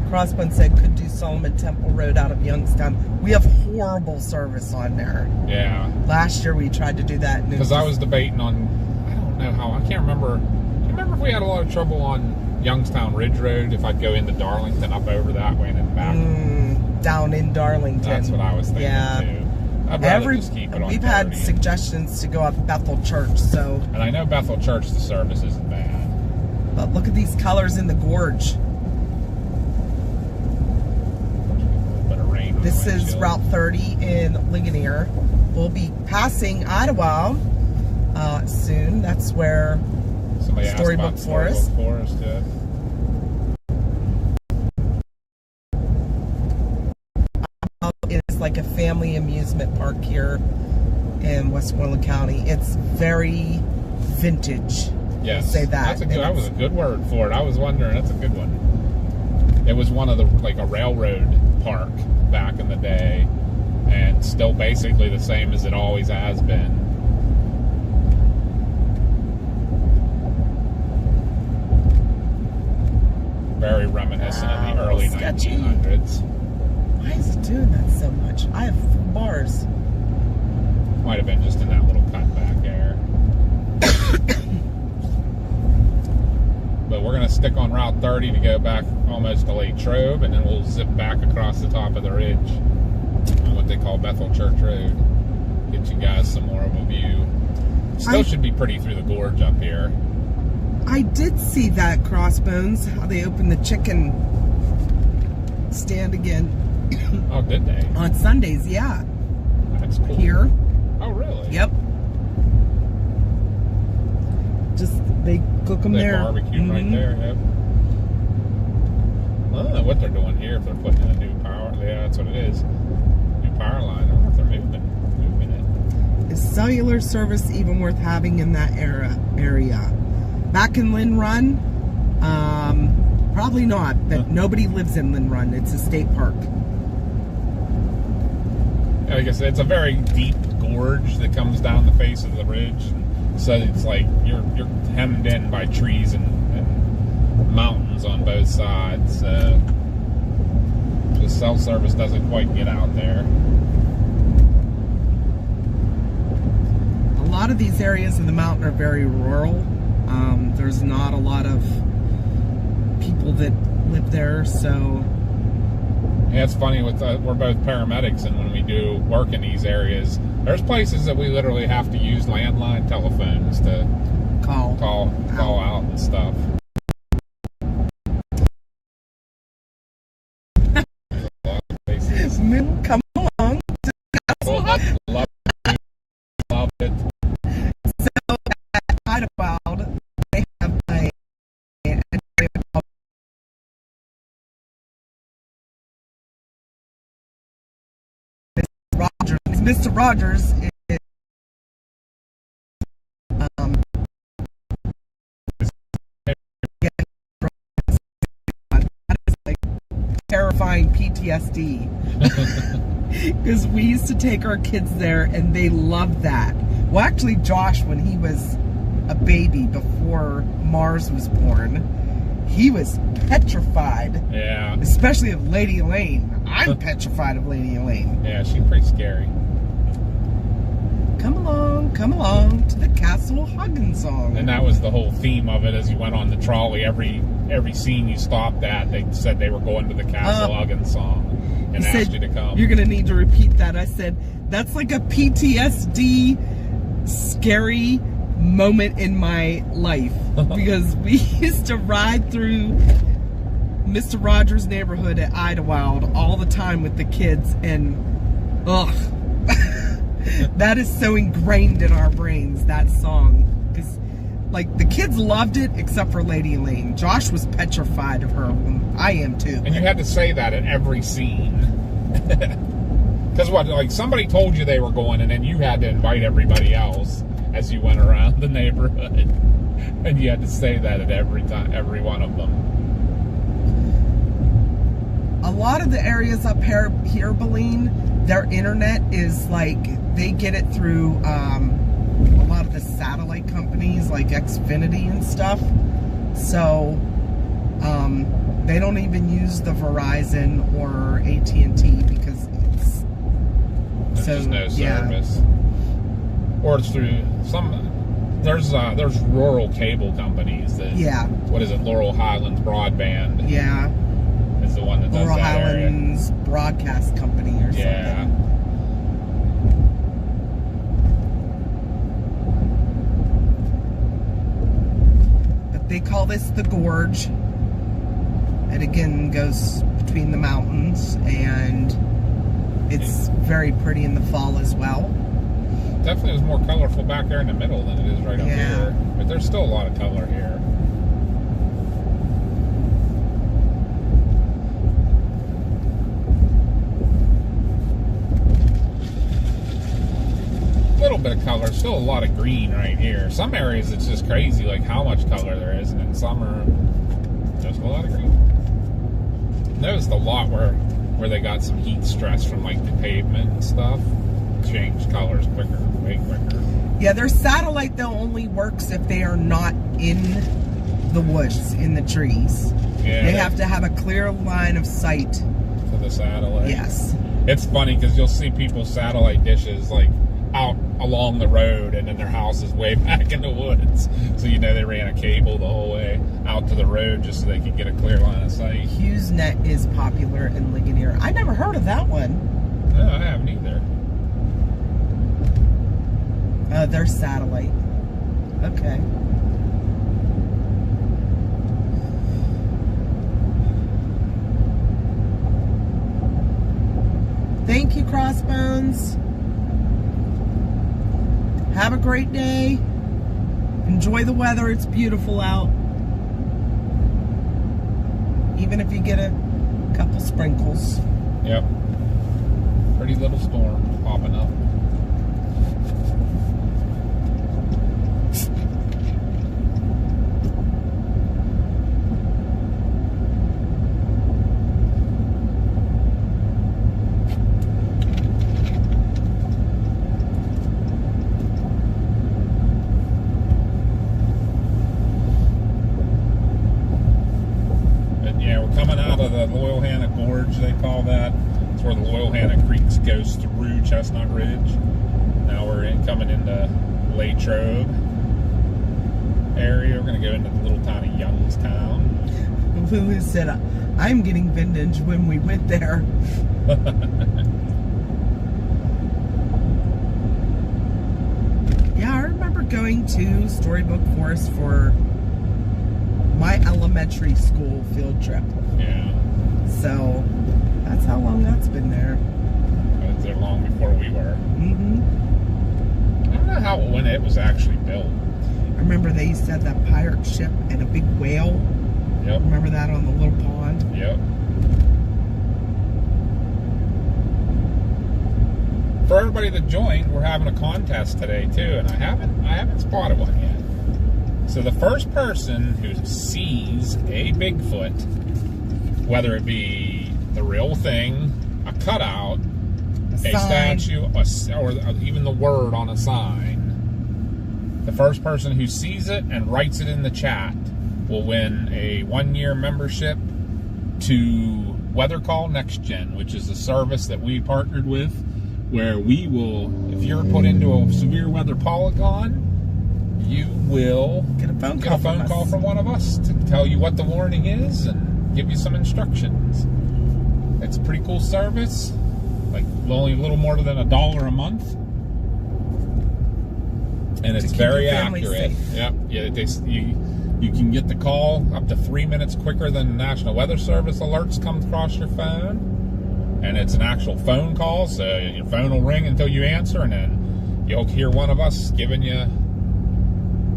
Crossbone said could do Solomon Temple Road out of Youngstown. We have horrible service on there. Yeah. Last year we tried to do that. Because I was debating on, I don't know how, I can't remember. I remember if we had a lot of trouble on Youngstown Ridge Road, if I'd go into Darlington up over that way and then back. Down in Darlington. That's what I was thinking too. I'd rather just keep it on We've 30. had suggestions to go up Bethel Church, so. And I know Bethel Church, the service isn't bad. But look at these colors in the gorge. This is Route 30 in Ligonier. We'll be passing Idlewild soon. That's where Storybook Forest. It's like a family amusement park here in Westmoreland County. It's very vintage. Yes, I'll say that. That was a good word for it. I was wondering. That's a good one. It was one of the, like a railroad park back in the day, and still basically the same as it always has been. Very reminiscent of the early Sketchy. 1900s. Why is it doing that so much? I have full bars. Might have been just in that little cutback there. But we're going to stick on Route 30 to go back almost to Lake Trobe, and then we'll zip back across the top of the ridge on what they call Bethel Church Road. Get you guys some more of a view. Still should be pretty through the gorge up here. I did see that, Crossbones, how they opened the chicken stand again. Oh, did they? On Sundays, yeah. That's cool. Here. Oh, really? Yep. Just, they cook them there. Barbecue right there, yep. I don't know what they're doing here, if they're putting in a new power. Yeah, that's what it is. New power line. I don't know if they're moving it. Is cellular service even worth having in that area? Back in Lynn Run? Probably not, but nobody lives in Lynn Run. It's a state park. Like I said, it's a very deep gorge that comes down the face of the ridge. So it's like you're hemmed in by trees and mountains on both sides. The cell service doesn't quite get out there. A lot of these areas in the mountain are very rural. There's not a lot of people that live there, so. Yeah, it's funny. We're both paramedics, and when we do work in these areas, there's places that we literally have to use landline telephones to call out and stuff. Come along. Love it. So at Idlewild, they have a Mr. Rogers is like terrifying PTSD. Because we used to take our kids there and they loved that. Well, actually, Josh, when he was a baby before Mars was born, he was petrified. Yeah. Especially of Lady Elaine. I'm petrified of Lady Elaine. Yeah, she's pretty scary. Come along to the Castle Huggin' song. And that was the whole theme of it as you went on the trolley. Every scene you stopped at, they said they were going to the Castle Huggin' song and asked you to come. You're going to need to repeat that. I said, that's like a PTSD scary moment in my life. Because we used to ride through Mr. Rogers' neighborhood at Idlewild all the time with the kids, and ugh. That is so ingrained in our brains, that song. Because, like, the kids loved it, except for Lady Elaine. Josh was petrified of her. I am, too. And you had to say that at every scene. Because what, like, somebody told you they were going, and then you had to invite everybody else as you went around the neighborhood. And you had to say that at every one of them. A lot of the areas up here, Beline, their internet is like, they get it through a lot of the satellite companies like Xfinity and stuff. So They don't even use the Verizon or AT&T because there's just no service. Or it's through there's rural cable companies that, what is it, Laurel Highlands Broadband is the one that does Laurel that Highlands area. Broadcast Company or something. But they call this the Gorge. It again goes between the mountains, and it's very pretty in the fall as well. Definitely is more colorful back there in the middle than it is right up here. But there's still a lot of color here. A little bit of color, still a lot of green right here. Some areas it's just crazy, like how much color there is, and in some are just a lot of green. Noticed a lot where they got some heat stress from like the pavement and stuff. Change colors quicker, way quicker. Yeah, their satellite though only works if they are not in the woods, in the trees. Yeah, they have to have a clear line of sight to the satellite. Yes. It's funny because you'll see people's satellite dishes like out along the road, and then their house is way back in the woods. So you know they ran a cable the whole way out to the road just so they could get a clear line of sight. HughesNet is popular in Ligonier. I never heard of that one. No, I haven't either. Their satellite. Okay. Thank you, Crossbones. Have a great day. Enjoy the weather. It's beautiful out. Even if you get a couple sprinkles. Yep. Pretty little storm popping up. Gorge, they call that. It's where the Loyalhanna Creeks goes through Chestnut Ridge. Now we're coming into Latrobe area. We're going to go into the little tiny Youngstown. Lou said, I'm getting vintage when we went there. Yeah, I remember going to Storybook Forest for my elementary school field trip. Yeah. So that's how long that's been there. It was there long before we were. Mm-hmm. I don't know when it was actually built. I remember they used to have that pirate ship and a big whale. Yep. Remember that on the little pond? Yep. For everybody that joined, we're having a contest today too, and I haven't spotted one yet. So the first person who sees a Bigfoot, whether it be the real thing, a cutout, a statue, or even the word on a sign, the first person who sees it and writes it in the chat will win a 1-year membership to Weather Call Next Gen, which is a service that we partnered with, where we will, if you're put into a severe weather polygon, you will get a phone call from one of us to tell you what the warning is and give you some instructions. It's a pretty cool service, like only a little more than $1 a month, and it's very accurate. Yep. Yeah, you can get the call up to 3 minutes quicker than the National Weather Service alerts come across your phone, and it's an actual phone call, so your phone will ring until you answer, and then you'll hear one of us giving you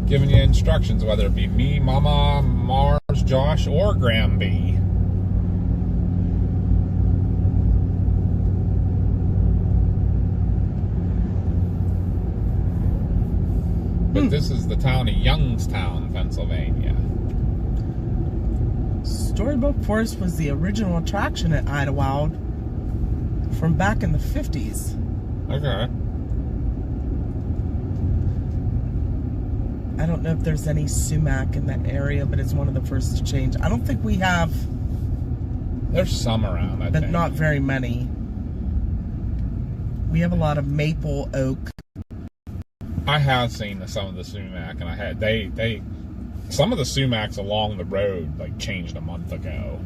instructions, whether it be me, Mama, Mars, Josh, or Graham B. But this is the town of Youngstown, Pennsylvania. Storybook Forest was the original attraction at Idlewild from back in the 50s. Okay. I don't know if there's any sumac in that area, but it's one of the first to change. I don't think we have There's some around, I but think. not very many. We have a lot of maple oak. I have seen some of the sumac, and I had some of the sumacs along the road like changed a month ago.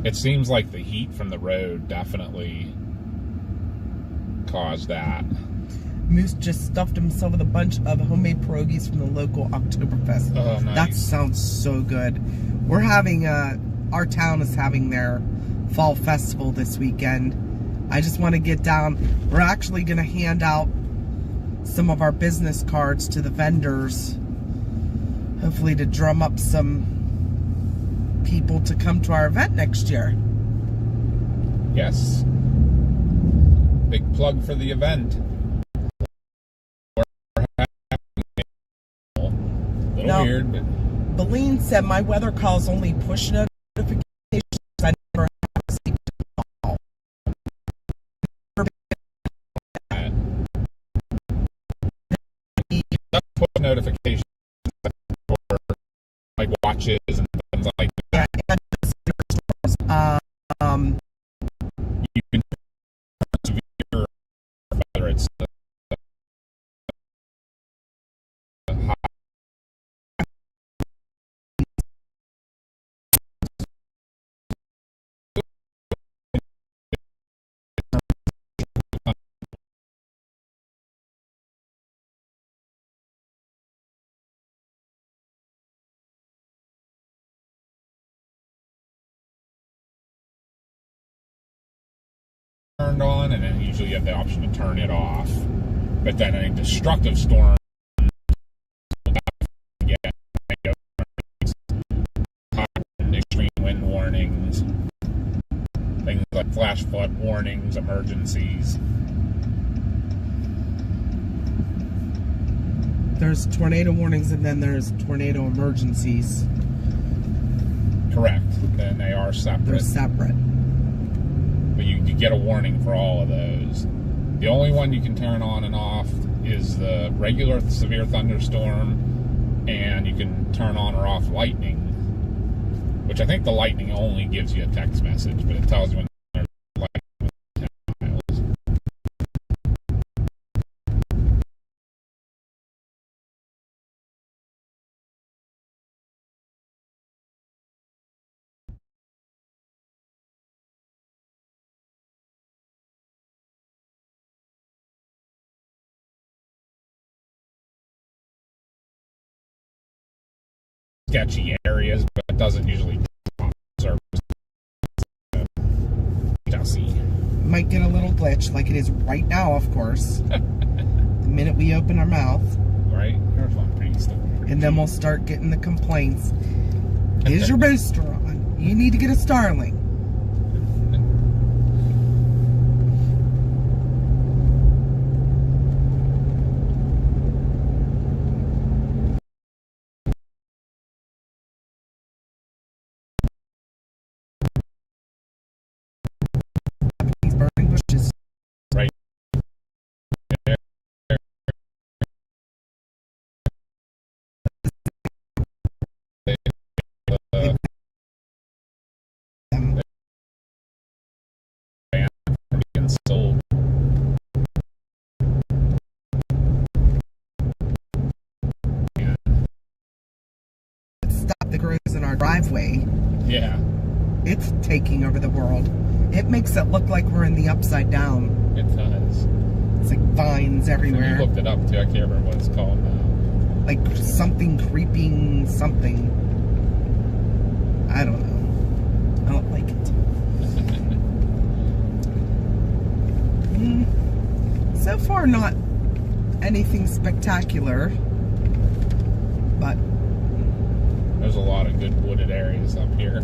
It seems like the heat from the road definitely caused that. Moose just stuffed himself with a bunch of homemade pierogies from the local Oktoberfest. Oh, nice. That sounds so good. We're having our town is having their fall festival this weekend. I just want to get down. We're actually going to hand out some of our business cards to the vendors, hopefully to drum up some people to come to our event next year. Yes. Big plug for the event. A little weird, but Beline said my weather calls only push notifications. I never have to see call. Push notifications for like watches and things like that. You can severe, whether it's turned on, and then usually you have the option to turn it off. But then a destructive storm get extreme wind warnings, things like flash flood warnings, emergencies. There's tornado warnings and then there's tornado emergencies. Correct. Then they are separate. They're separate. But you get a warning for all of those. The only one you can turn on and off is the regular severe thunderstorm, and you can turn on or off lightning, which I think the lightning only gives you a text message, but it tells you when there's lightning within 10 miles. Sketchy areas, but it doesn't usually service Chasin. Might get a little glitch like it is right now, of course. The minute we open our mouth. Right? There's one pretty still. And then we'll start getting the complaints. Is your booster on? You need to get a Starlink. These burning bushes. Right. Sold. Stop that grows in our driveway. Yeah, It's taking over the world. It makes it look like we're in the upside down. it does. It's like vines You everywhere. looked it up too. I can't remember what it's called now. Like something creeping something. I don't know. I don't like it. So far, not anything spectacular. But There's a lot of good wooded areas up here.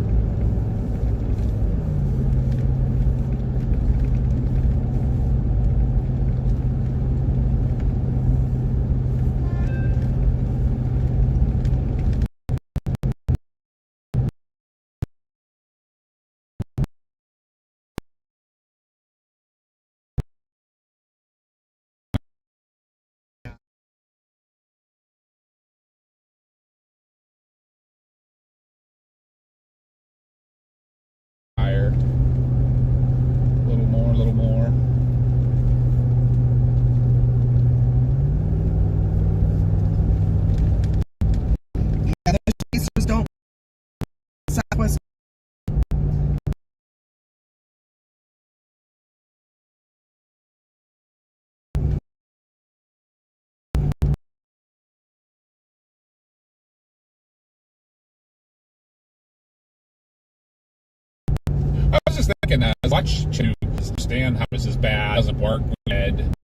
much to understand how this is bad. It doesn't work good.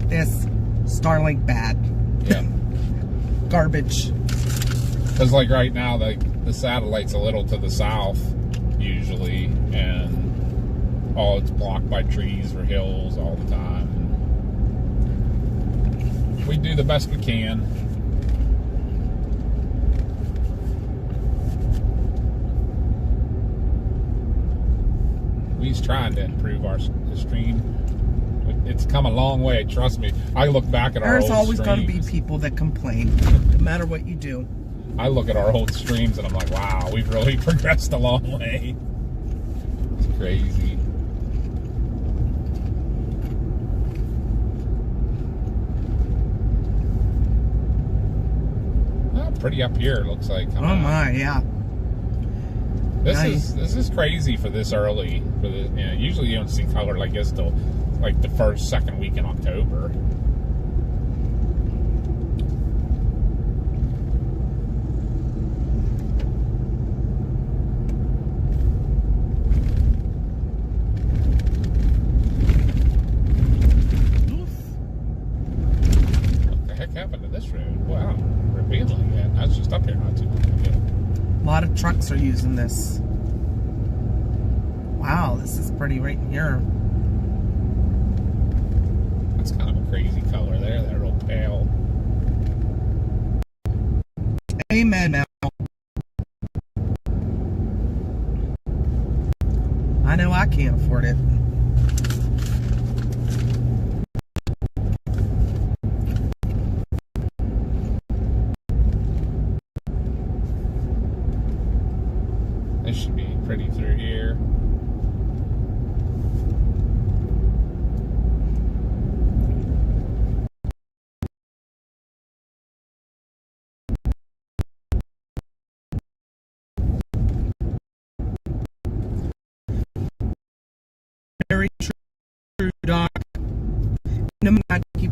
This Starlink bad. Yeah. Garbage. Because like right now, the satellite's a little to the south, usually, and it's blocked by trees or hills all the time. We do the best we can. We's trying to improve the stream. It's come a long way, trust me. I look back at our old streams. There's always going to be people that complain, no matter what you do. I look at our old streams and I'm like, wow, we've really progressed a long way. It's crazy. Oh, pretty up here, it looks like. Oh my, yeah. This is crazy for this early. Usually you don't see color like this till like the second week in October. What the heck happened to this road? Wow, revealing it. I was just up here not too long ago. A lot of trucks are using this. Wow, this is pretty right in here. That's kind of a crazy color there. They're real pale. Amen, Mel. I know I can't afford it. This should be pretty through here. Very true, Doc. No matter you.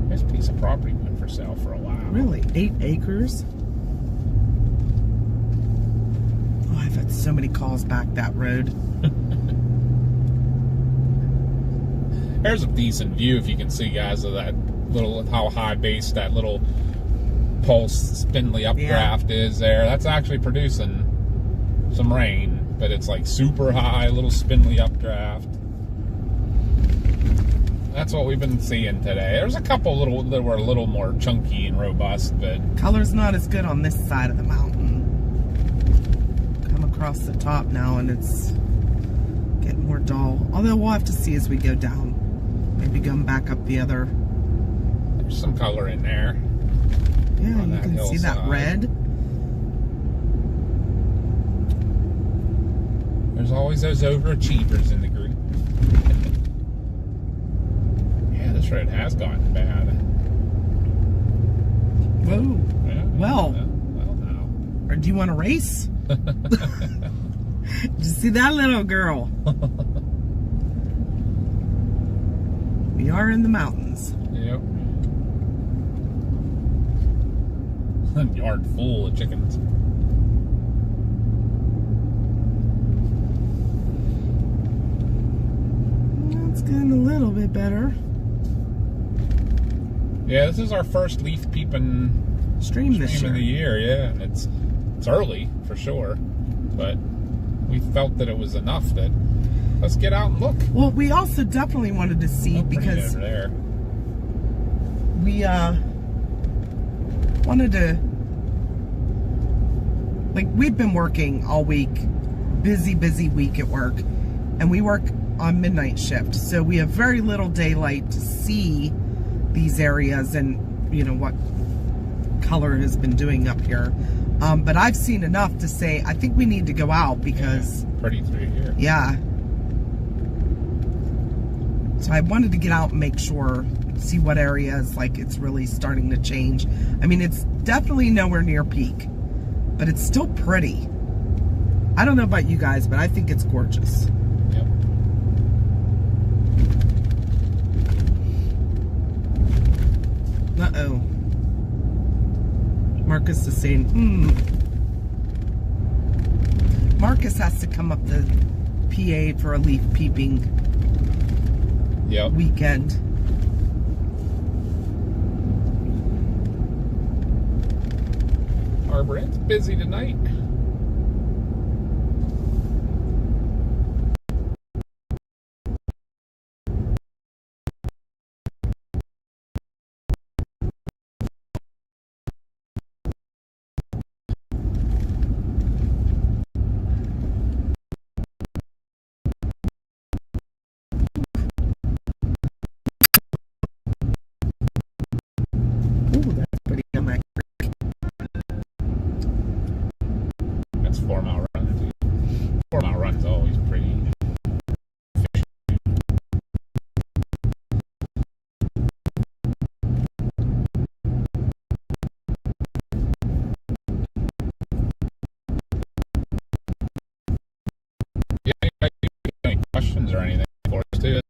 This piece of property went for sale for a while. Really? 8 acres? Oh, I've had so many calls back that road. There's a decent view if you can see, guys, of that little, how high base that little pulse spindly updraft is there. That's actually producing some rain, but it's like super high, little spindly updraft. That's what we've been seeing today. There's a couple little that were a little more chunky and robust, but Color's not as good on this side of the mountain. Come across the top now and it's getting more dull. Although we'll have to see as we go down. Maybe come back up the other. there's some color in there. Yeah, you can see that red. There's always those overachievers in the group. Yeah, this road has gotten bad. Whoa. Yeah, well now. Or do you want to race? Did you see that little girl? We are in the mountains. Yep. Yard full of chickens. It's getting a little bit better. Yeah, this is our first leaf peeping Stream this year. of the year. Yeah, and it's early for sure, but we felt that it was enough that let's get out and look. Well, we also definitely wanted to see because over there. We wanted to, like, we've been working all week, busy week at work, and we work on midnight shift, so we have very little daylight to see these areas and you know what color has been doing up here. But I've seen enough to say I think we need to go out because pretty through here. Yeah. So I wanted to get out and make sure, see what areas like it's really starting to change. I mean, it's definitely nowhere near peak, but it's still pretty. I don't know about you guys, but I think it's gorgeous. Yep. Uh-oh. Marcus is saying, Marcus has to come up the PA for a leaf peeping weekend. Harbor, it's busy tonight. Ooh, that's pretty on that creek. That's a 4 mile run, too. 4 mile run's always pretty. Yeah, anybody have any questions or anything for us, too?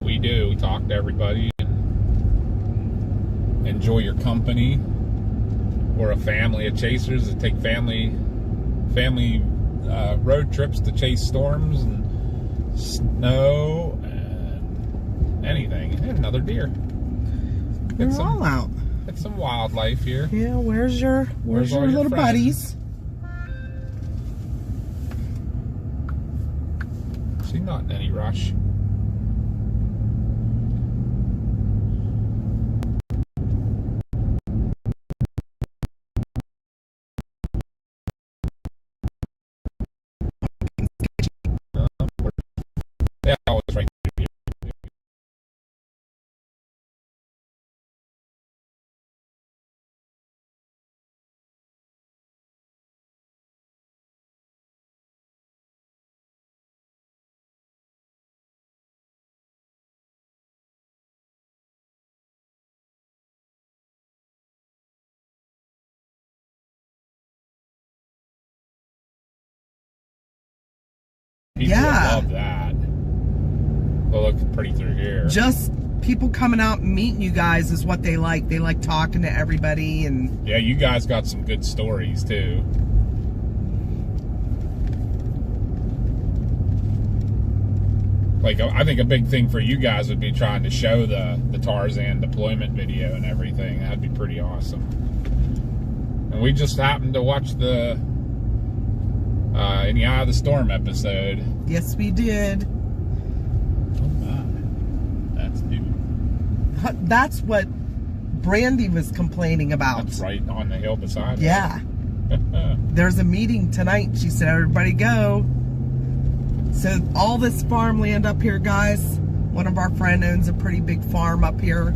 We do. We talk to everybody and enjoy your company. We're a family of chasers that take family road trips to chase storms and snow and anything. And another deer. They're all out. It's some wildlife here. Yeah, where's your little buddies? She's not in any rush. Yeah, always right there. People love that. Well, look pretty through here. Just people coming out and meeting you guys is what they like. They like talking to everybody, and yeah, you guys got some good stories too. Like, I think a big thing for you guys would be trying to show the Tarzan deployment video and everything. That'd be pretty awesome. And we just happened to watch the In the Eye of the Storm episode. Yes, we did. Oh my, that's new. That's what Brandy was complaining about. That's right on the hill beside us. Yeah. There's a meeting tonight. She said, everybody go. So all this farmland up here, guys, one of our friends owns a pretty big farm up here,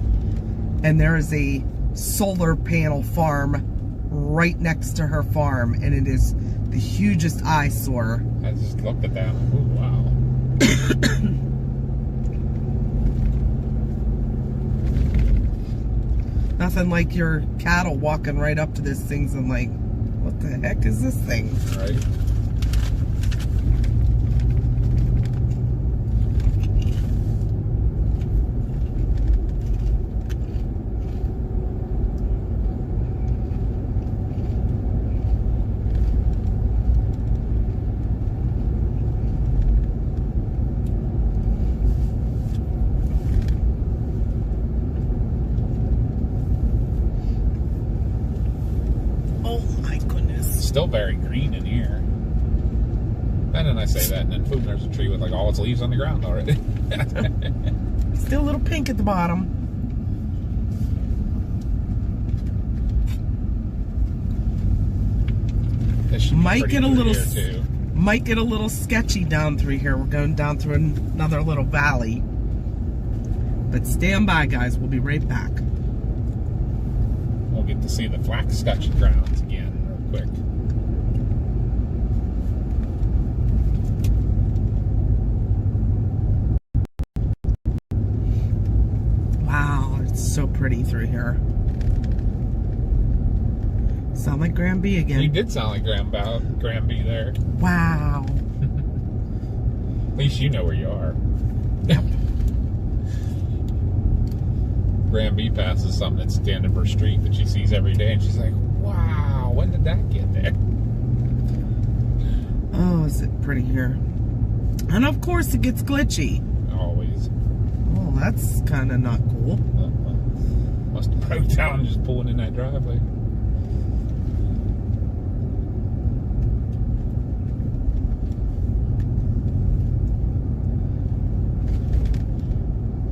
and there is a solar panel farm right next to her farm, and it is the hugest eyesore. I just looked at that. Oh, wow. Nothing like your cattle walking right up to this thing and like, what the heck is this thing? Right. Still very green in here. And then I say that, and then boom, there's a tree with like all its leaves on the ground already. Still a little pink at the bottom. Might get a little sketchy down through here. We're going down through another little valley. But stand by, guys. We'll be right back. We'll get to see the Flax Scutching grounds again real quick. Wow, it's so pretty through here. Sound like Granby again. You did sound like Granby there. Wow. At least you know where you are. Yep. Granby passes something that's at the end of her street that she sees every day, and she's like, wow, when did that get there? Oh, is it pretty here? And of course it gets glitchy. Always. Oh, that's kind of not cool. Must have broke down just pulling in that driveway.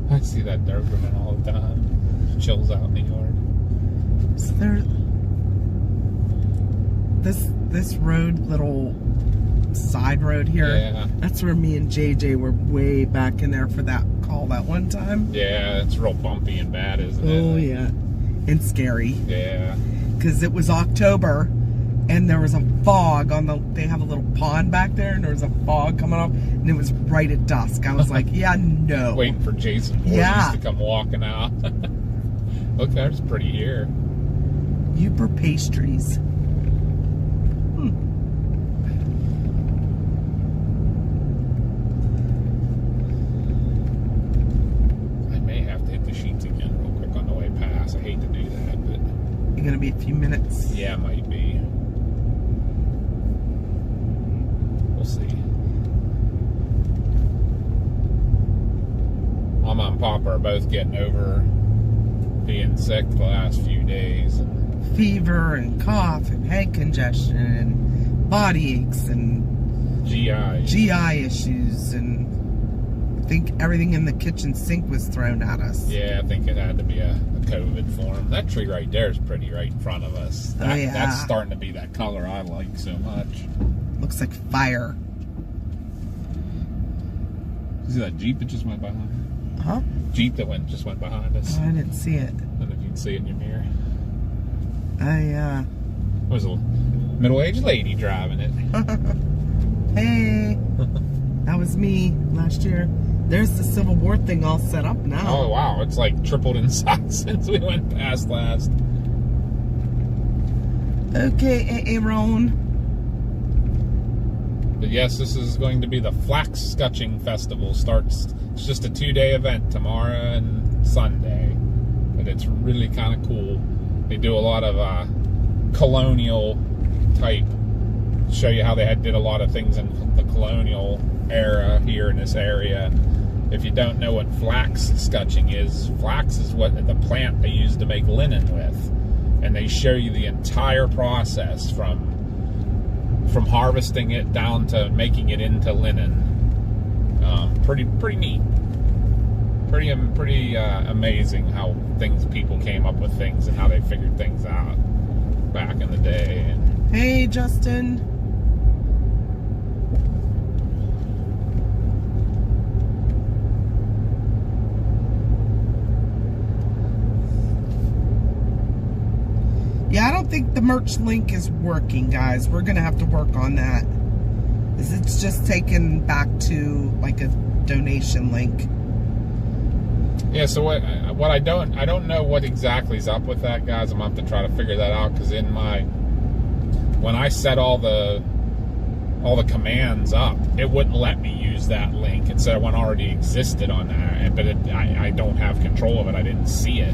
I see that Doberman all the time. Chills out in the yard. So there, this road, little side road here. Yeah. That's where me and JJ were way back in there for that call that one time. Yeah, it's real bumpy and bad, isn't it? Oh yeah, and scary. Yeah. Because it was October, and there was a fog on the. They have a little pond back there, and there was a fog coming up, and it was right at dusk. I was like, yeah, no. Waiting for Jason Voorhees to come walking out. Look, there's pretty here. Uber pastries. I may have to hit the sheets again real quick on the way past. I hate to do that, but You're gonna be a few minutes. yeah, it might be. We'll see. Mama and Papa are both getting over being sick the last few days. Fever and cough and head congestion and body aches and GI issues, and I think everything in the kitchen sink was thrown at us. Yeah, I think it had to be a COVID form. That tree right there is pretty right in front of us. Oh, yeah. That's starting to be that color I like so much. Looks like fire. See that Jeep that just went behind? Huh? Jeep that just went behind us. Oh, I didn't see it. I don't know if you can see it in your mirror. I, It was a middle-aged lady driving it. Hey, that was me last year. There's the Civil War thing all set up now. Oh, wow. It's like tripled in size since we went past last. Okay, Aaron. But yes, this is going to be the Flax Scutching Festival. It's just a 2-day event, tomorrow and Sunday. But it's really kind of cool. They do a lot of colonial type, show you how they did a lot of things in the colonial era here in this area. If you don't know what flax scutching is what the plant they use to make linen with. And they show you the entire process from harvesting it down to making it into linen. Pretty neat. Pretty amazing how people came up with things and how they figured things out back in the day. And Hey, Justin. Yeah, I don't think the merch link is working, guys. We're gonna have to work on that. It's just taken back to like a donation link. yeah, so what I don't know what exactly is up with that, guys. I'm gonna have to try to figure that out, because when I set all the commands up, it wouldn't let me use that link. It said one already existed on that, but I don't have control of it. I didn't see it,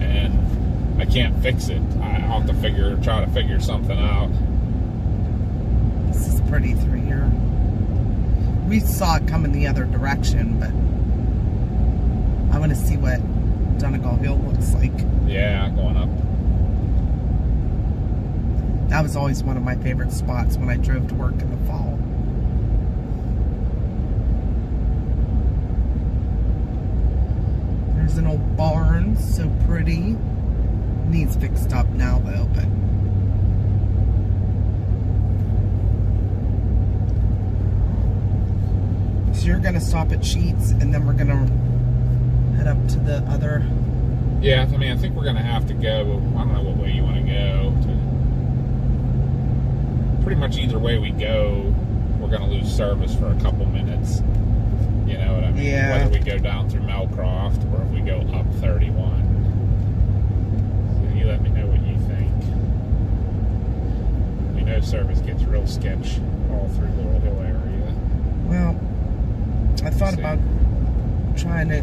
and I can't fix it. I'll have to try to figure something out. This is pretty through here. We saw it coming the other direction, but I want to see what Donegal Hill looks like. Yeah, going up. That was always one of my favorite spots when I drove to work in the fall. There's an old barn, so pretty. Needs fixed up now though, but so you're gonna stop at Sheets and then we're gonna head up to the other. Yeah, I mean, I think we're gonna have to go. I don't know what way you want to go. Pretty much either way we go, we're gonna lose service for a couple minutes. You know what I mean? Yeah. Whether we go down through Melcroft or if we go up 31. You let me know what you think. We know service gets real sketch all through Laurel Hill area. Well, I thought about trying to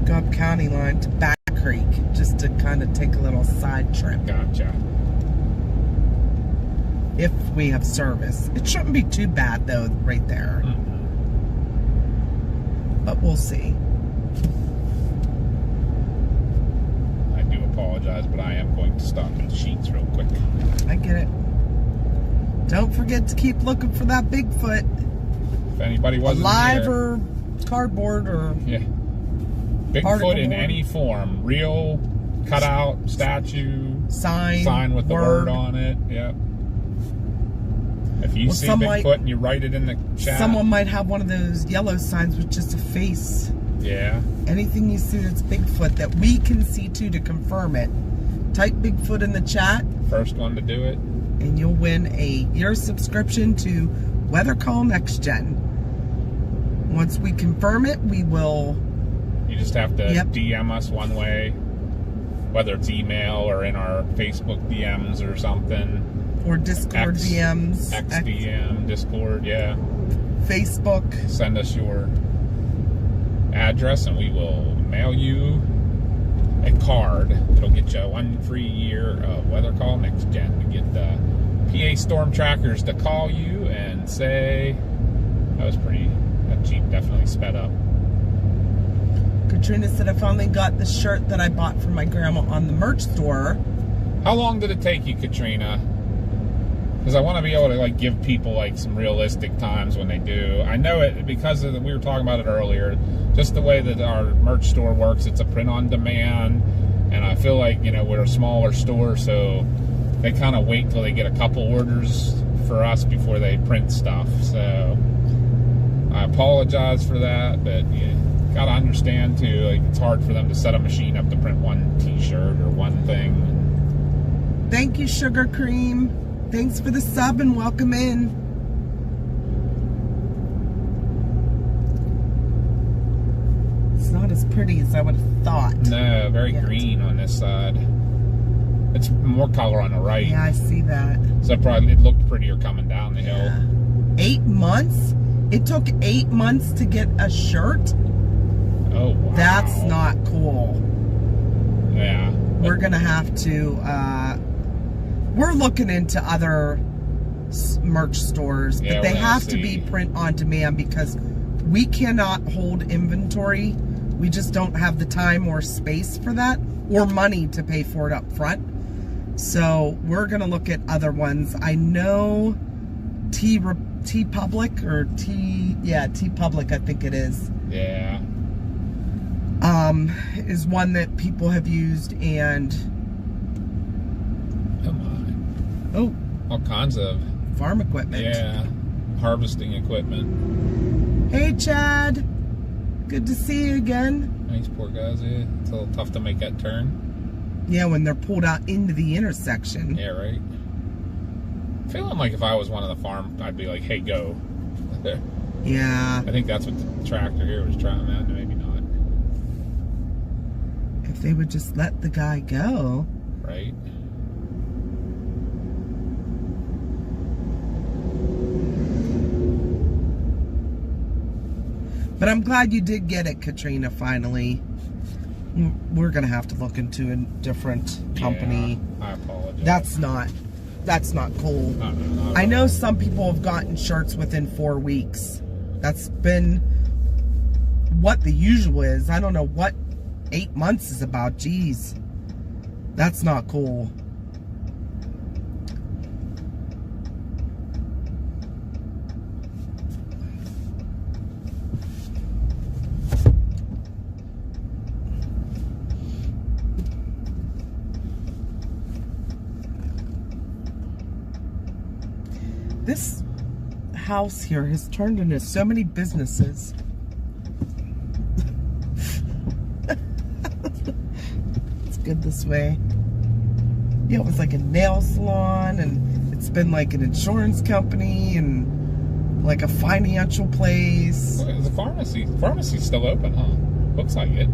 go up county line to Back Creek. to kind of take a little side trip. Gotcha. If we have service. It shouldn't be too bad, though, right there. But we'll see. I do apologize, but I am going to stop in Sheets real quick. I get it. Don't forget to keep looking for that Bigfoot. If anybody wasn't alive here, or cardboard or Bigfoot in any form, real, cutout, statue, sign with the word on it. Yep. If you see Bigfoot and you write it in the chat, someone might have one of those yellow signs with just a face. Yeah. Anything you see that's Bigfoot that we can see too to confirm it. Type Bigfoot in the chat. First one to do it. And you'll win a year subscription to Weather Call Next Gen. Once we confirm it, we will... You just have to DM us one way, whether it's email or in our Facebook DMs or something. Or Discord DMs. XDM, Discord, yeah. Facebook. Send us your address and we will mail you a card. It'll get you 1 free year of Weather Call Next Gen to get the PA storm trackers to call you and say, that Jeep definitely sped up. Katrina said I finally got the shirt that I bought for my grandma on the merch store. How long did it take you, Katrina? Because I want to be able to give people some realistic times when they do. I know it because we were talking about it earlier. Just the way that our merch store works, it's a print on demand, and I feel like we're a smaller store, so they kind of wait till they get a couple orders for us before they print stuff. So I apologize for that, but you gotta understand too. It's hard for them to set a machine up to print one T-shirt or one thing. Thank you, Sugar Cream. Thanks for the sub and welcome in. It's not as pretty as I would have thought. No, very green on this side. It's more color on the right. Yeah, I see that. So probably it looked prettier coming down the hill. 8 months? It took 8 months to get a shirt? Oh, wow. That's not cool. Yeah. We're going to have to... we're looking into other merch stores, but they have to be print on demand because we cannot hold inventory. We just don't have the time or space for that or money to pay for it up front. So we're going to look at other ones. I know T Public or T Public, I think it is. Yeah. Is one that people have used and... Oh, all kinds of farm equipment. Yeah, harvesting equipment. Hey, Chad. Good to see you again. These poor guys, yeah. It's a little tough to make that turn. Yeah, when they're pulled out into the intersection. Yeah, right. Feeling like if I was one of the farm, I'd be like, hey, go. Yeah. I think that's what the tractor here was trying that, maybe not. If they would just let the guy go. Right. But I'm glad you did get it, Katrina, finally. We're going to have to look into a different company. Yeah, I apologize. That's not cool. No, I know some people have gotten shirts within 4 weeks. That's been what the usual is. I don't know what 8 months is about. Jeez. That's not cool. This house here has turned into so many businesses. It's good this way. Yeah, it was like a nail salon, and it's been like an insurance company, and like a financial place. The pharmacy. Pharmacy's still open, huh? Looks like it.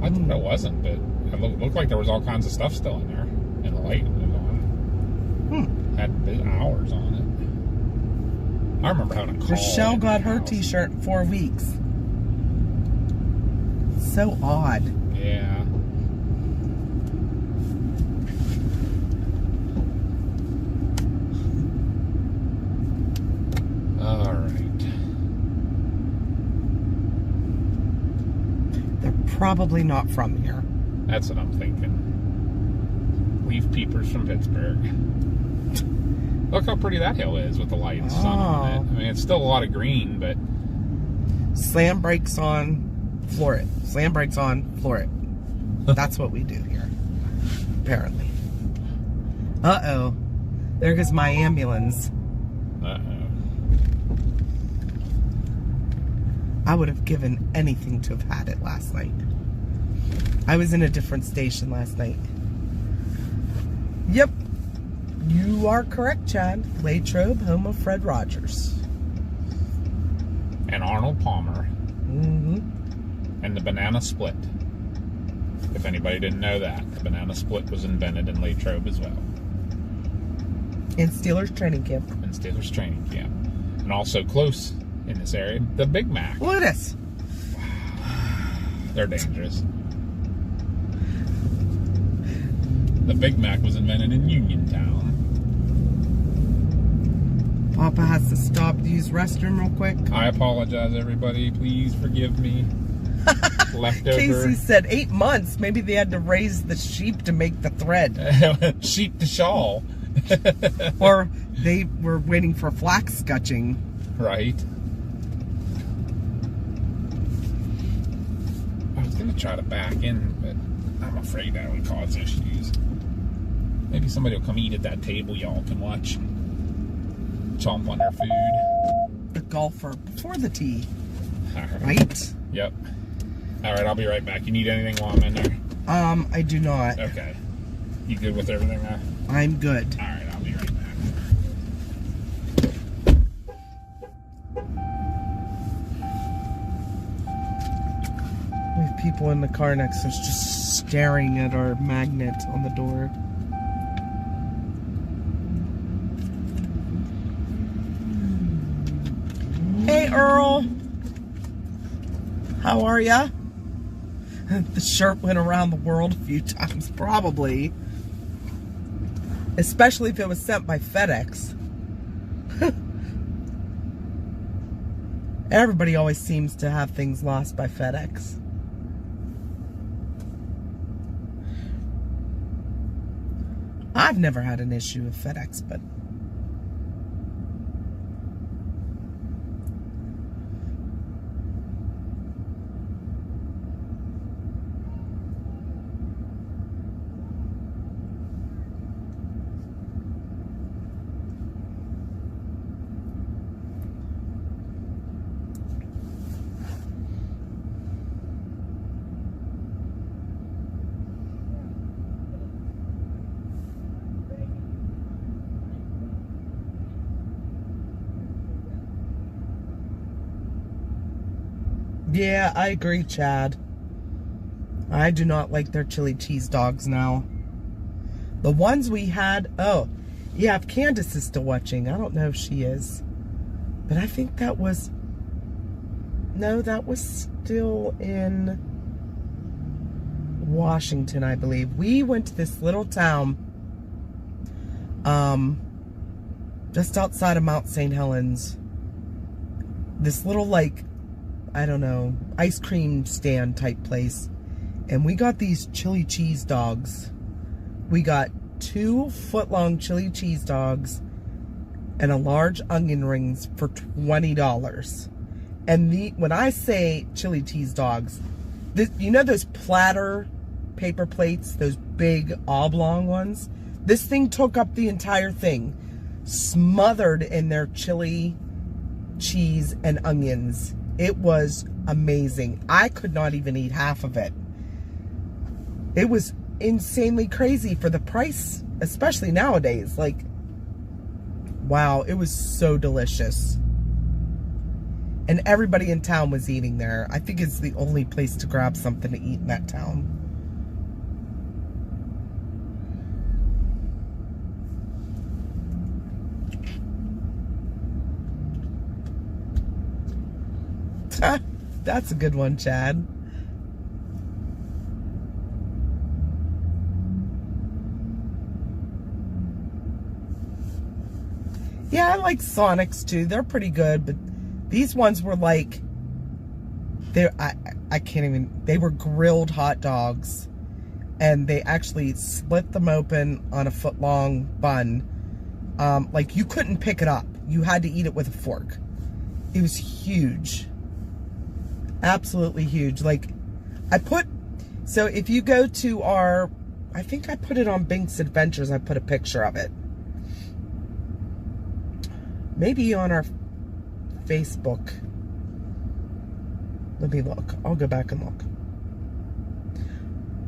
I thought it wasn't, but it looked like there was all kinds of stuff still in there, and the light was on. Had hours on it. I remember having a call. Rochelle got her t-shirt in 4 weeks. So odd. Yeah. probably not from here. That's what I'm thinking. Leaf peepers from Pittsburgh. Look how pretty that hill is with the light and sun on it. I mean, it's still a lot of green, but... Slam brakes on, floor it. Slam brakes on, floor it. That's what we do here, apparently. Uh-oh. There goes my ambulance. Uh-oh. I would have given anything to have had it last night. I was in a different station last night. Yep. You are correct, Chad. Latrobe, home of Fred Rogers. And Arnold Palmer. Mm-hmm. And the banana split. If anybody didn't know that, the banana split was invented in Latrobe as well. In Steelers training camp. In Steelers training camp. And also close in this area, the Big Mac. Look at this. They're dangerous. The Big Mac was invented in Uniontown. Papa has to stop to use restroom real quick. I apologize, everybody. Please forgive me. Leftover. Casey said 8 months. Maybe they had to raise the sheep to make the thread. Sheep to shawl. Or they were waiting for flax scutching. Right. I was going to try to back in, but I'm afraid that would cause issues. Maybe somebody will come eat at that table y'all can watch. Chomp on their food. The golfer before the tee. All right. Right? Yep. All right, I'll be right back. You need anything while I'm in there? I do not. Okay. You good with everything? I'm good. All right, I'll be right back. We have people in the car next to us just staring at our magnet on the door. Hey, Earl. How are ya? The shirt went around the world a few times, probably. Especially if it was sent by FedEx. Everybody always seems to have things lost by FedEx. I've never had an issue with FedEx, but... Yeah, I agree, Chad. I do not like their chili cheese dogs now. The ones we had... Oh, yeah, if Candace is still watching. I don't know if she is. But I think that was... No, that was still in Washington, I believe. We went to this little town just outside of Mount St. Helens. This little, like... I don't know, ice cream stand type place. And we got these chili cheese dogs. We got 2 foot-long chili cheese dogs and a large onion rings for $20. And when I say chili cheese dogs, you know those platter paper plates, those big oblong ones? This thing took up the entire thing, smothered in their chili, cheese, and onions. It was amazing. I could not even eat half of it. It was insanely crazy for the price, especially nowadays. Like, wow, it was so delicious. And everybody in town was eating there. I think it's the only place to grab something to eat in that town. That's a good one, Chad. Yeah, I like Sonics too. They're pretty good, but these ones were like I can't even, they were grilled hot dogs, and they actually split them open on a foot-long bun. Like, you couldn't pick it up. You had to eat it with a fork. It was huge. Absolutely huge. Like, so if you go to our, I think I put it on Bink's Adventures, I put a picture of it. Maybe on our Facebook. Let me look. I'll go back and look.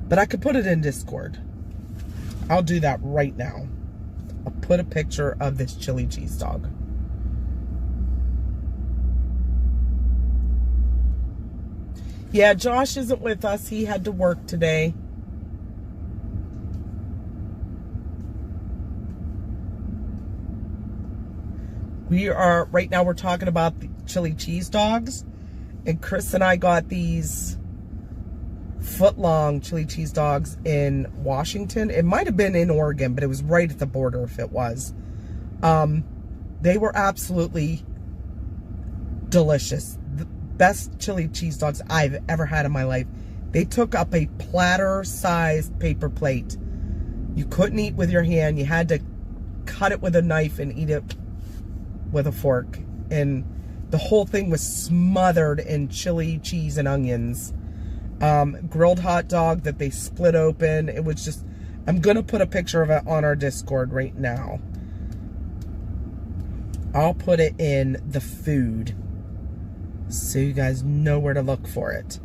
But I could put it in Discord. I'll do that right now. I'll put a picture of this chili cheese dog. Yeah, Josh isn't with us. He had to work today. Right now we're talking about the chili cheese dogs. And Chris and I got these foot-long chili cheese dogs in Washington. It might have been in Oregon, but it was right at the border if it was. They were absolutely delicious. The best chili cheese dogs I've ever had in my life. They took up a platter-sized paper plate. You couldn't eat with your hand. You had to cut it with a knife and eat it with a fork. And the whole thing was smothered in chili, cheese, and onions. Grilled hot dog that they split open. It was just, I'm going to put a picture of it on our Discord right now. I'll put it in the food so you guys know where to look for it.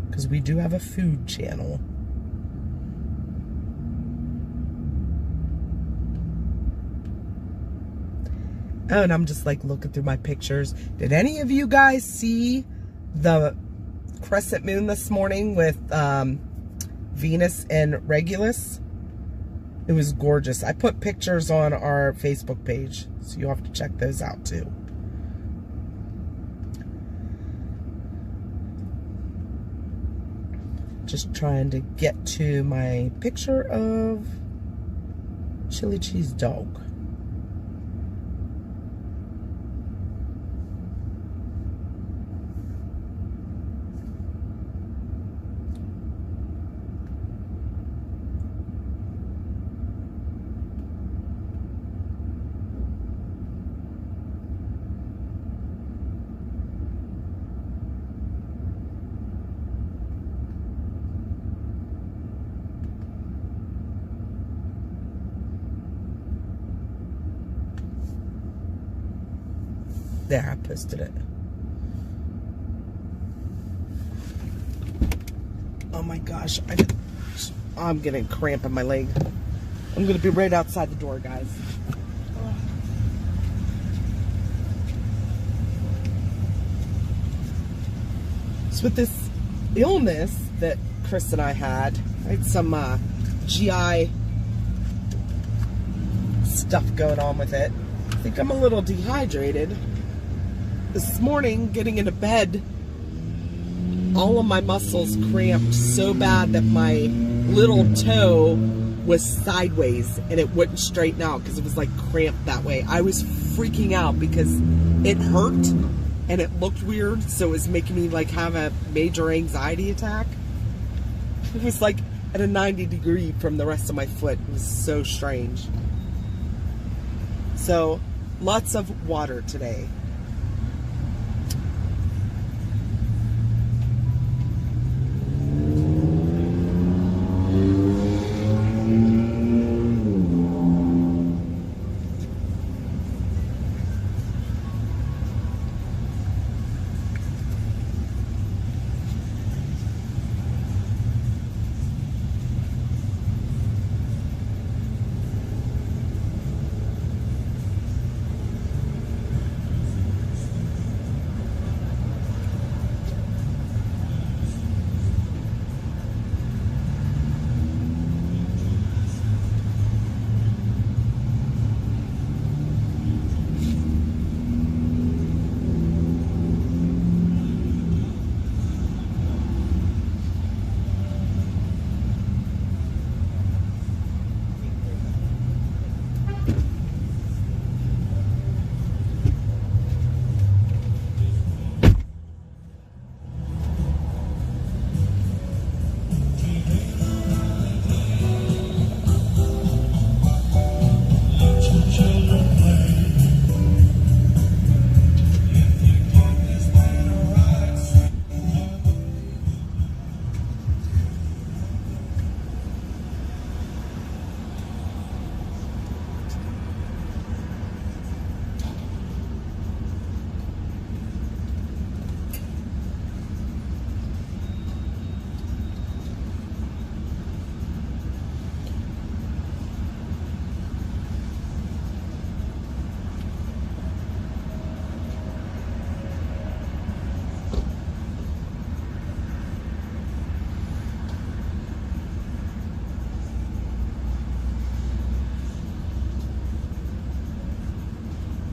Because we do have a food channel. Oh, and I'm just like looking through my pictures. Did any of you guys see the crescent moon this morning with Venus and Regulus? It was gorgeous. I put pictures on our Facebook page, so you'll have to check those out too. Just trying to get to my picture of chili cheese dog. There, I posted it. Oh my gosh, I'm getting cramp in my leg. I'm gonna be right outside the door, guys. So with this illness that Chris and I had some GI stuff going on with it. I think I'm a little dehydrated. This morning, getting into bed, all of my muscles cramped so bad that my little toe was sideways and it wouldn't straighten out because it was like cramped that way. I was freaking out because it hurt and it looked weird, so it was making me like have a major anxiety attack. It was like at a 90-degree from the rest of my foot. It was so strange. So, lots of water today.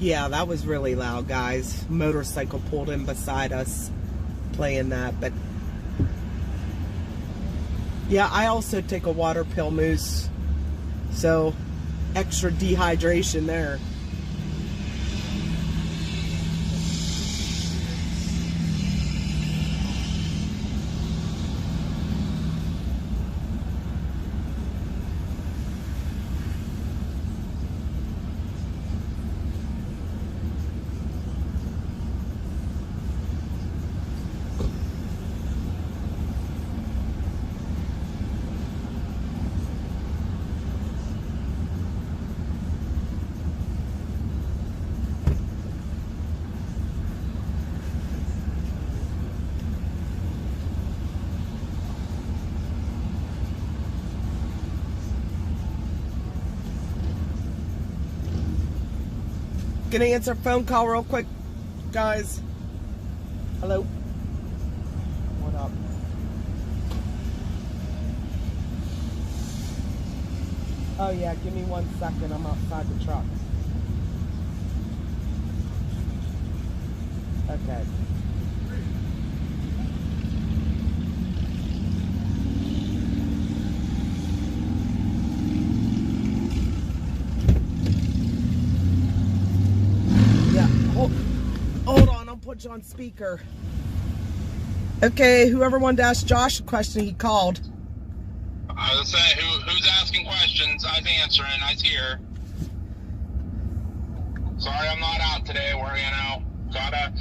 Yeah, that was really loud, guys. Motorcycle pulled in beside us playing that, but yeah, I also take a water pill, Moose, so extra dehydration there. Gonna answer a phone call real quick, guys. Hello. What up? Oh yeah, give me 1 second. I'm outside the truck. Okay. Hold on, I'll put you on speaker. Okay, whoever wanted to ask Josh a question, he called. I was saying, who's asking questions? I was answering. I was here. Sorry, I'm not out today. We're, gotta,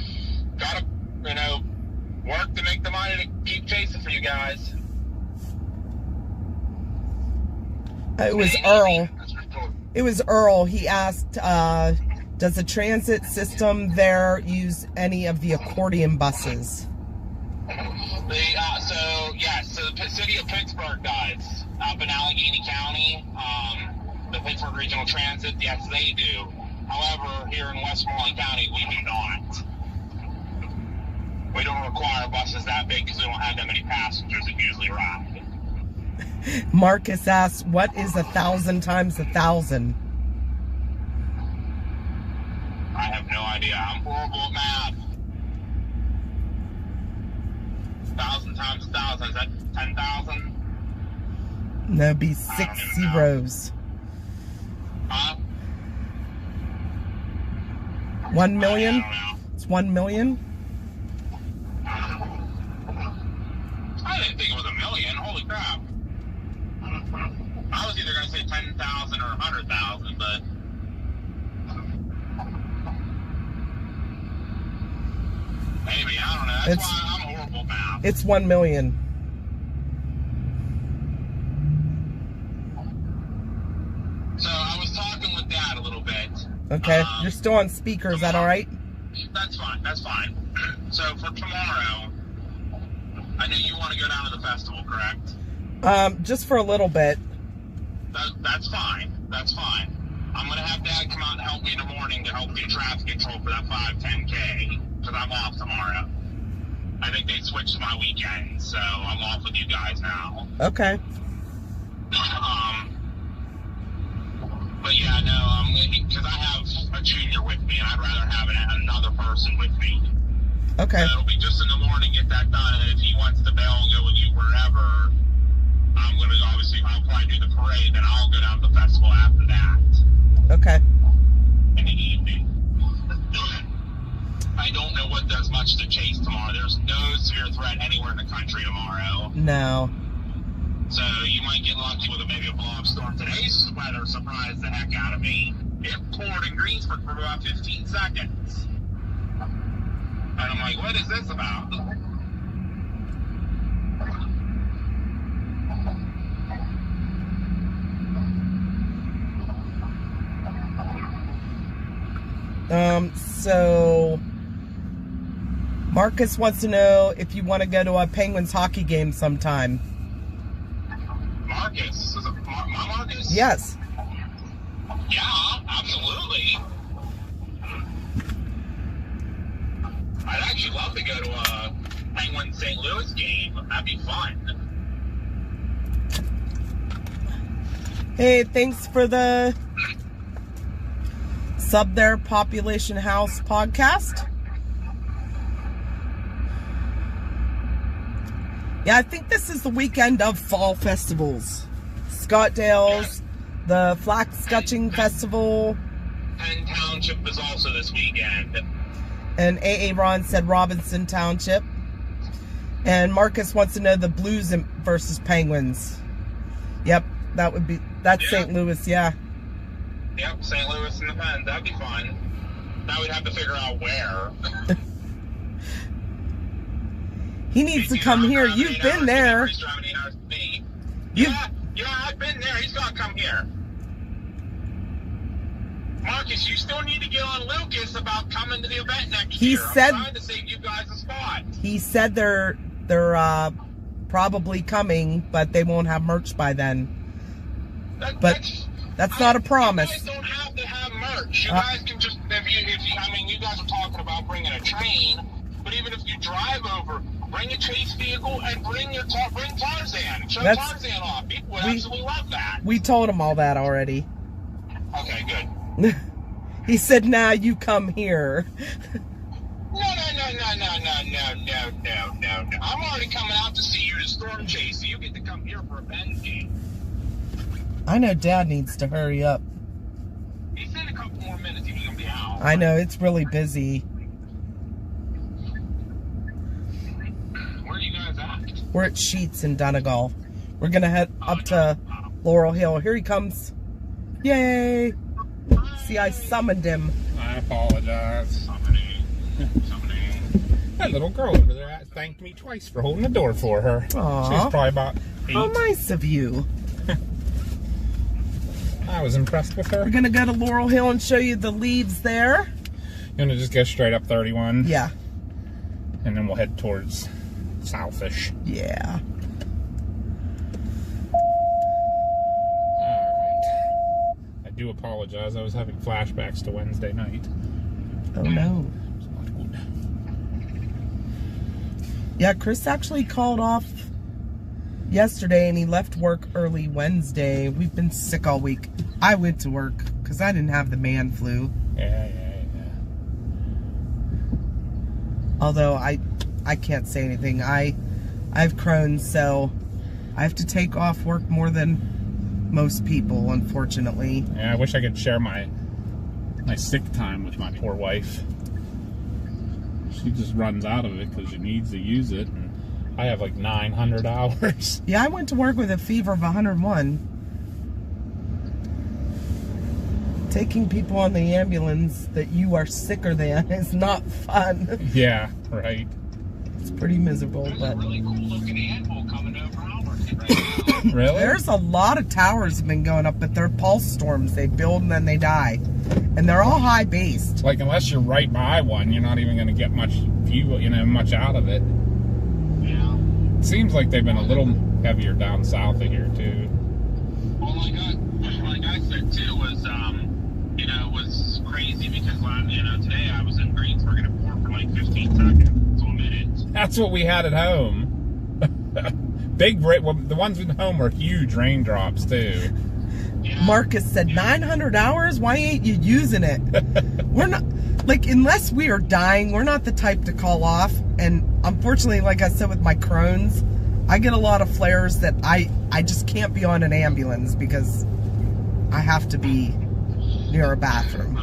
work to make the money to keep chasing for you guys. It was Earl. It was Earl. He asked, does the transit system there use any of the accordion buses? So the city of Pittsburgh does. Up in Allegheny County, the Pittsburgh Regional Transit, yes, they do. However, here in Westmoreland County, we do not. We don't require buses that big because we don't have that many passengers that usually ride. Marcus asks, what is 1,000 times 1,000? I have no idea. I'm horrible at math. 1,000 times 1,000, is that 10,000? No, it'd be 6 zeros. Huh? 1 million? I don't know. It's 1 million? I didn't think it was a million. Holy crap. I was either going to say 10,000 or 100,000, but... Maybe, I don't know. That's why I'm horrible at math. It's 1 million. So I was talking with Dad a little bit. Okay, you're still on speaker. Is that all right? That's fine. That's fine. So for tomorrow, I know you want to go down to the festival, correct? Just for a little bit. That's fine. That's fine. I'm going to have Dad come out and help me in the morning to help do traffic control for that 5-10K, because I'm off tomorrow. I think they switched to my weekend, so I'm off with you guys now. Okay. But yeah, no, because I have a junior with me, and I'd rather have another person with me. Okay. So it'll be just in the morning, get that done, and if he wants to bail and go with you wherever, I'm going to I'll probably do the parade, then I'll go down to the festival after that. Okay. In the evening. I don't know what does much to chase tomorrow. There's no severe threat anywhere in the country tomorrow. No. So you might get lucky with maybe a blow-up storm. Today's weather surprised the heck out of me. It poured in Greensburg for about 15 seconds. And I'm like, what is this about? So Marcus wants to know if you want to go to a Penguins hockey game sometime. Marcus? Is it my Marcus? Yes. Yeah, absolutely. I'd actually love to go to a Penguins St. Louis game. That'd be fun. Hey, thanks for the Sub there, Population House Podcast. Yeah, I think this is the weekend of fall festivals. Scottdale's, the Flax Scutching Festival. Penn Township is also this weekend. And AA Ron said Robinson Township. And Marcus wants to know the Blues versus Penguins. Yep, that's St. Louis, yeah. Yep, St. Louis and the Penn. That'd be fun. Now we'd have to figure out where. He needs to come here. You've been there. Yeah, I've been there. He's got to come here. Marcus, you still need to get on Lucas about coming to the event next year. I'm trying to save you guys a spot. He said they're probably coming, but they won't have merch by then. That's not a promise. You guys don't have to have merch. You guys can just, you guys are talking about bringing a train, but even if you drive over, bring a chase vehicle and bring Tarzan. Show Tarzan off. People would absolutely love that. We told him all that already. Okay, good. He said, "Now you come here." No. I'm already coming out to see you to storm chase, so you get to come here for a Pens game. I know Dad needs to hurry up. He said a couple more minutes he was going to be out. I know, it's really busy. Where are you guys at? We're at Sheets in Donegal. We're going to head up to Laurel Hill. Here he comes. Yay! See, I summoned him. I apologize. Summoning. That little girl over there thanked me twice for holding the door for her. Aww. She was probably about 8. How nice of you. I was impressed with her. We're going to go to Laurel Hill and show you the leaves there. You want to just go straight up 31? Yeah. And then we'll head towards Southish. Yeah. Alright. I do apologize. I was having flashbacks to Wednesday night. Oh no. It's not good. Yeah, Chris actually called off yesterday and he left work early Wednesday. We've been sick all week. I went to work because I didn't have the man flu. Yeah. Although I can't say anything. I have Crohn's, so I have to take off work more than most people, unfortunately. Yeah, I wish I could share my sick time with my poor wife. She just runs out of it because she needs to use it, and I have like 900 hours. Yeah, I went to work with a fever of 101. Taking people on the ambulance that you are sicker than is not fun. Yeah, right. It's pretty miserable, There's but a really cool looking animal coming over Alberton right now. Really? there's a lot of towers have been going up, but they're pulse storms. They build and then they die. And they're all high based. Like, unless you're right by one, you're not even going to get much view, much out of it. Yeah. Seems like they've been a little heavier down south of here too. Well, like I said too, was crazy because today I was in Greensburg and it poured for like 15 seconds to a minute. That's what we had at home. The ones at home were huge raindrops too. Yeah. Marcus said 900 hours? Why ain't you using it? We're not, like, unless we are dying, we're not the type to call off. And unfortunately, like I said with my Crohn's, I get a lot of flares that I just can't be on an ambulance because I have to be near a bathroom.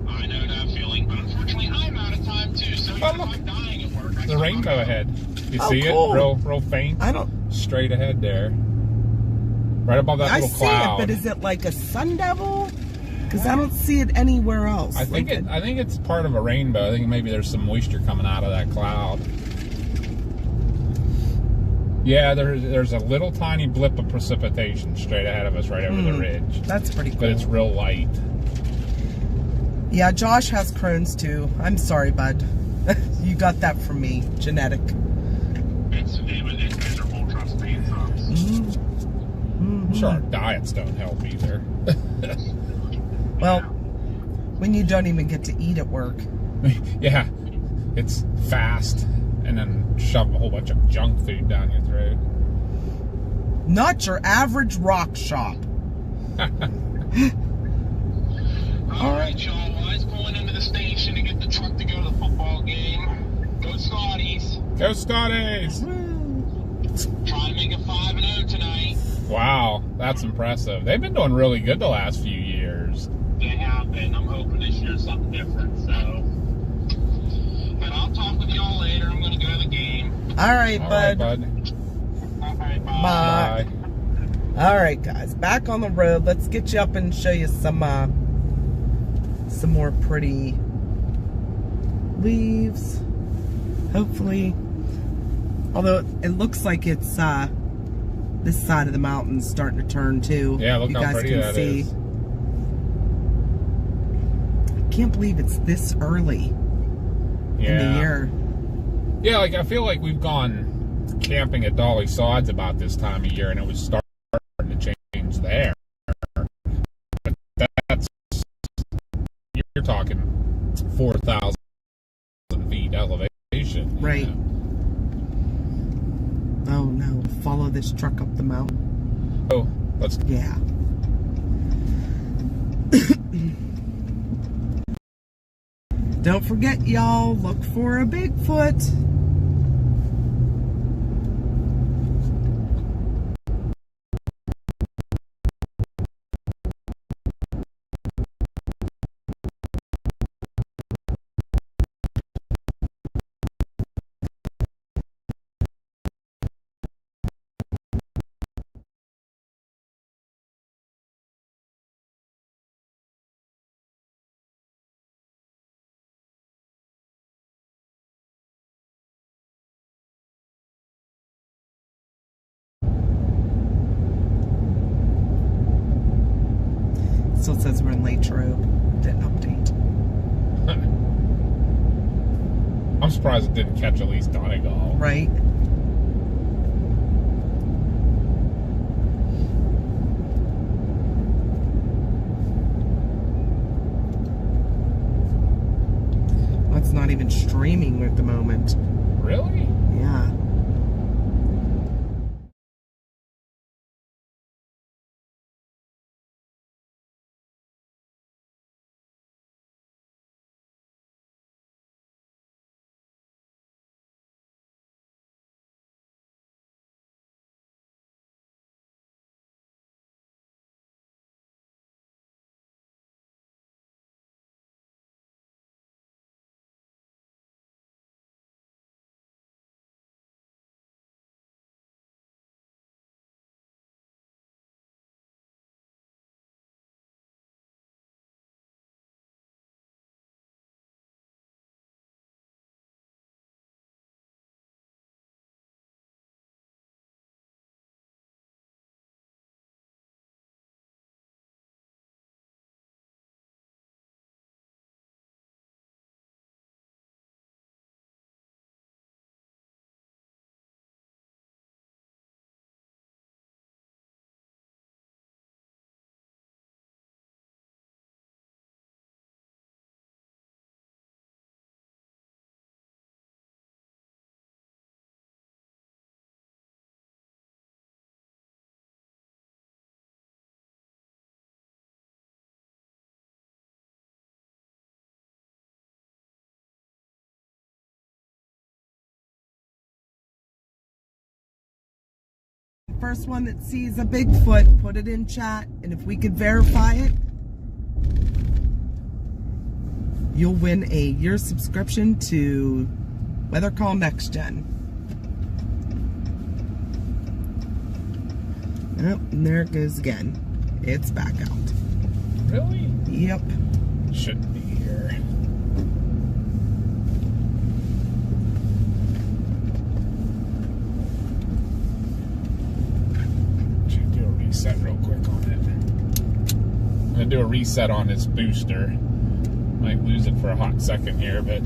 I know that feeling, but unfortunately I'm out of time too, so Oh, look. I'm dying at work. The rainbow ahead. You Oh, see cool. it? Real faint. I don't... Straight ahead there. Right above that I little see cloud. it, but is it like a sun devil? Because I don't see it anywhere else. I think it's part of a rainbow. I think maybe there's some moisture coming out of that cloud. Yeah, there's a little tiny blip of precipitation straight ahead of us right over the ridge. That's pretty cool. But it's real light. Yeah, Josh has Crohn's too. I'm sorry, bud. You got that from me. Genetic. It's miserable, trust me. It sucks. I'm sure our diets don't help either. Well, when you don't even get to eat at work. Yeah, it's fast and then shove a whole bunch of junk food down your throat. Not your average rock shop. All right, y'all. Well, I was pulling into the station to get the truck to go to the football game. Go Scotties. Go Scotties! Trying to make it 5-0 tonight. Wow, that's impressive. They've been doing really good the last few years. They have been. I'm hoping this year's something different, so. But I'll talk with y'all later. I'm going to go to the game. All right, All right, bud. All right, bye. Bye. All right, guys, back on the road. Let's get you up and show you some more pretty leaves. Hopefully, although it looks like it's this side of the mountain's starting to turn too. Yeah, look you how guys pretty can that see. is. I can't believe it's this early in the year. Yeah, like I feel like we've gone camping at Dolly Sods about this time of year, and it was starting to change there. But that's, you're talking 4,000 feet elevation. Right. Oh no, follow this truck up the mountain. Oh, let's. Yeah. Don't forget, y'all, look for a Bigfoot. Still says we're in Latrobe. Didn't update. I'm surprised it didn't catch at least Donegal. Right? Well, it's not even streaming at the moment. Really? Yeah. First one that sees a Bigfoot, put it in chat, and if we could verify it, you'll win a year subscription to Weather Call Next Gen. Yep, and there it goes again. It's back out. Really? Yep. Shouldn't be here. Should do a reset real quick on it. I'm gonna do a reset on this booster. Might lose it for a hot second here, but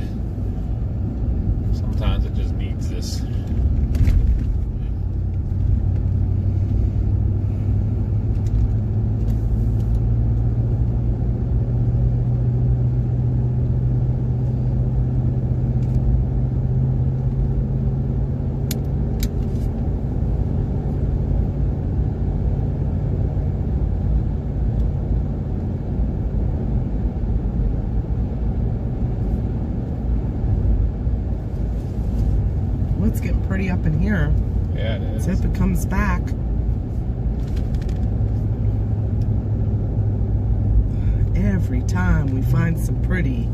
sometimes it just needs this. Oh, it's getting pretty up in here. Yeah, it is. Let's hope it comes back. Every time we find some pretty.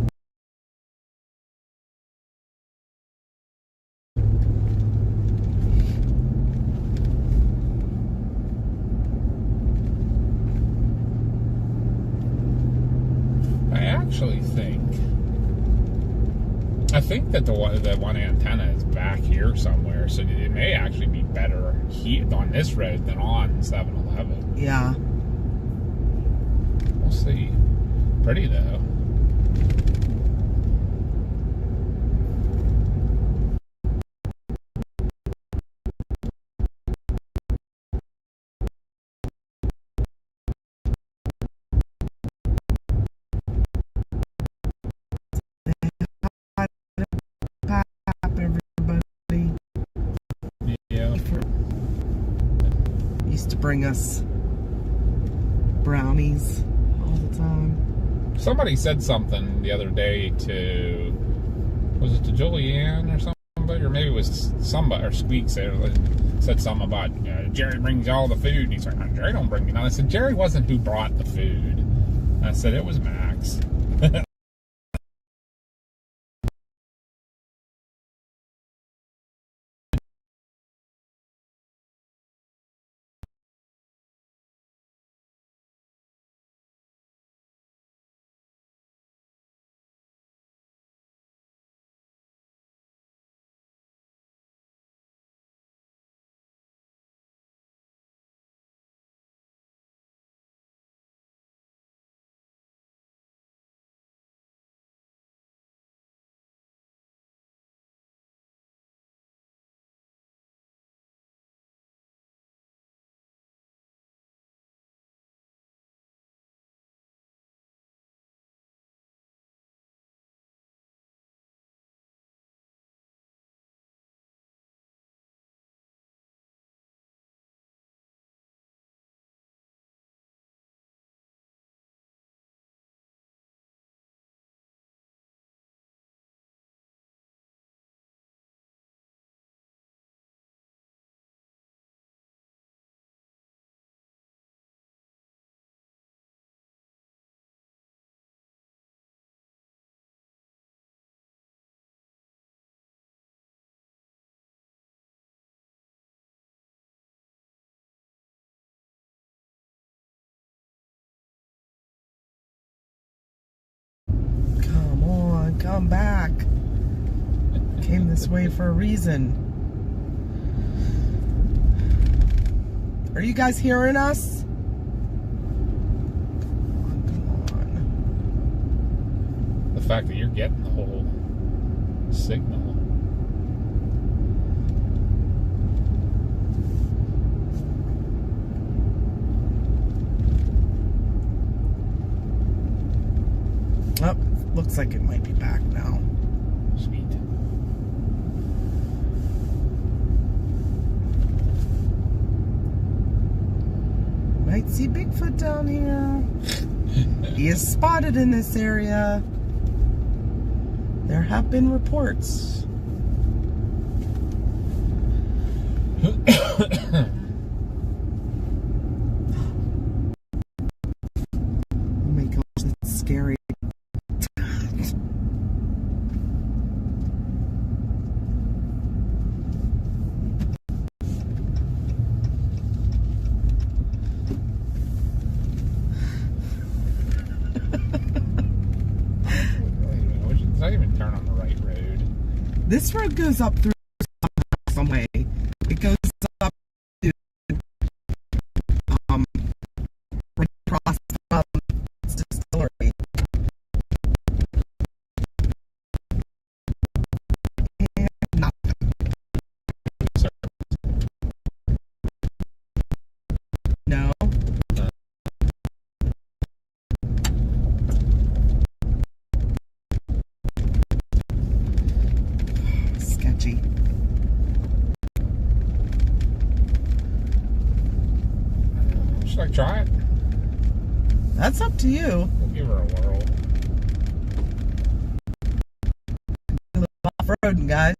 I think that the one antenna is back here somewhere, so it may actually be better heat on this road than on 7-Eleven. Yeah. We'll see. Pretty though. Bring us brownies all the time. Somebody said something the other day to, was it to Julianne or somebody, or maybe it was somebody, or Squeak said something about, Jerry brings you all the food. And he's like, no, Jerry don't bring me none. I said, Jerry wasn't who brought the food. And I said, it was Max. Come back. Came this way for a reason. Are you guys hearing us? Come on. The fact that you're getting the whole signal. Oh, looks like it might be back now. Sweet. Might see Bigfoot down here. He is spotted in this area. There have been reports. Oh my gosh, that's scary. This road goes up through some way. It goes up to right across from its distillery. And nothing. No. Sketchy. Should I try it? That's up to you. We'll give her a whirl. Off-roading, guys.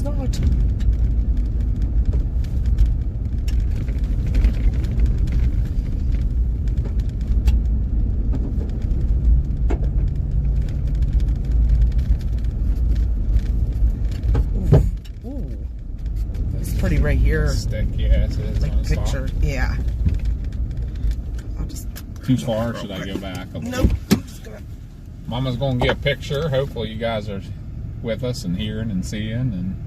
not. Ooh. It's pretty right here. Stick, yeah, it is Like on a picture. stop. Yeah. I'll just. Too far, should I go back? Nope. I'm just gonna. Mama's gonna get a picture. Hopefully you guys are with us and hearing and seeing and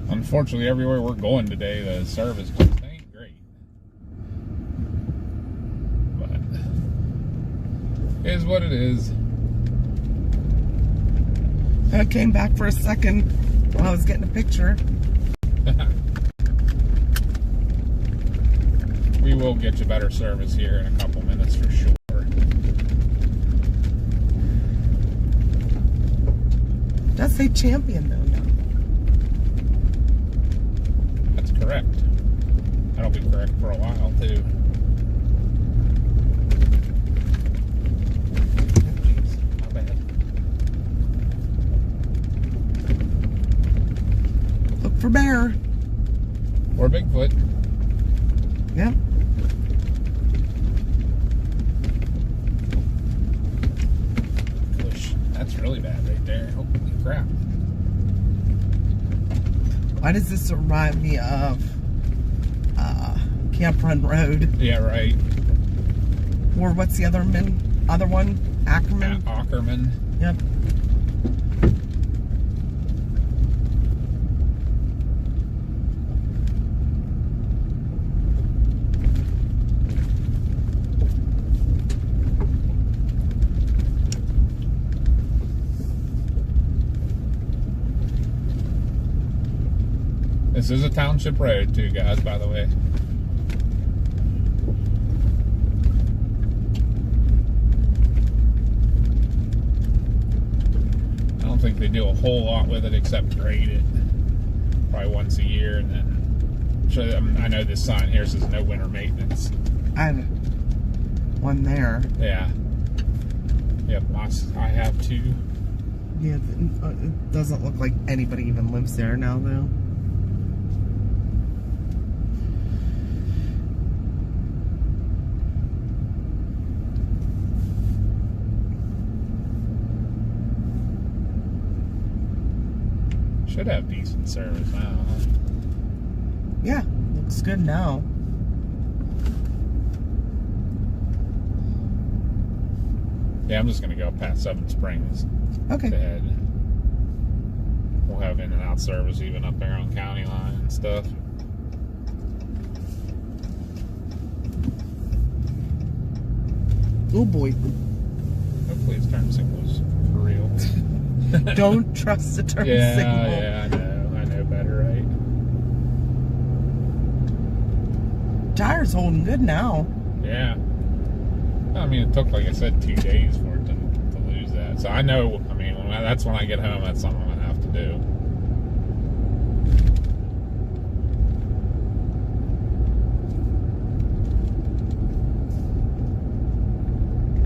unfortunately everywhere we're going today the service just ain't great. But it is what it is. I came back for a second while I was getting a picture. We will get you better service here in a couple minutes for sure. It does say Champion though now. That's correct. That'll be correct for a while too. My bad. Look for bear. Or Bigfoot. Yep. Gosh, that's really bad right there. Holy crap. Why does this remind me of Camp Run Road? Yeah, right. Or what's the other one? Ackerman? Ackerman. Yep. This is a township road too, guys, by the way. I don't think they do a whole lot with it except grade it. Probably once a year, and then I know this sign here says no winter maintenance. I have one there. Yeah. Yep, I have two. Yeah, it doesn't look like anybody even lives there now, though. Should have decent service now, huh? Yeah, looks good now. Yeah, I'm just gonna go past Seven Springs. Okay. To head. We'll have in and out service even up there on county line and stuff. Oh boy. Hopefully his turn signal's for real. Don't trust the turn Yeah, signal. yeah, I know better, right? Tire's holding good now. Yeah. I mean, it took, like I said, 2 days for it to lose that. So I know, I mean, that's when I get home, that's something I'm going to have to do.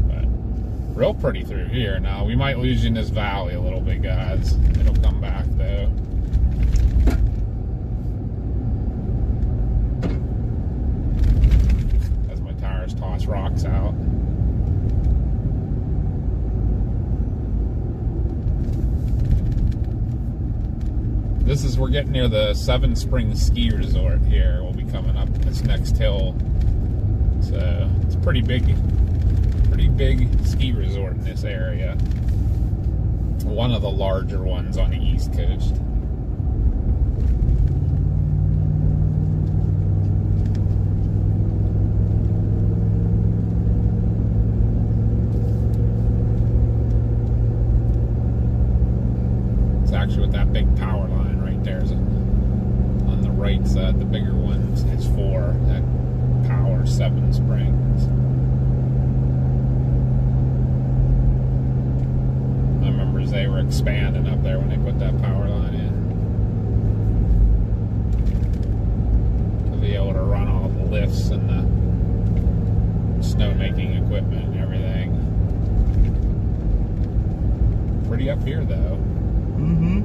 But real pretty through here. Now, we might lose you in this valley a little bit, guys. It'll come back, though. As my tires toss rocks out. We're getting near the Seven Springs Ski Resort here. We'll be coming up this next hill. So it's a pretty big ski resort in this area. One of the larger ones on the East Coast. It's actually with that big power line right there. On the right side, the bigger one is for that power Seven Springs. I remember they were expanding up there when they put that power line in. lifts and the snowmaking equipment and everything. Pretty up here, though. Mm-hmm.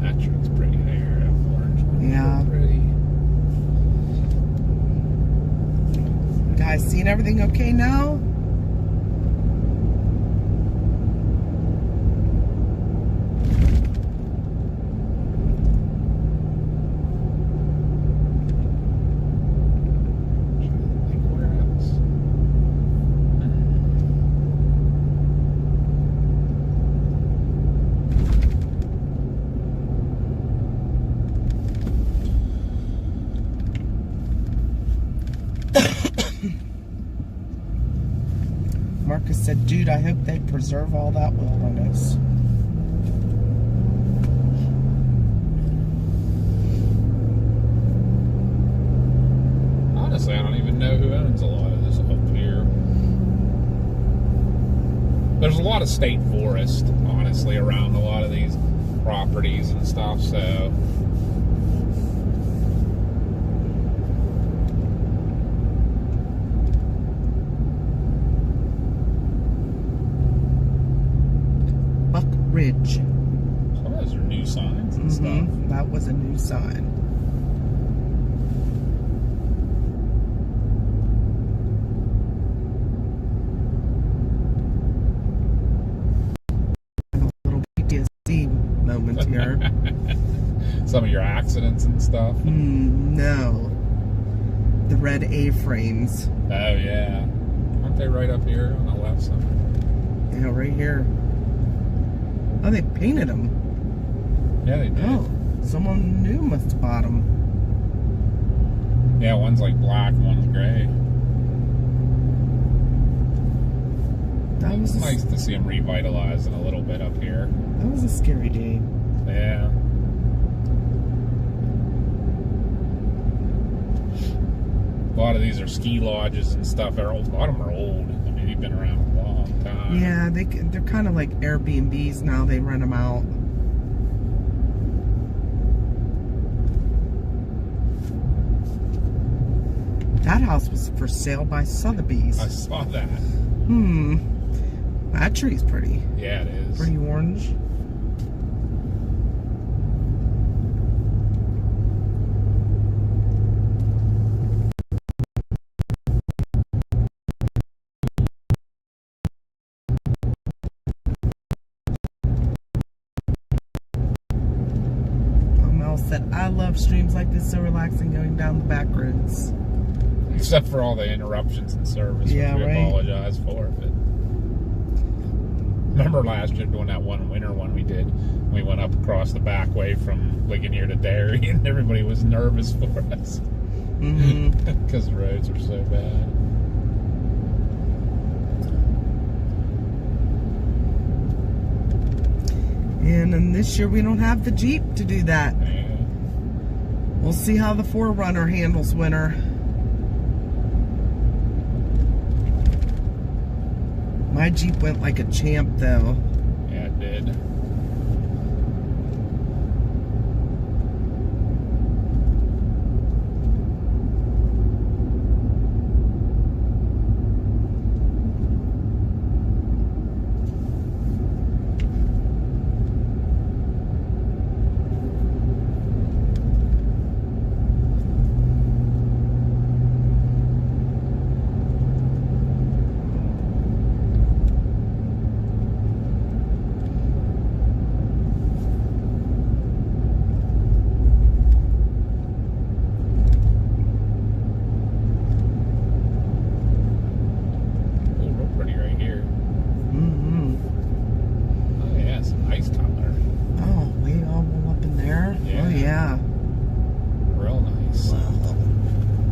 That tree's pretty there. That orange one. Yeah. Pretty. Guys, seeing everything okay now? Marcus said, dude, I hope they preserve all that wilderness. Honestly, I don't even know who owns a lot of this up here. There's a lot of state forest, honestly, around a lot of these properties and stuff, so... Ridge. Some of those are new signs and stuff. That was a new sign. A little PTSD moment here. Some of your accidents and stuff. No. The red A-frames. Oh, yeah. Aren't they right up here on the left side? Yeah, right here. Oh, they painted them. Yeah, they did. Oh, someone new must have bought them. Yeah, one's like black, one's gray. That was Nice to see them revitalizing a little bit up here. That was a scary day. Yeah. A lot of these are ski lodges and stuff. A lot of them are old. I mean, they've been around a long time. Yeah, they're kind of like Airbnbs now. They rent them out. That house was for sale by Sotheby's. I saw that. That tree's pretty. Yeah, it is. Pretty orange. Said, I love streams like this, so relaxing going down the back roads. Except for all the interruptions in service, Yeah, which we right. apologize for. But remember last year doing that one winter one we did? We went up across the back way from Ligonier to Derry, and everybody was nervous for us. Because the roads are so bad. And then this year we don't have the Jeep to do that. Yeah. We'll see how the 4Runner handles winter. My Jeep went like a champ though. Yeah, it did.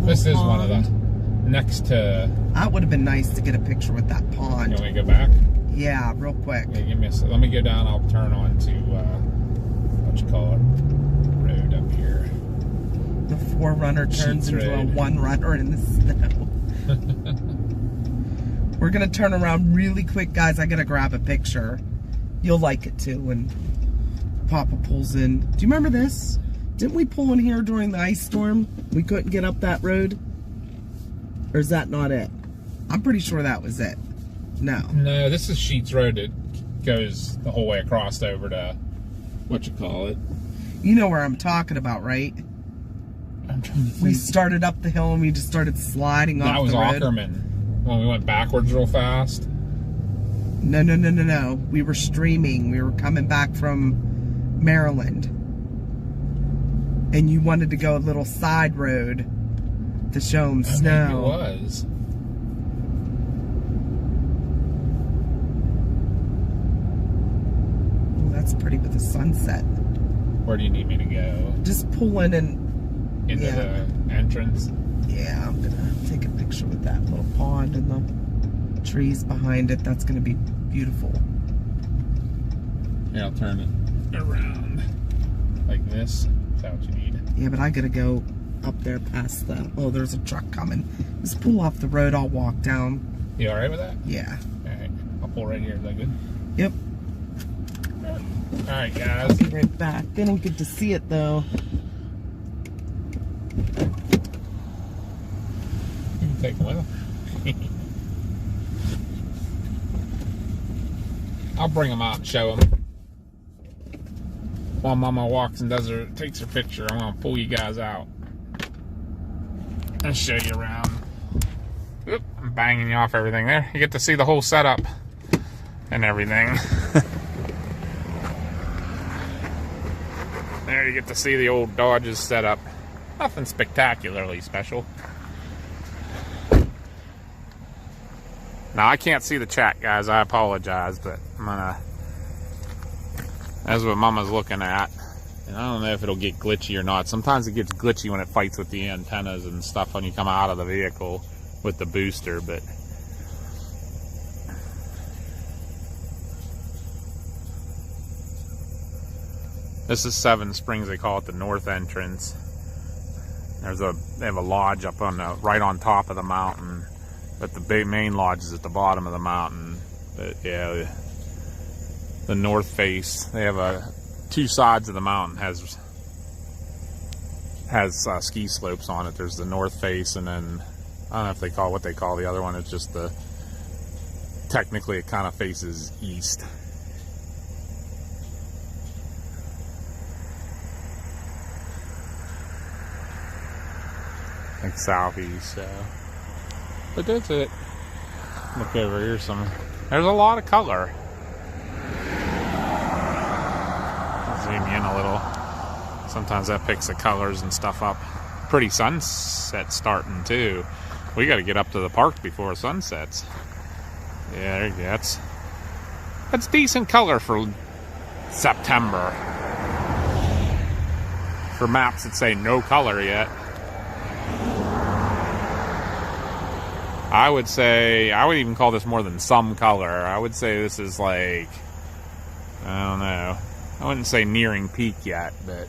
This is one of the next to. That would have been nice to get a picture with that pond. Can we go back? Yeah, real quick. Yeah, give me a sec. Let me go down. I'll turn on to what you call it, road up here. The 4-runner turns Sheets into a red. 1-runner in the snow. We're gonna turn around really quick, guys. I gotta grab a picture. You'll like it too when Papa pulls in. Do you remember this? Didn't we pull in here during the ice storm? We couldn't get up that road? Or is that not it? I'm pretty sure that was it. No. No, this is Sheets Road. It goes the whole way across over to whatchamacallit. You know where I'm talking about, right? I'm trying to think. We started up the hill and we just started sliding off That was the road. Ackerman when we went backwards real fast. No. We were streaming. We were coming back from Maryland. And you wanted to go a little side road to show them snow. Maybe it was. Oh, that's pretty with the sunset. Where do you need me to go? Just pull in and Into yeah. the entrance? Yeah, I'm gonna take a picture with that little pond and the trees behind it. That's gonna be beautiful. Here, I'll turn it around. Like this. Is that what you need? Yeah, but I gotta go up there past the... Oh, there's a truck coming. Just pull off the road. I'll walk down. You alright with that? Yeah. Alright. I'll pull right here. Is that good? Yep. Alright, guys. Be right back. Didn't get to see it, though. You can take them with them. I'll bring them out and show them. While Mama walks and takes her picture, I'm going to pull you guys out and show you around. Oop, I'm banging you off everything there. You get to see the whole setup and everything. There you get to see the old Dodge's setup. Nothing spectacularly special. Now, I can't see the chat, guys. I apologize, but I'm gonna... That's what Mama's looking at. And I don't know if it'll get glitchy or not. Sometimes it gets glitchy when it fights with the antennas and stuff when you come out of the vehicle with the booster, but... This is Seven Springs. They call it the north entrance. They have a lodge up on the right on top of the mountain, but the main lodge is at the bottom of the mountain. But yeah, the north face. They have two sides of the mountain has ski slopes on it. There's the north face, and then I don't know if they call what they call the other one. It's just technically it kind of faces east. Like southeast, so. But that's it. Look over here, there's a lot of color. Zoom in a little. Sometimes that picks the colors and stuff up. Pretty sunset starting too. We got to get up to the park before it sunsets. Yeah, there you go. That's decent color for September. For maps that say no color yet. I would even call this more than some color. I would say this is like, I don't know. I wouldn't say nearing peak yet, but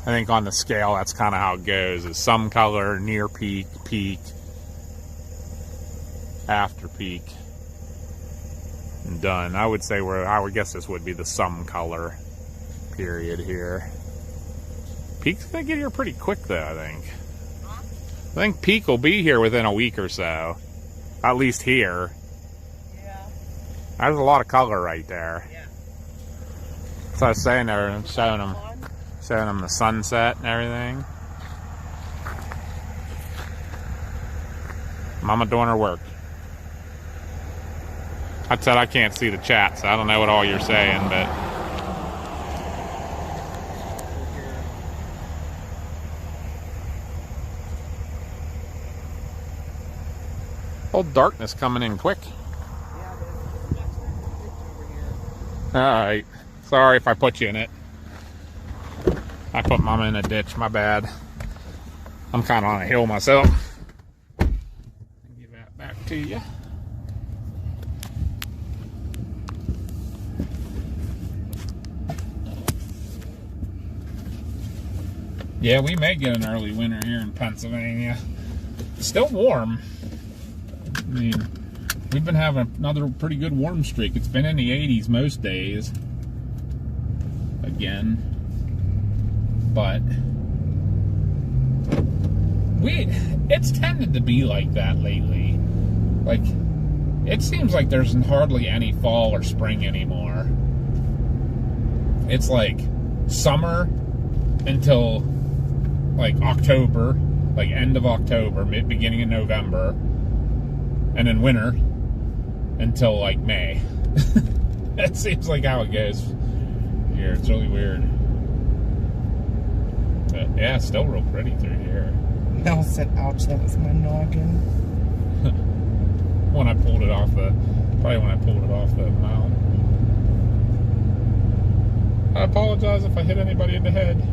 I think on the scale, that's kind of how it goes. Is some color, near peak, peak, after peak, and done. I would say I would guess this would be the some color period here. Peak's gonna get here pretty quick though, I think. I think peak will be here within a week or so. At least here. Yeah. There's a lot of color right there. Yeah. So I was saying there and showing them the sunset and everything. Mama doing her work. I said I can't see the chat, so I don't know what all you're saying, but old darkness coming in quick. Yeah, there's a ditch over here. Alright. Sorry if I put you in it. I put Mama in a ditch, my bad. I'm kind of on a hill myself. Give that back to you. Yeah, we may get an early winter here in Pennsylvania. Still warm. I mean, we've been having another pretty good warm streak. It's been in the 80s most days. Again. But it's tended to be like that lately. Like, it seems like there's hardly any fall or spring anymore. It's like summer until like October, like end of October, beginning of November, and then winter until like May. That seems like how it goes here. It's really weird. But yeah, it's still real pretty through here. Mel said, ouch, that was my noggin. When I pulled it off the mount. I apologize if I hit anybody in the head.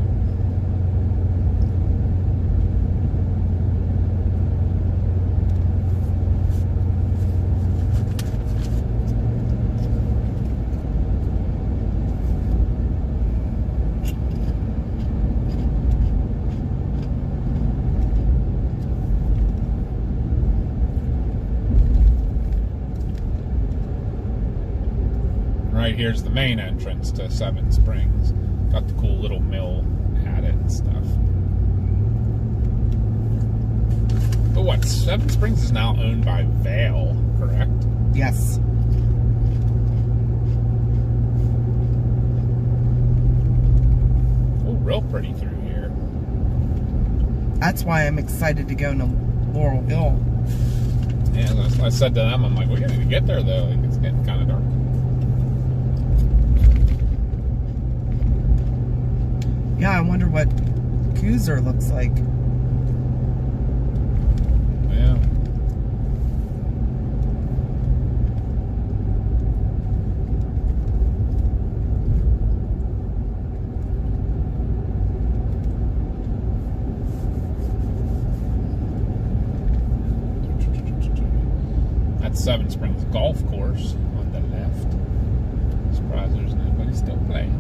Right here's the main entrance to Seven Springs. Got the cool little mill at it and stuff. But what, Seven Springs is now owned by Vail, correct? Yes. Oh, real pretty through here. That's why I'm excited to go to Laurel Hill. Yeah, I said to them, I'm like, we gotta get there though. Like, it's getting kind of dark. Yeah, I wonder what Cooser looks like. Yeah. That's Seven Springs Golf Course on the left. Surprised there's nobody still playing.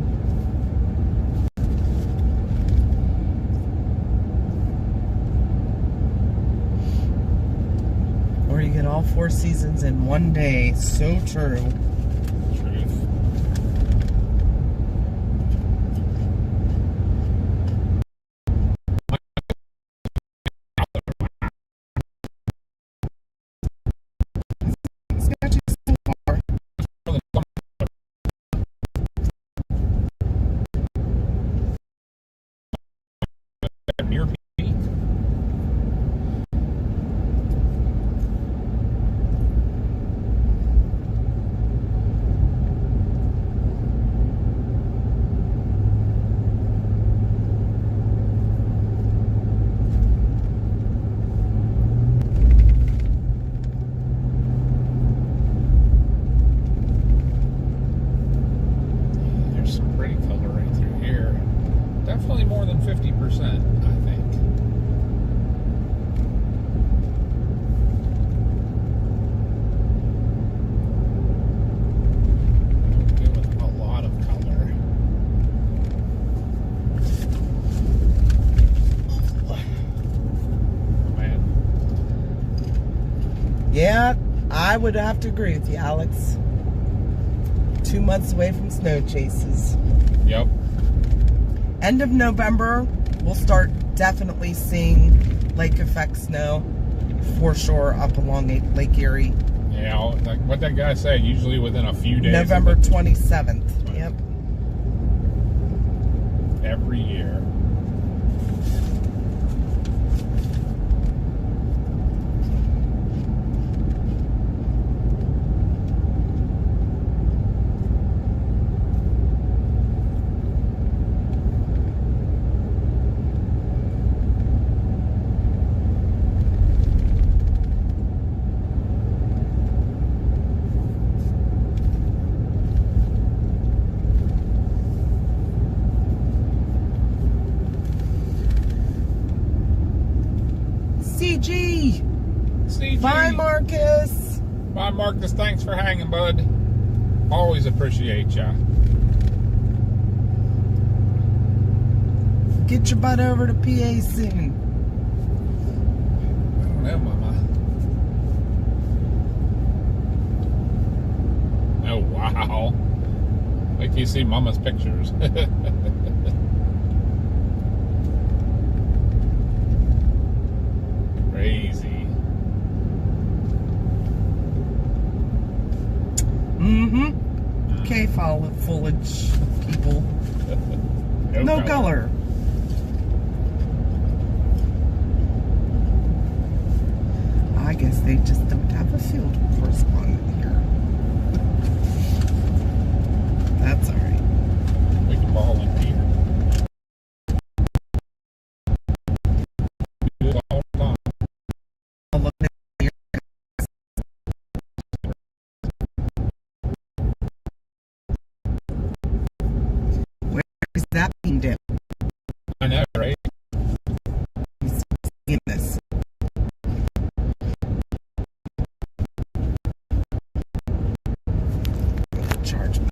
Or you get all 4 seasons in one day. So true. Truth. Sketchy so far. Near peak. There's some pretty color right through here. Definitely more than 50%, I think. Okay, with a lot of color. Oh, man. Yeah, I would have to agree with you, Alex. 2 months away from snow chases. Yep. End of November, we'll start definitely seeing lake effect snow for sure up along Lake Erie. Yeah, like what that guy said, usually within a few days. November 27th. Yep. Every year. CG! CG. Bye, Marcus! Bye, Marcus. Thanks for hanging, bud. Always appreciate ya. Get your butt over to PA soon. I don't know, Mama. Oh, wow. Wait till you see Mama's pictures. Crazy. Mm-hmm. Okay, foliage people. No color. I guess they just don't have a field correspondent here. That's all right. We can volunteer. Do it all the time. I'll look at your- Where is that being dipped? I know, right? In this. Charge me.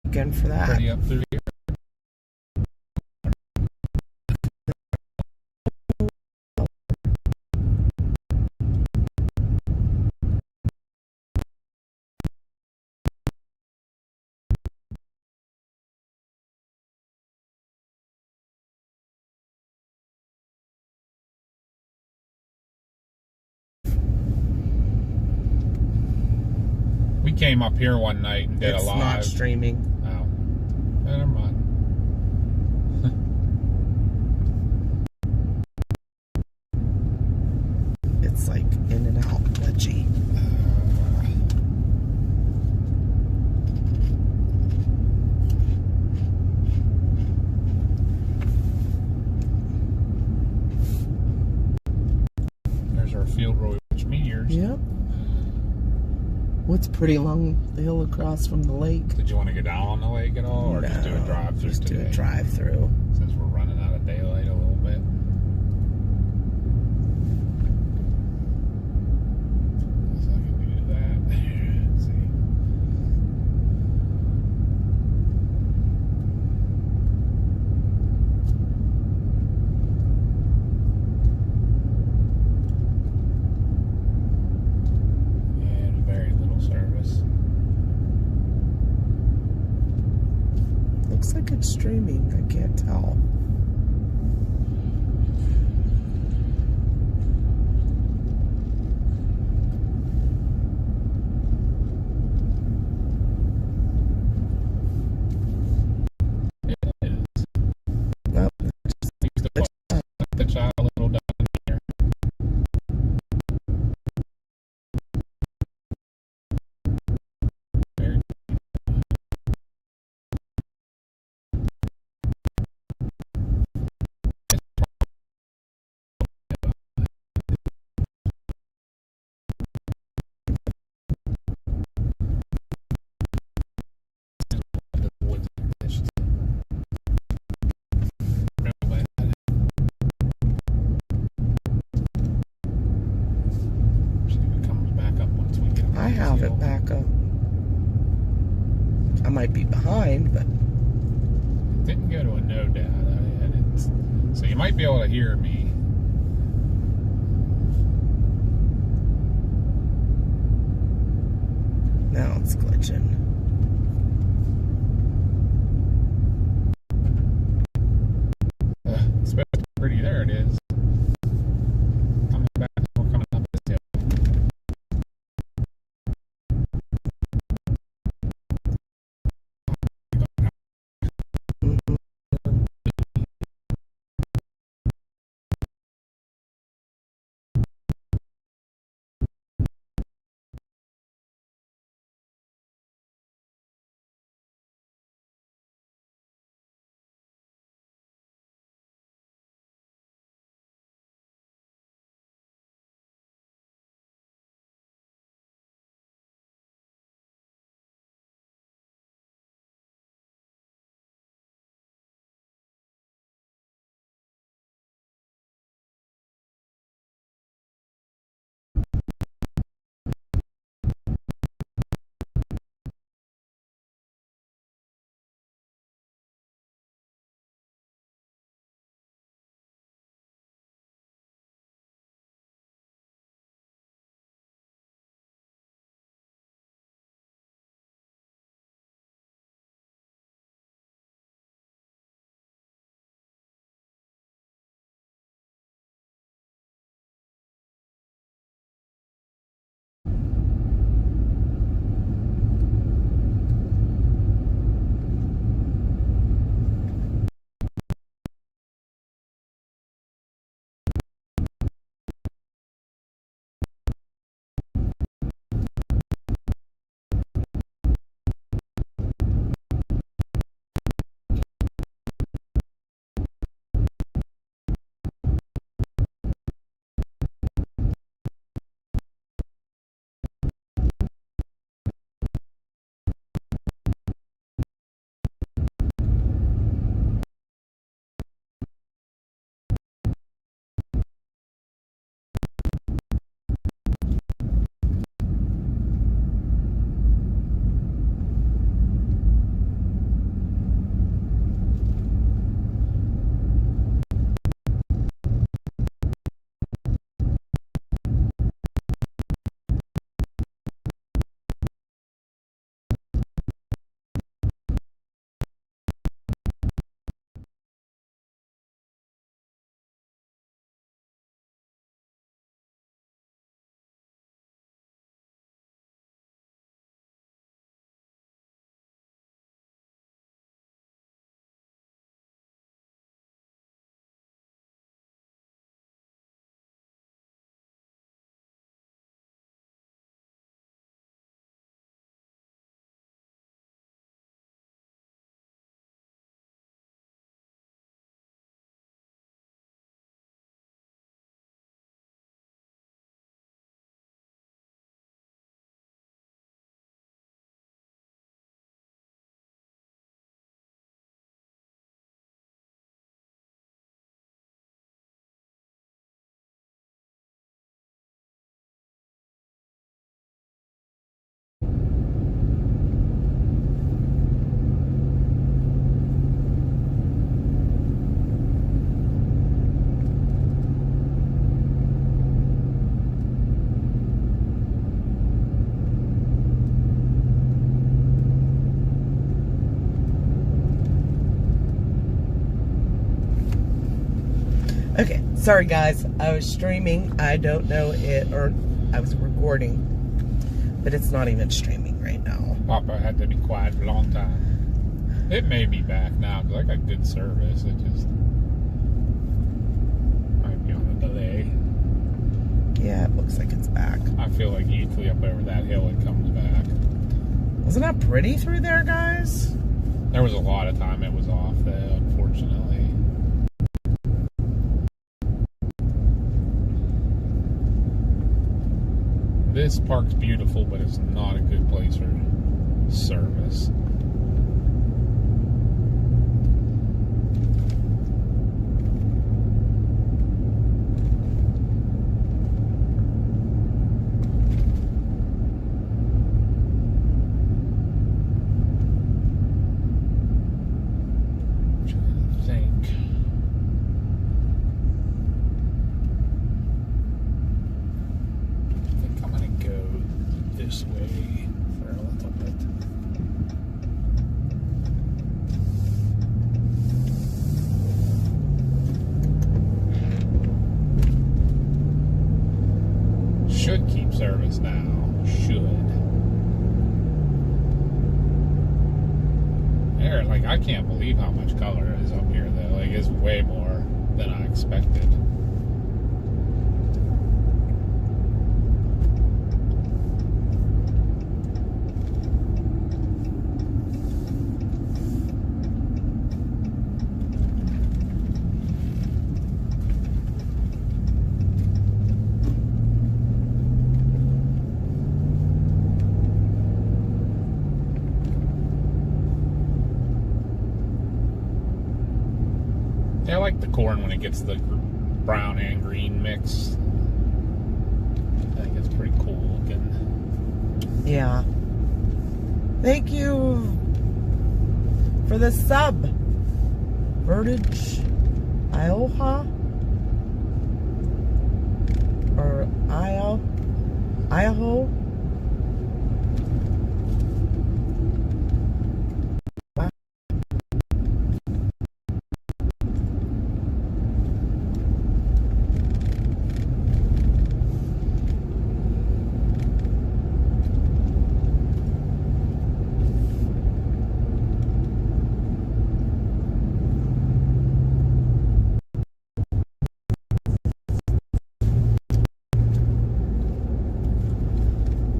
Again for that. Pretty up through here. We came up here one night and did It's a live. not streaming. Oh, never mind. It's like in and out glitchy. There's our field road meteors. Yep. What's pretty along the hill across from the lake? Did you want to go down on the lake at all, or just do a No, drive through just today? do a drive through. Since we're running out of daylight a little bit. Guess I can do that. Let's see. And very little service. Looks like it's streaming. I can't tell. It is. Well, Used to put the child a little down here. Very might be behind, but Didn't go to a no data. So you might be able to hear me. now it's glitching. It's supposed to be pretty. There it is. Coming back. We're coming up this hill. Okay, sorry guys, I was streaming. I don't know it, or I was recording, but it's not even streaming right now. Papa had to be quiet for a long time. It may be back now because I got good service. It just might be on a delay. Yeah, it looks like it's back. I feel like usually up over that hill it comes back. Wasn't that pretty through there, guys? There was a lot of time it was off though, unfortunately. This park's beautiful, but it's not a good place for service. Like, I can't believe how much color is up here, though. Like, it's way more than I expected. I like the corn when it gets the brown and green mix. I think it's pretty cool looking. Yeah. Thank you for the sub. Vertage Ioha? Or Idaho?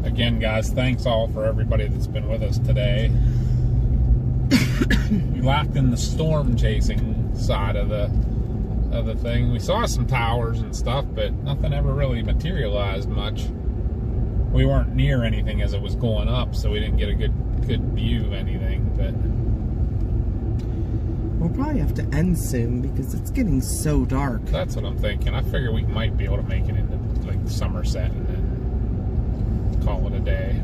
Again, guys, thanks all for everybody that's been with us today. We lacked in the storm chasing side of the thing. We saw some towers and stuff, but nothing ever really materialized much. We weren't near anything as it was going up, so we didn't get a good view of anything. But we'll probably have to end soon because it's getting so dark. That's what I'm thinking. I figure we might be able to make it into like Somerset and then call it a day.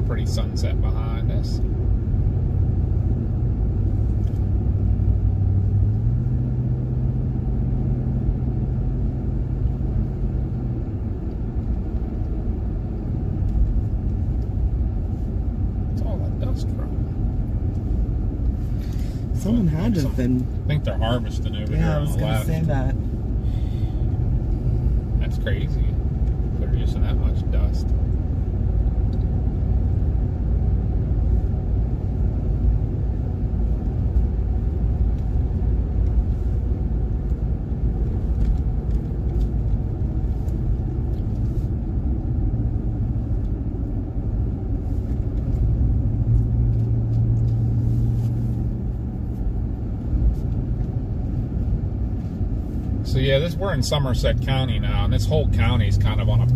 Pretty sunset behind us. What's all that dust from? Someone had to have been. I think they're harvesting over here. Yeah, I was going to say that. That's crazy. Producing that much dust. So yeah, we're in Somerset County now, and this whole county is kind of on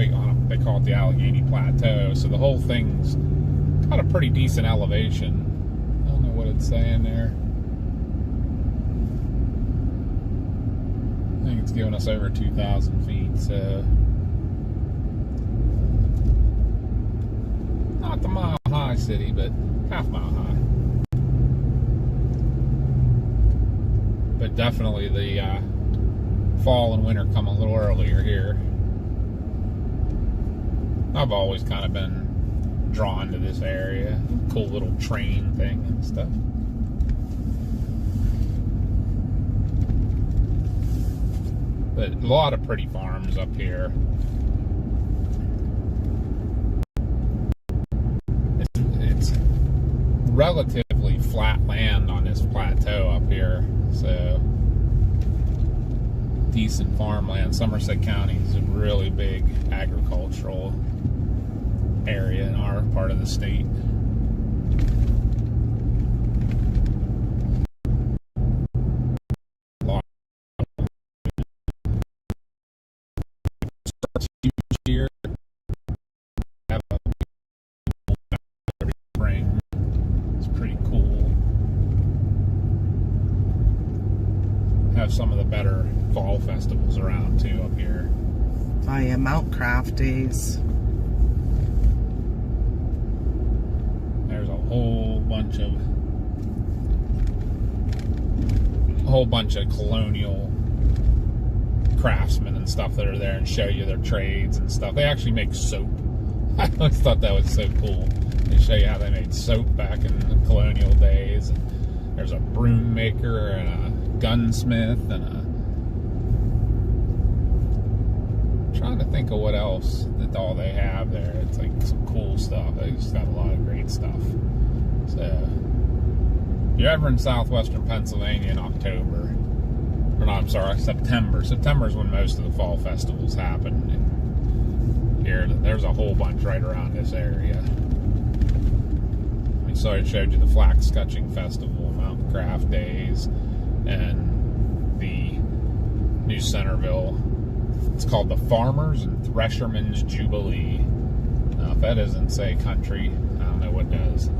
they call it the Allegheny Plateau. So the whole thing's got a pretty decent elevation. I don't know what it's saying there. I think it's giving us over 2,000 feet. So not the mile high city, but half mile high. But definitely the fall and winter come a little earlier here. I've always kind of been drawn to this area. Cool little train thing and stuff. But a lot of pretty farms up here. It's relatively flat land on this plateau up here, so decent farmland. Somerset County is a really big agricultural area in our part of the state. Here, have a spring. It's pretty cool. Have some of the better fall festivals around too up here. Oh yeah, Mount Craft Days. There's a whole bunch of colonial craftsmen and stuff that are there and show you their trades and stuff. They actually make soap. I always thought that was so cool. They show you how they made soap back in the colonial days. And there's a broom maker and a gunsmith and a think of what else that all they have there. It's like some cool stuff. They just got a lot of great stuff. So, if you're ever in southwestern Pennsylvania in October, or no, I'm sorry, September. September is when most of the fall festivals happen. And here, there's a whole bunch right around this area. So I showed you the Flax Scutching Festival, Mountain Craft Days, and the New Centerville. It's called the Farmers and Threshermen's Jubilee. Now, if that doesn't say country, I don't know what does.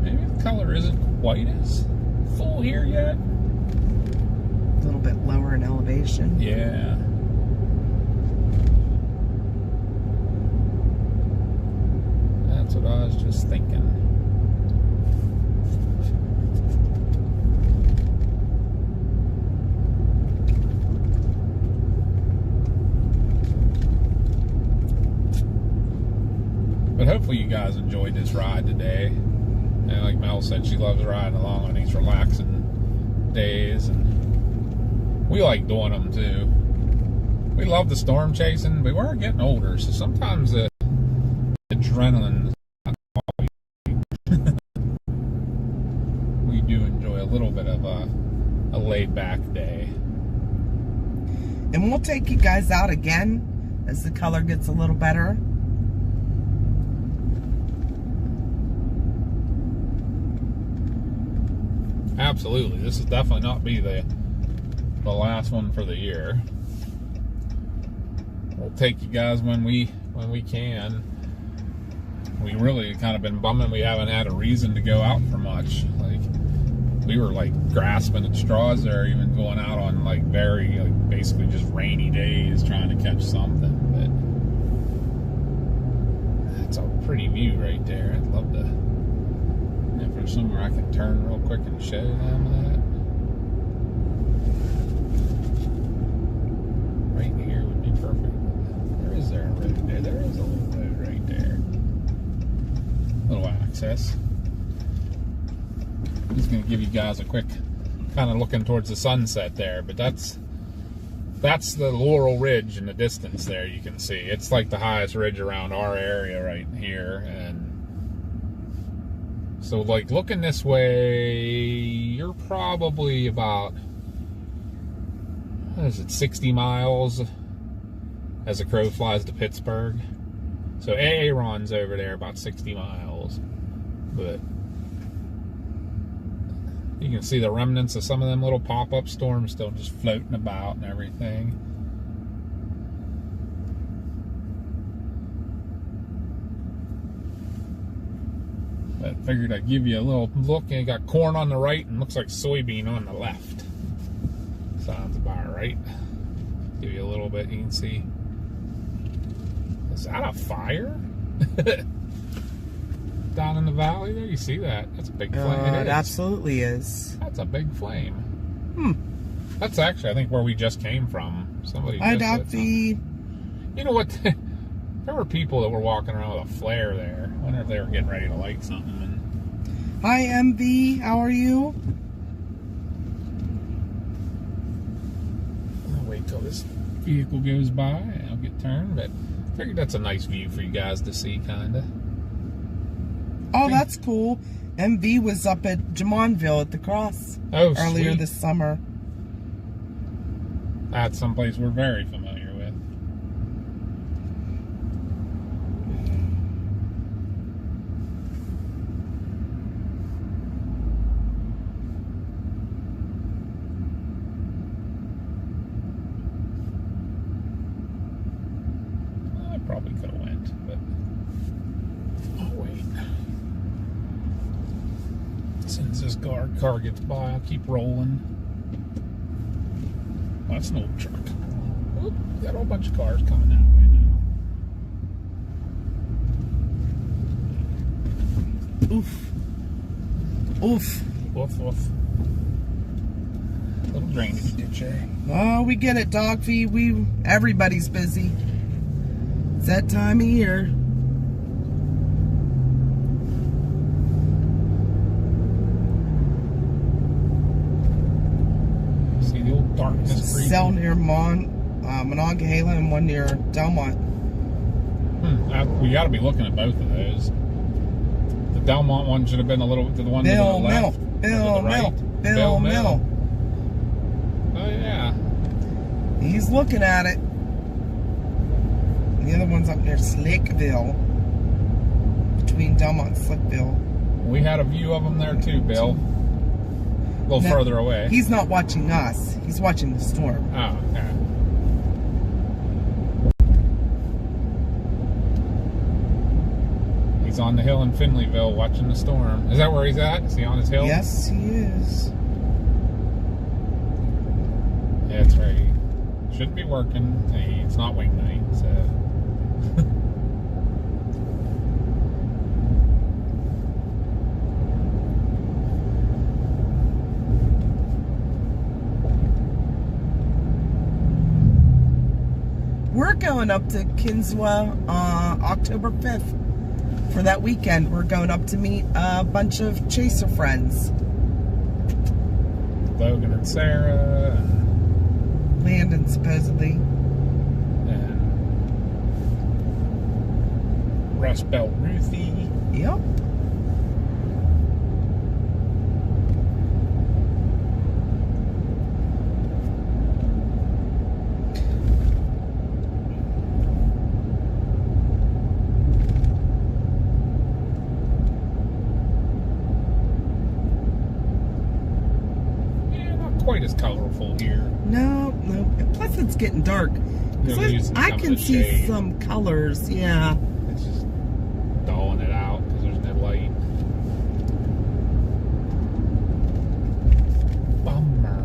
Maybe the color isn't quite as full here yet. A little bit lower in elevation. Yeah. That's what I was just thinking. But hopefully you guys enjoyed this ride today. And like Mel said, she loves riding along on these relaxing days, and we like doing them too. We love the storm chasing, but we're getting older, so sometimes the adrenaline is not all we do enjoy a little bit of a laid-back day. And we'll take you guys out again as the color gets a little better. Absolutely, this is definitely not be the last one for the year. We'll take you guys when we can. We really kind of been bumming we haven't had a reason to go out for much. Like, we were like grasping at straws there, even going out on like very like basically just rainy days trying to catch something. But that's a pretty view right there. I'd love to. If there's somewhere I can turn real quick and show them that. Right here would be perfect. Where is there a road there? There is a little road right there. Little access. Just going to give you guys a quick kind of looking towards the sunset there, but that's the Laurel Ridge in the distance there. You can see it's like the highest ridge around our area right here, and so like looking this way, you're probably about, what is it, 60 miles as a crow flies to Pittsburgh. So Aaron's over there about 60 miles, but you can see the remnants of some of them little pop-up storms still just floating about and everything. But figured I'd give you a little look. And you got corn on the right and looks like soybean on the left. Sounds about right. Give you a little bit, you can see. Is that a fire? Down in the valley there, you see that? That's a big flame. It absolutely is. That's a big flame. That's actually, I think, where we just came from. Somebody I'd just have the. You know what? There were people that were walking around with a flare there. I wonder if they were getting ready to light something. Hi, MV. How are you? I'll wait till this vehicle goes by and I'll get turned. But I figured that's a nice view for you guys to see, kind of. Oh, that's cool. MV was up at Jamonville at the cross earlier this summer. That's someplace we're very familiar with. I probably could have went, but oh wait. As soon as this car gets by, I'll keep rolling. Oh, that's an old truck. Oop, got a whole bunch of cars coming that way now. Oof. Oof. Woof, woof. Little drainage ditch there. Oh, we get it, dog feed. Everybody's busy. It's that time of year. See the old darkness creeping. Cell near Monongahela and one near Delmont. We got to be looking at both of those. The Delmont one should have been a little to the one to the left. Bill Mill. Oh yeah. He's looking at it. The other one's up near Slickville. Between Delmont and Slickville. We had a view of them there too, Bill. A little further away. He's not watching us. He's watching the storm. Oh, okay. He's on the hill in Finleyville watching the storm. Is that where he's at? Is he on his hill? Yes, he is. Yeah, that's right. Should be working. Hey, it's not wing night, so. We're going up to Kinswa October 5th. For that weekend, we're going up to meet a bunch of chaser friends. Logan and Sarah. Landon, supposedly. And Rust Belt Ruthie. Yep. Quite as colorful here. No. Plus, it's getting dark. I can see shade. some colors. Yeah. It's just dulling it out because there's no light. Bummer.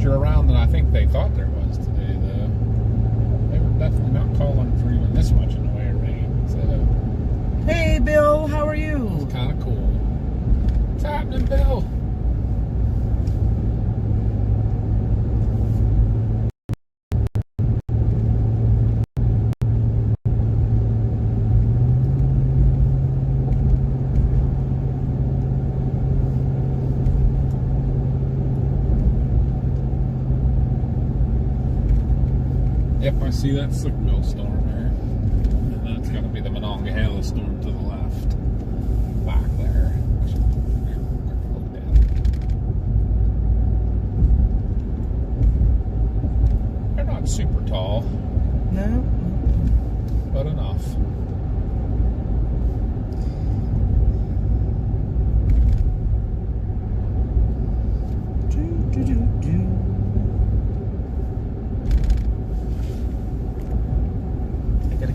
Around than I think they thought there was today, though. They were definitely not calling for even this much in the way of rain. So Hey, Bill, how are you? it's kind of cool. What's happening, Bill? Yep, I see that Slickville storm there. And that's going to be the Monongahela storm to the left. Back there. They're not super tall. No. But enough.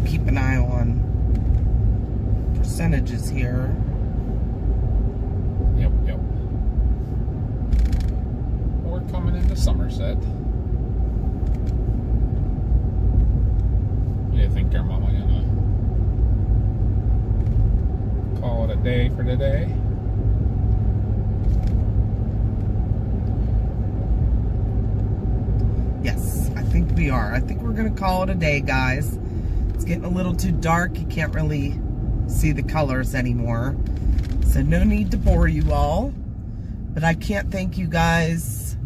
Keep an eye on percentages here. Yep. We're coming into Somerset. What do you think there, Mama? Gonna call it a day for today? Yes, I think we are. I think we're gonna call it a day, guys. It's getting a little too dark. You can't really see the colors anymore. So no need to bore you all. But I can't thank you guys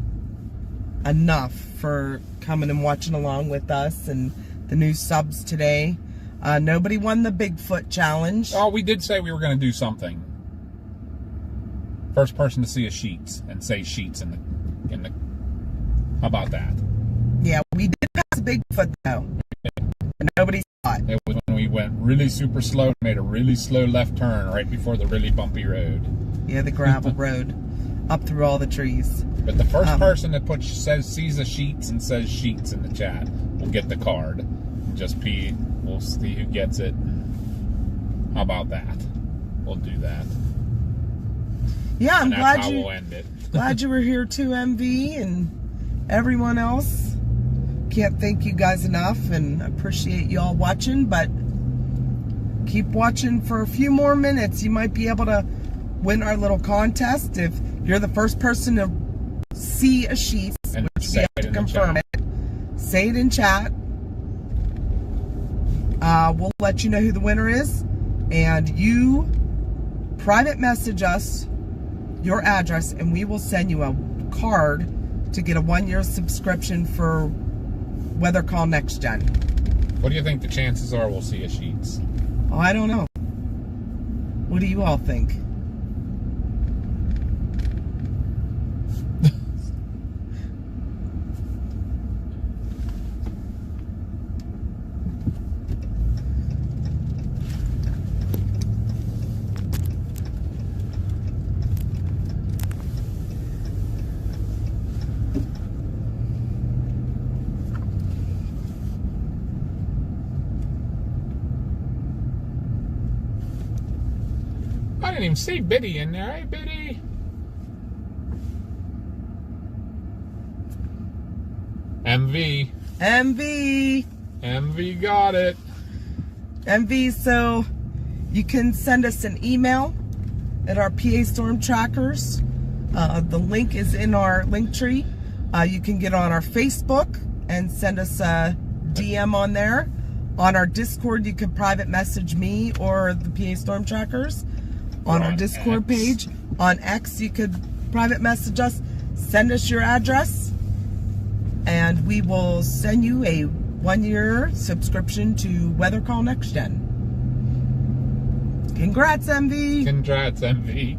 enough for coming and watching along with us and the new subs today. Nobody won the Bigfoot challenge. Oh, we did say we were going to do something. First person to see a sheets and say sheets in the. How about that? Yeah, we did pass Bigfoot though. And nobody saw it. It was when we went really super slow and made a really slow left turn right before the really bumpy road. Yeah, the gravel road up through all the trees. But the first person that sees the sheets and says sheets in the chat will get the card. Just we'll see who gets it. How about that? We'll do that. Yeah, I'm glad how you. We'll end it. Glad you were here too, MV, and everyone else. Can't thank you guys enough, and appreciate you all watching. But keep watching for a few more minutes. You might be able to win our little contest if you're the first person to see a sheet, and which we have to confirm it. Say it in chat. We'll let you know who the winner is, and you private message us your address, and we will send you a card to get a 1-year subscription for Weather Call Next Gen. What do you think the chances are we'll see a sheets? Oh, I don't know. What do you all think? I didn't even see Biddy in there. Hey, Biddy. MV. MV got it. MV, so you can send us an email at our PA Storm Trackers. The link is in our link tree. You can get on our Facebook and send us a DM on there. On our Discord, you can private message me or the PA Storm Trackers. On our Discord page. On X, you could private message us, send us your address, and we will send you a 1-year subscription to Weather Call Next Gen. Congrats, MV. Congrats, MV.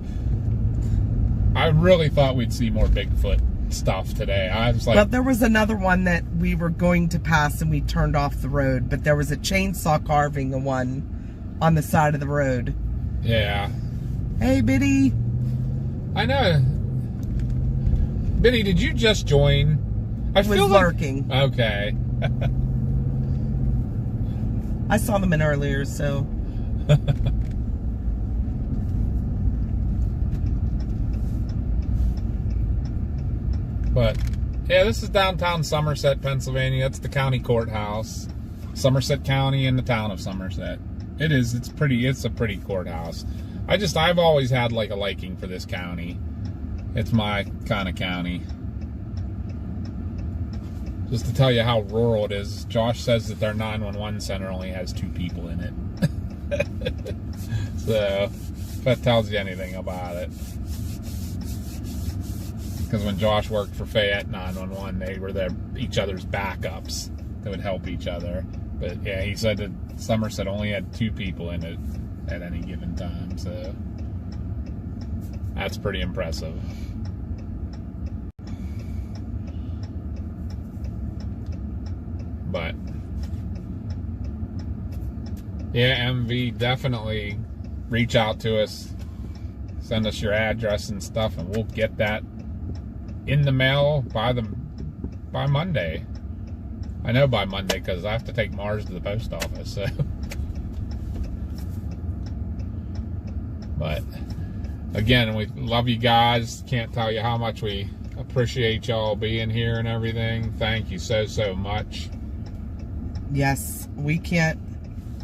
I really thought we'd see more Bigfoot stuff today. I was like... Well, there was another one that we were going to pass and we turned off the road, but there was a chainsaw carving one on the side of the road. Yeah. Hey, Biddy. I know. Biddy, did you just join? I was lurking. Okay. I saw them in earlier, so. But, yeah, this is downtown Somerset, Pennsylvania. That's the county courthouse. Somerset County and the town of Somerset. It is. It's a pretty courthouse. I've always had like a liking for this county. It's my kind of county. Just to tell you how rural it is, Josh says that their 911 center only has 2 people in it. So, if that tells you anything about it. Because when Josh worked for Fayette 911, they were each other's backups. They would help each other. But yeah, he said that Somerset only had 2 people in it at any given time, so that's pretty impressive. But yeah, MV, definitely reach out to us, send us your address and stuff, and we'll get that in the mail by Monday. I know by Monday because I have to take Mars to the post office, so. But again, we love you guys. Can't tell you how much we appreciate y'all being here and everything. Thank you so much. Yes, we can't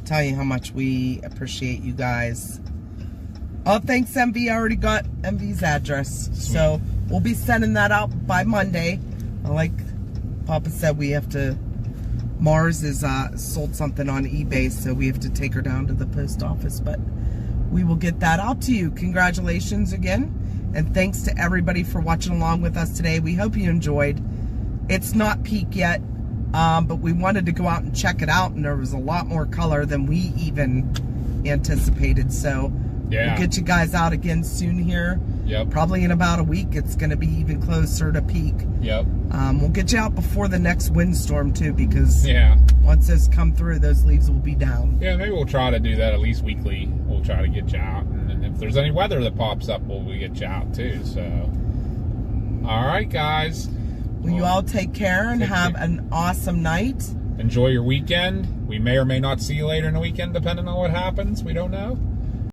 tell you how much we appreciate you guys. Oh, thanks, MV. I already got MV's address. Sweet. So we'll be sending that out by Monday. Like Papa said, we have to... Mars has sold something on eBay, so we have to take her down to the post office. But we will get that out to you. Congratulations again. And thanks to everybody for watching along with us today. We hope you enjoyed. It's not peak yet, but we wanted to go out and check it out, and there was a lot more color than we even anticipated. So yeah, we'll get you guys out again soon here. Yep. Probably in about a week, it's going to be even closer to peak. Yep. We'll get you out before the next windstorm too, because once those come through, those leaves will be down. Yeah, maybe we'll try to do that at least weekly. We'll try to get you out, and if there's any weather that pops up, we'll get you out too. So All right, guys. Will you all take care and Take have care. an awesome night? Enjoy your weekend. We may or may not see you later in the weekend, depending on what happens. We don't know.